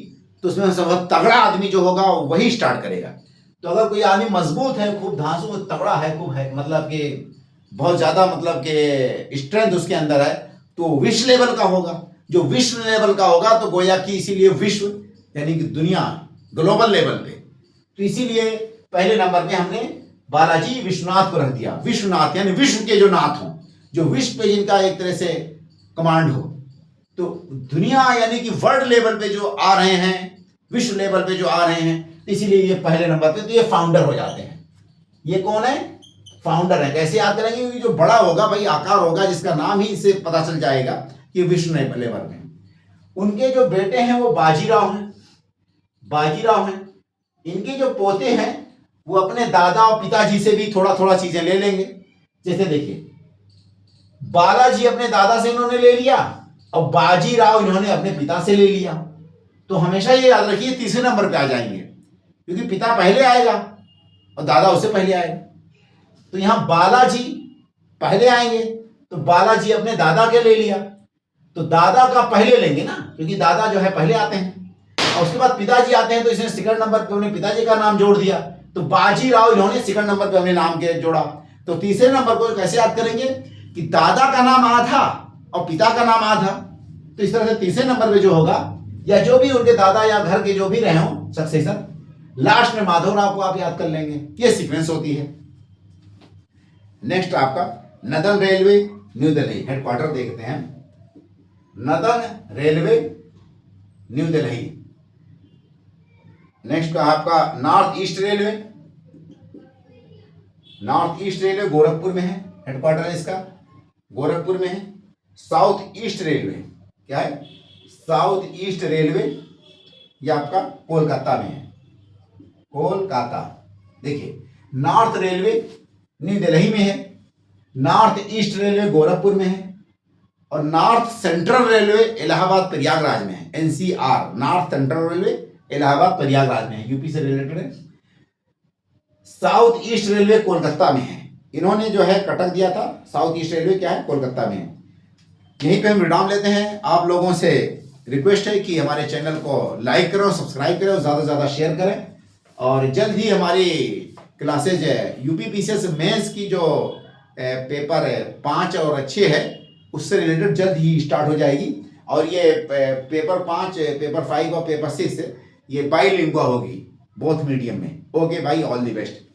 Speaker 1: तो उसमें सबसे तगड़ा आदमी जो होगा वही स्टार्ट करेगा। तो अगर कोई आदमी मजबूत है, खूब धांसू तगड़ा है, खूब है, मतलब कि बहुत ज्यादा मतलब कि स्ट्रेंथ उसके अंदर है, तो विश्व लेवल का होगा। जो विश्व लेवल का होगा तो गोया कि इसीलिए विश्व यानी कि दुनिया ग्लोबल लेवल पे, तो इसीलिए पहले नंबर पे हमने बालाजी विश्वनाथ को रख दिया। विश्वनाथ यानी विश्व के जो नाथ हों, जो विश्व पे जिनका एक तरह से कमांड हो। तो दुनिया यानी कि वर्ल्ड लेवल पे जो आ रहे हैं, विश्व लेवल पे जो आ रहे हैं, इसीलिए ये पहले नंबर पे, तो ये फाउंडर हो जाते हैं। ये कौन है, फाउंडर है। कैसे याद करेंगे, क्योंकि जो बड़ा होगा भाई आकार होगा, जिसका नाम ही इससे पता चल जाएगा कि विश्व लेवल में। उनके जो बेटे हैं वो बाजीराव हैं, बाजीराव हैं, इनके जो पोते हैं वो अपने दादा और पिताजी से भी थोड़ा थोड़ा चीजें ले लेंगे। जैसे देखिए, बालाजी अपने दादा से इन्होंने ले लिया और बाजीराव इन्होंने अपने पिता से ले लिया। तो हमेशा ये याद रखिए तीसरे नंबर पे आ जाएंगे, क्योंकि पिता पहले आएगा और दादा उससे पहले आएगा। तो यहां बालाजी पहले आएंगे, तो बालाजी अपने दादा के ले लिया, तो दादा का पहले लेंगे ना, क्योंकि दादा जो है पहले आते हैं। और उसके बाद पिताजी आते हैं, तो इसने सेकंड नंबर पे अपने पिताजी का नाम जोड़ दिया, तो बाजीराव इन्होंने सेकंड नंबर पे अपने नाम के जोड़ा। तो तीसरे नंबर को कैसे याद करेंगे कि दादा का नाम आधा और पिता का नाम आधा। तो इस तरह से तीसरे नंबर पे जो होगा, या जो भी उनके दादा या घर के जो भी रहे हो सक्सेसर, लास्ट में माधवराव को आप याद कर लेंगे। ये सीक्वेंस होती है। नेक्स्ट आपका northern railway new Delhi headquarter देखते हैं। Northern railway new Delhi. Next का आपका north east railway. North east railway Gorakhpur में है, हेडक्वार्टर है इसका, गोरखपुर में है। साउथ ईस्ट रेलवे क्या है? साउथ ईस्ट रेलवे, ये आपका कोलकाता में है, कोलकाता। देखिए, नॉर्थ रेलवे न्यू दिल्ली में है, नॉर्थ ईस्ट रेलवे गोरखपुर में है, और north central railway Allahabad Prayagraj में है, NCR, north central railway Allahabad Prayagraj में है, यूपी से रिलेटेड है। साउथ ईस्ट रेलवे कोलकाता में है, इन्होंने जो है कटक दिया था। साउथ ईस्ट रेलवे क्या है? कोलकाता में है। यहीं पे हम विराम लेते हैं। आप लोगों से रिक्वेस्ट है कि हमारे चैनल को लाइक करो, सब्सक्राइब करो, ज़्यादा से ज़्यादा शेयर करें, और जल्द ही हमारी क्लासेज है यूपी पीसीएस मेंस की जो पेपर 5 और 6 है, उससे रिलेटेड जल्द ही स्टार्ट हो जाएगी। और ये पेपर 5, पेपर 5 और पेपर 6 ये बाईलिंगुअल होगी, बोथ मीडियम में। ओके भाई, ऑल द बेस्ट।